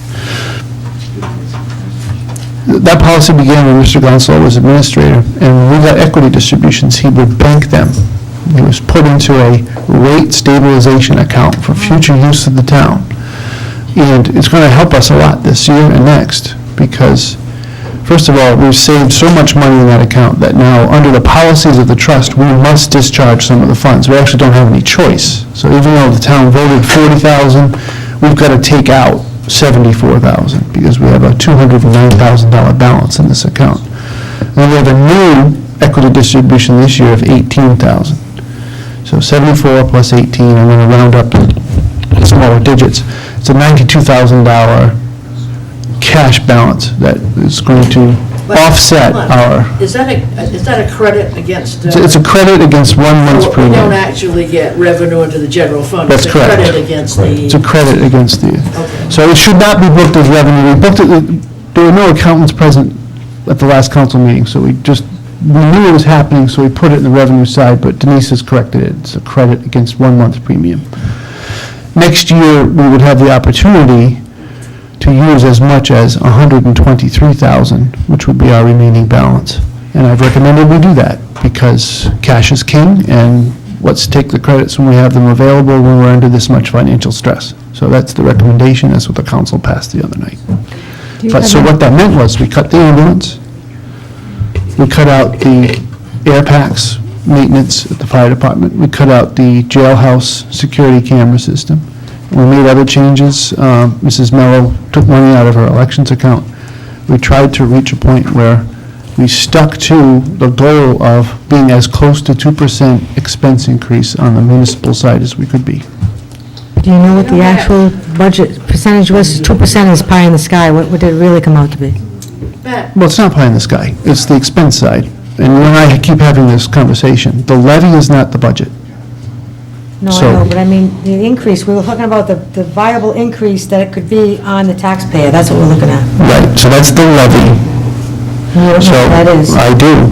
That policy began when Mr. Gonzalo was administrator, and when we got equity distributions, he would bank them. It was put into a rate stabilization account for future use of the town. And it's going to help us a lot this year and next, because, first of all, we've saved so much money in that account that now, under the policies of the trust, we must discharge some of the funds. We actually don't have any choice. So even though the town voted $40,000, we've got to take out $74,000 because we have a $209,000 balance in this account. And then we have a new equity distribution this year of $18,000. So 74 plus 18, I'm going to round up to smaller digits. It's a $92,000 cash balance that is going to offset our... Is that a credit against... It's a credit against 1 month's We premium. don't actually get revenue into the general fund. That's correct. It's a credit against the... It's a credit against the... Okay. So it should not be booked as revenue. We booked it, there were no accountants present at the last council meeting, so we knew it was happening, so we put it in the revenue side, but Denise has corrected it. It's a credit against 1 month's premium. Next year, we would have the opportunity to use as much as $123,000, which would be our remaining balance. And I've recommended we do that, because cash is king, and let's take the credits when we have them available when we're under this much financial stress. So that's the recommendation. That's what the council passed the other night. But so what that meant was we cut the ambulance, we cut out the air packs maintenance at the fire department, we cut out the jailhouse security camera system. We made other changes. Mrs. Mello took money out of her elections account. We tried to reach a point where we stuck to the goal of being as close to 2% expense increase on the municipal side as we could be. Do you know what the actual budget percentage was? 2% is pie in the sky. What did it really come out to be? Well, it's not pie in the sky, it's the expense side. And you and I keep having this conversation. The levy is not the budget. No, I So- know, but I mean, the increase, we were talking about the viable increase that it could be on the taxpayer. That's what we're looking at. Right, so that's the levy. You don't know So, what that is. I do.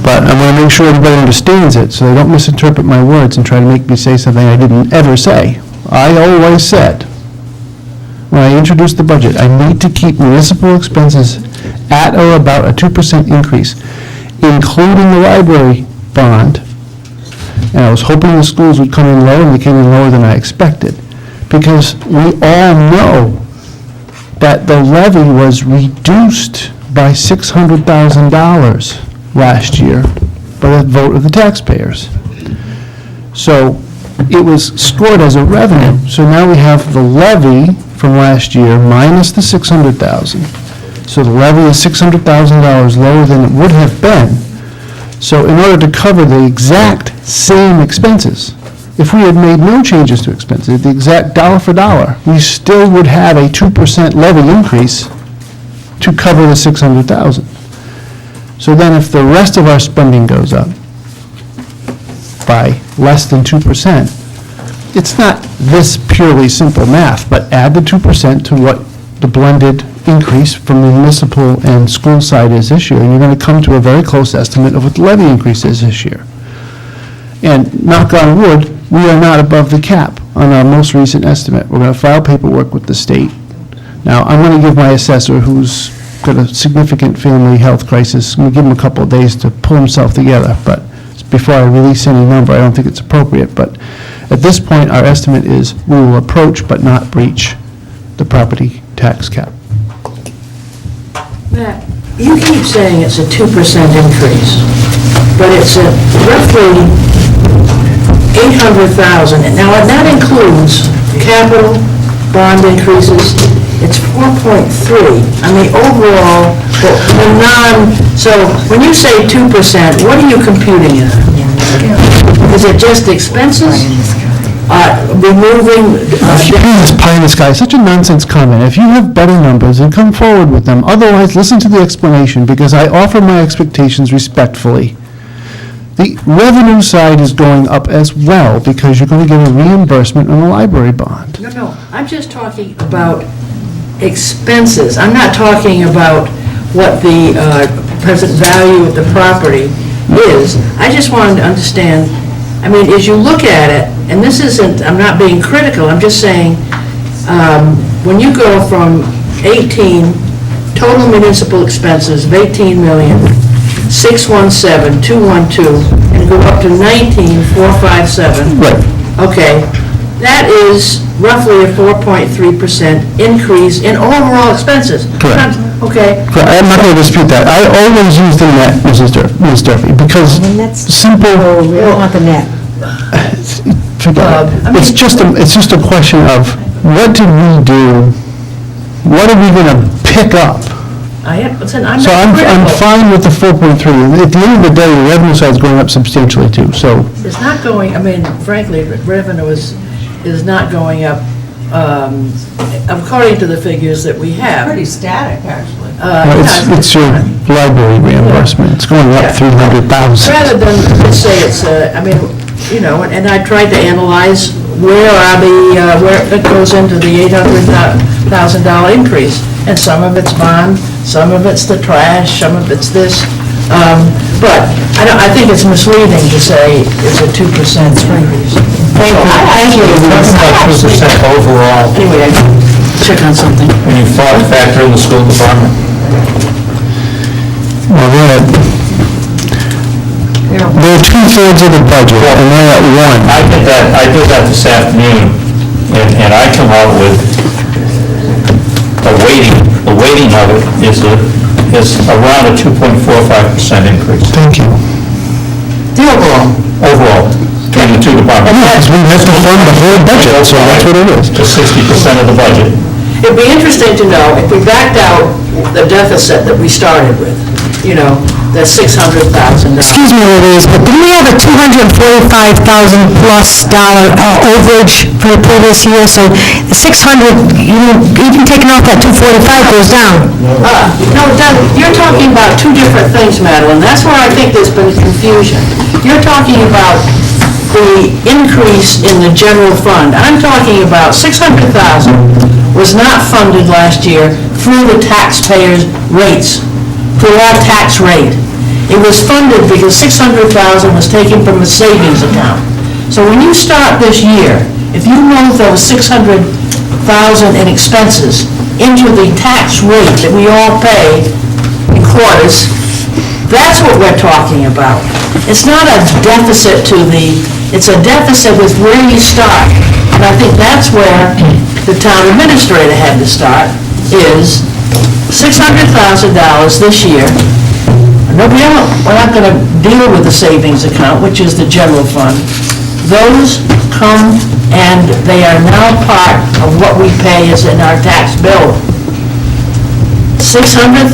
But I want to make sure everybody understands it, so they don't misinterpret my words and try to make me say something I didn't ever say. I always said, when I introduced the budget, I need to keep municipal expenses at or about a 2% increase, including the library bond. And I was hoping the schools would come in low, and they came in lower than I expected. Because we all know that the levy was reduced by $600,000 last year by the vote of the taxpayers. So it was scored as a revenue. So now we have the levy from last year minus the $600,000. So the levy is $600,000 lower than it would have been. So in order to cover the exact same expenses, if we had made no changes to expenses, the exact dollar for dollar, we still would have a 2% levy increase to cover the $600,000. So then if the rest of our spending goes up by less than 2%, it's not this purely simple math, but add the 2% to what the blended increase from the municipal and school side is this year, and you're going to come to a very close estimate of what the levy increase is this year. And knock on wood, we are not above the cap on our most recent estimate. We're going to file paperwork with the state. Now, I'm going to give my assessor, who's got a significant family health crisis, I'm going to give him a couple of days to pull himself together, but before I release any number, I don't think it's appropriate. But at this point, our estimate is we will approach but not breach the property tax cap. Matt, you keep saying it's a 2% increase, but it's a roughly $800,000. Now, and that includes capital, bond increases, it's 4.3. I mean, overall, so when you say 2%, what are you computing it? Is it just expenses? Removing... This pie in the sky, such a nonsense comment. If you have better numbers, then come forward with them. Otherwise, listen to the explanation, because I offer my expectations respectfully. The revenue side is going up as well, because you're going to get a reimbursement on the library bond. No, I'm just talking about expenses. I'm not talking about what the present value of the property is. I just wanted to understand, I mean, as you look at it, and this isn't, I'm not being critical, I'm just saying, when you go from 18, total municipal expenses of 18,617,212, and go up to 19,457. Right. Okay, that is roughly a 4.3% increase in overall expenses. Correct. Okay. I'm not going to dispute that. I always use the net, Ms. Durfee, because I mean, that's... simple... We don't want the net. Forget it. It's just a question of, what did we do? What are we going to pick up? I'm So not I'm critical. fine with the 4.3. And at the end of the day, the revenue side is going up substantially too, so... It's not going, I mean, frankly, revenue is not going up, according to the figures that we have. Pretty static, actually. It's your library reimbursement. It's going up $300,000. Rather than, let's say it's, I mean, you know, and I tried to analyze where it goes into the $800,000 increase. And some of it's bond, some of it's the trash, some of it's this. But I think it's misleading to say it's a 2% increase. Talking about 2% overall, Anyway, I check on something. when you factor in the school department. Well, they're two-thirds of the budget, and they're at one. I did that this afternoon, and I come out with the weighting of it is around a 2.45% increase. Thank you. The Overall, in the two departments. Because we have to fund the whole budget, so that's what it is. To 60% of the budget. It'd be interesting to know if we backed out the deficit that we started with, you know, the $600,000. Excuse me, ladies, but didn't we have a $245,000 plus overage for the previous year? So the 600, even taking off that 245 goes down. No, Doug, you're talking about two different things, Madeline. That's where I think there's been confusion. You're talking about the increase in the general fund. I'm talking about $600,000 was not funded last year through the taxpayers' rates, through our tax rate. It was funded because $600,000 was taken from the savings account. So when you start this year, if you move those $600,000 in expenses into the tax rate that we all pay in quarters, that's what we're talking about. It's not a deficit it's a deficit with where you start. And I think that's where the town administrator had to start, is $600,000 this year. No, we're not going to deal with the savings account, which is the general fund. Those come and they are now part of what we pay as in our tax bill. $600,000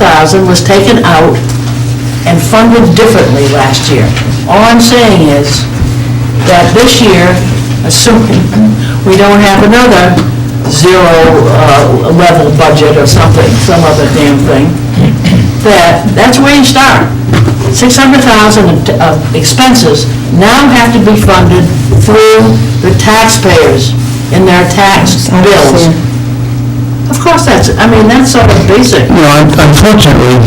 was taken out and funded differently last year. All I'm saying is that this year, assuming we don't have another zero-level budget or something, some other damn thing, that's where you start. $600,000 of expenses now have to be funded through the taxpayers in their tax bills. Of course, that's sort of basic. Unfortunately,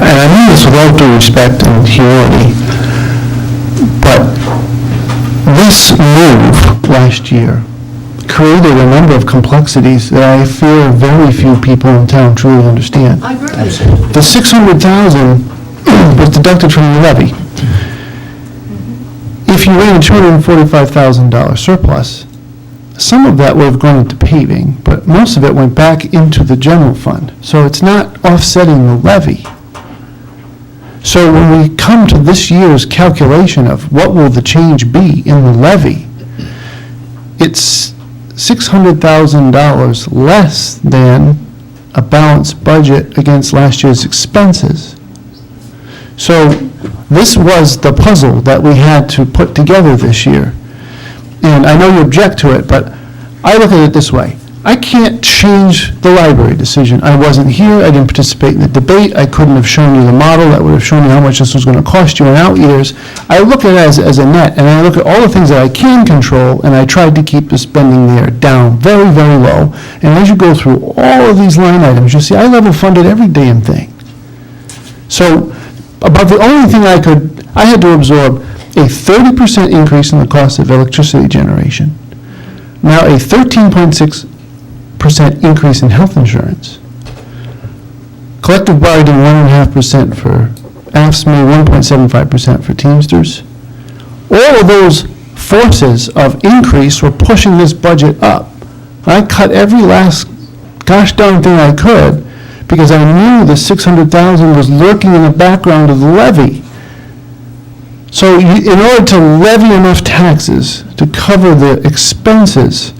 and I mean this with all due respect and humility, but this move last year created a number of complexities that I fear very few people in town truly understand. I agree. The $600,000 was deducted from the levy. If you ran a $245,000 surplus, some of that would have gone into paving, but most of it went back into the general fund. So it's not offsetting the levy. So when we come to this year's calculation of what will the change be in the levy, it's $600,000 less than a balanced budget against last year's expenses. So this was the puzzle that we had to put together this year. And I know you object to it, but I look at it this way. I can't change the library decision. I wasn't here, I didn't participate in the debate, I couldn't have shown you the model that would have shown you how much this was going to cost you in out years. I look at it as a net, and I look at all the things that I can control, and I tried to keep the spending there down very, very low. And as you go through all of these line items, you'll see I level funded every damn thing. So, about the only thing I had to absorb a 30% increase in the cost of electricity generation. Now a 13.6% increase in health insurance. Collective bargaining 1.5% for AFSCME, 1.75% for Teamsters. All of those forces of increase were pushing this budget up. I cut every last gosh darn thing I could because I knew the $600,000 was lurking in the background of the levy. So in order to levy enough taxes to cover the expenses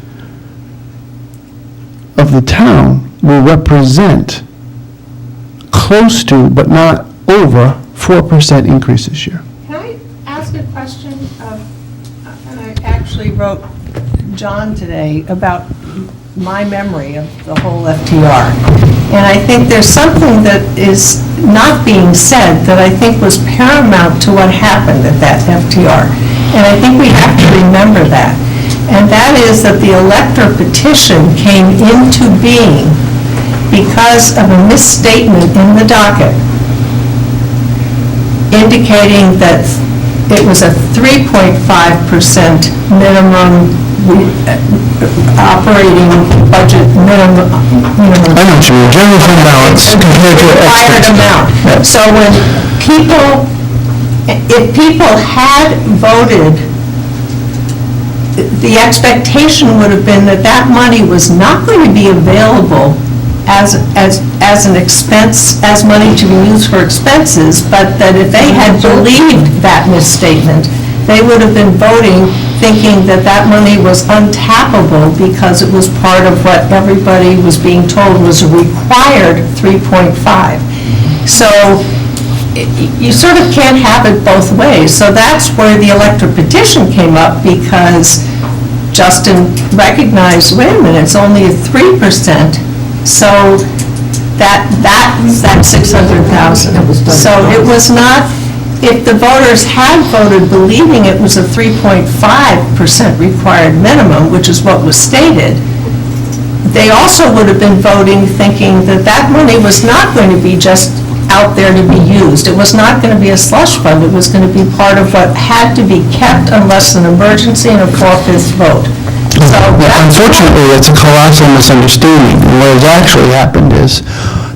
of the town will represent close to, but not over, 4% increase this year. Can I ask a question? And I actually wrote John today about my memory of the whole FTR. And I think there's something that is not being said that I think was paramount to what happened at that FTR. And I think we have to remember that. And that is that the elector petition came into being because of a misstatement in the docket indicating that it was a 3.5% minimum operating budget minimum. I know what you mean, general fund balance compared to required amount. So when if people had voted, the expectation would have been that that money was not going to be available as an expense, as money to be used for expenses, but that if they had believed that misstatement, they would have been voting thinking that that money was untappable because it was part of what everybody was being told was a required 3.5. So you sort of can't have it both ways. So that's where the electric petition came up, because Justin recognized, wait a minute, it's only a 3%. So that's that 600,000. So it was not, if the voters had voted believing it was a 3.5% required minimum, which is what was stated, they also would have been voting thinking that that money was not going to be just out there to be used. It was not going to be a slush fund. It was going to be part of what had to be kept unless an emergency and a 4/5 vote. So Unfortunately, it's a colossal misunderstanding. What has actually happened is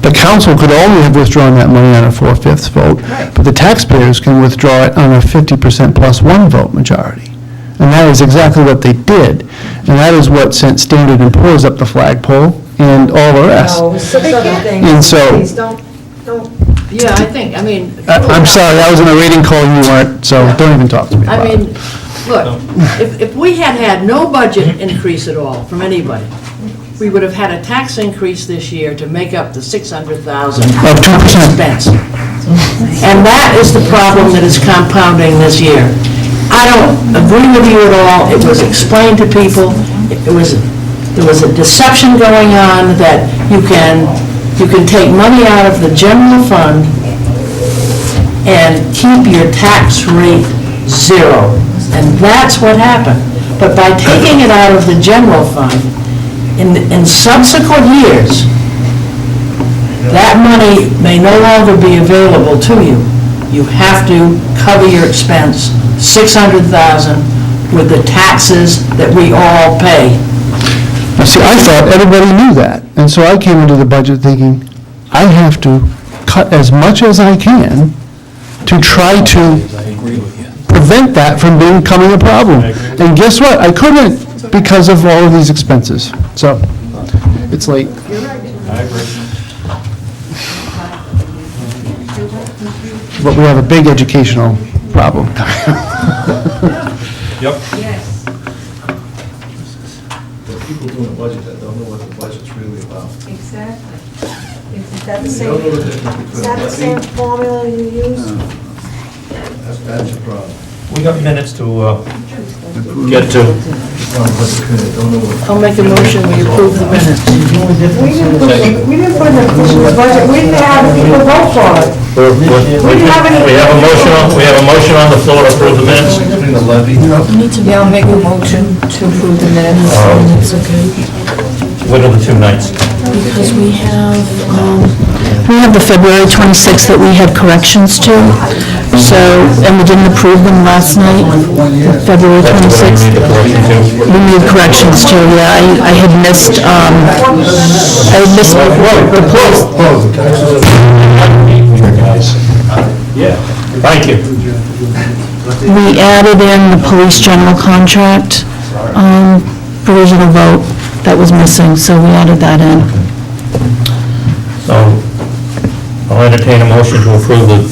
the council could only have withdrawn that money on a 4/5 vote, but the taxpayers can withdraw it on a 50% plus one vote majority. And that is exactly what they did. And that is what sent Standard & Poor's up the flagpole and all the rest. No, 6 other things. And so- Please, don't, yeah, I think, I mean. I'm sorry, I was in a rating call, you weren't, so don't even talk to me I about it. mean, look, if we had no budget increase at all from anybody, we would have had a tax increase this year to make up the 600,000 Of 2%. expense. And that is the problem that is compounding this year. I don't agree with you at all. It was explained to people. There was a deception going on that you can take money out of the general fund and keep your tax rate zero. And that's what happened. But by taking it out of the general fund, in subsequent years, that money may no longer be available to you. You have to cover your expense, 600,000, with the taxes that we all pay. Now, see, I thought everybody knew that, and so I came into the budget thinking, I have to cut as much as I can to try to prevent that from becoming a problem. And guess what? I couldn't, because of all of these expenses. So, it's late. But we have a big educational problem. Yep. People doing a budget that don't know what the budget's really about. Exactly. Is that the same formula you use? That's the problem. We got minutes to get to. I'll make a motion, we approve the minutes. We didn't put it in the budget, we didn't have people vote for it. We have a motion on the floor to approve the minutes. Yeah, I'll make a motion to approve the minutes. What are the two nights? Because we have the February 26th that we had corrections to, so, and we didn't approve them last night, February 26th. We need corrections to, yeah, I had missed, the police. Thank you. We added in the police general contract, provisional vote that was missing, so we added that in. So I'll entertain a motion to approve the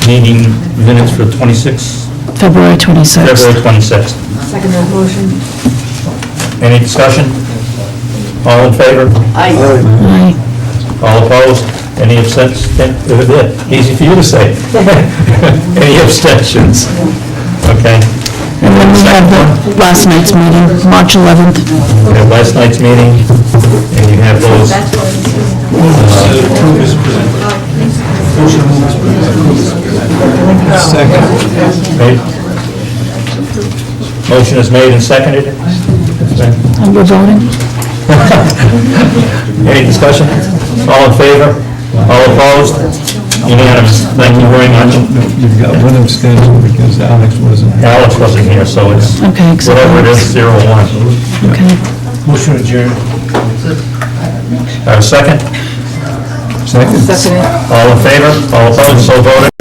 meeting minutes for 26th, February 26th. February 26th. Second that motion. Any discussion? All in favor? Aye. All opposed? Any abstentions? Easy for you to say. Any abstentions? Okay. And then we have the last night's meeting, March 11th. We have last night's meeting, and you have those. Motion is made and seconded. And we're voting? Any discussion? All in favor? All opposed? Unanimous. Thank you very much. You've got one abstention because Alex wasn't. Alex wasn't here, so it's Okay, whatever it is, 0-1. Okay. Motion adjourned. Have a second? Second. Second it. All in favor? All opposed? So voted.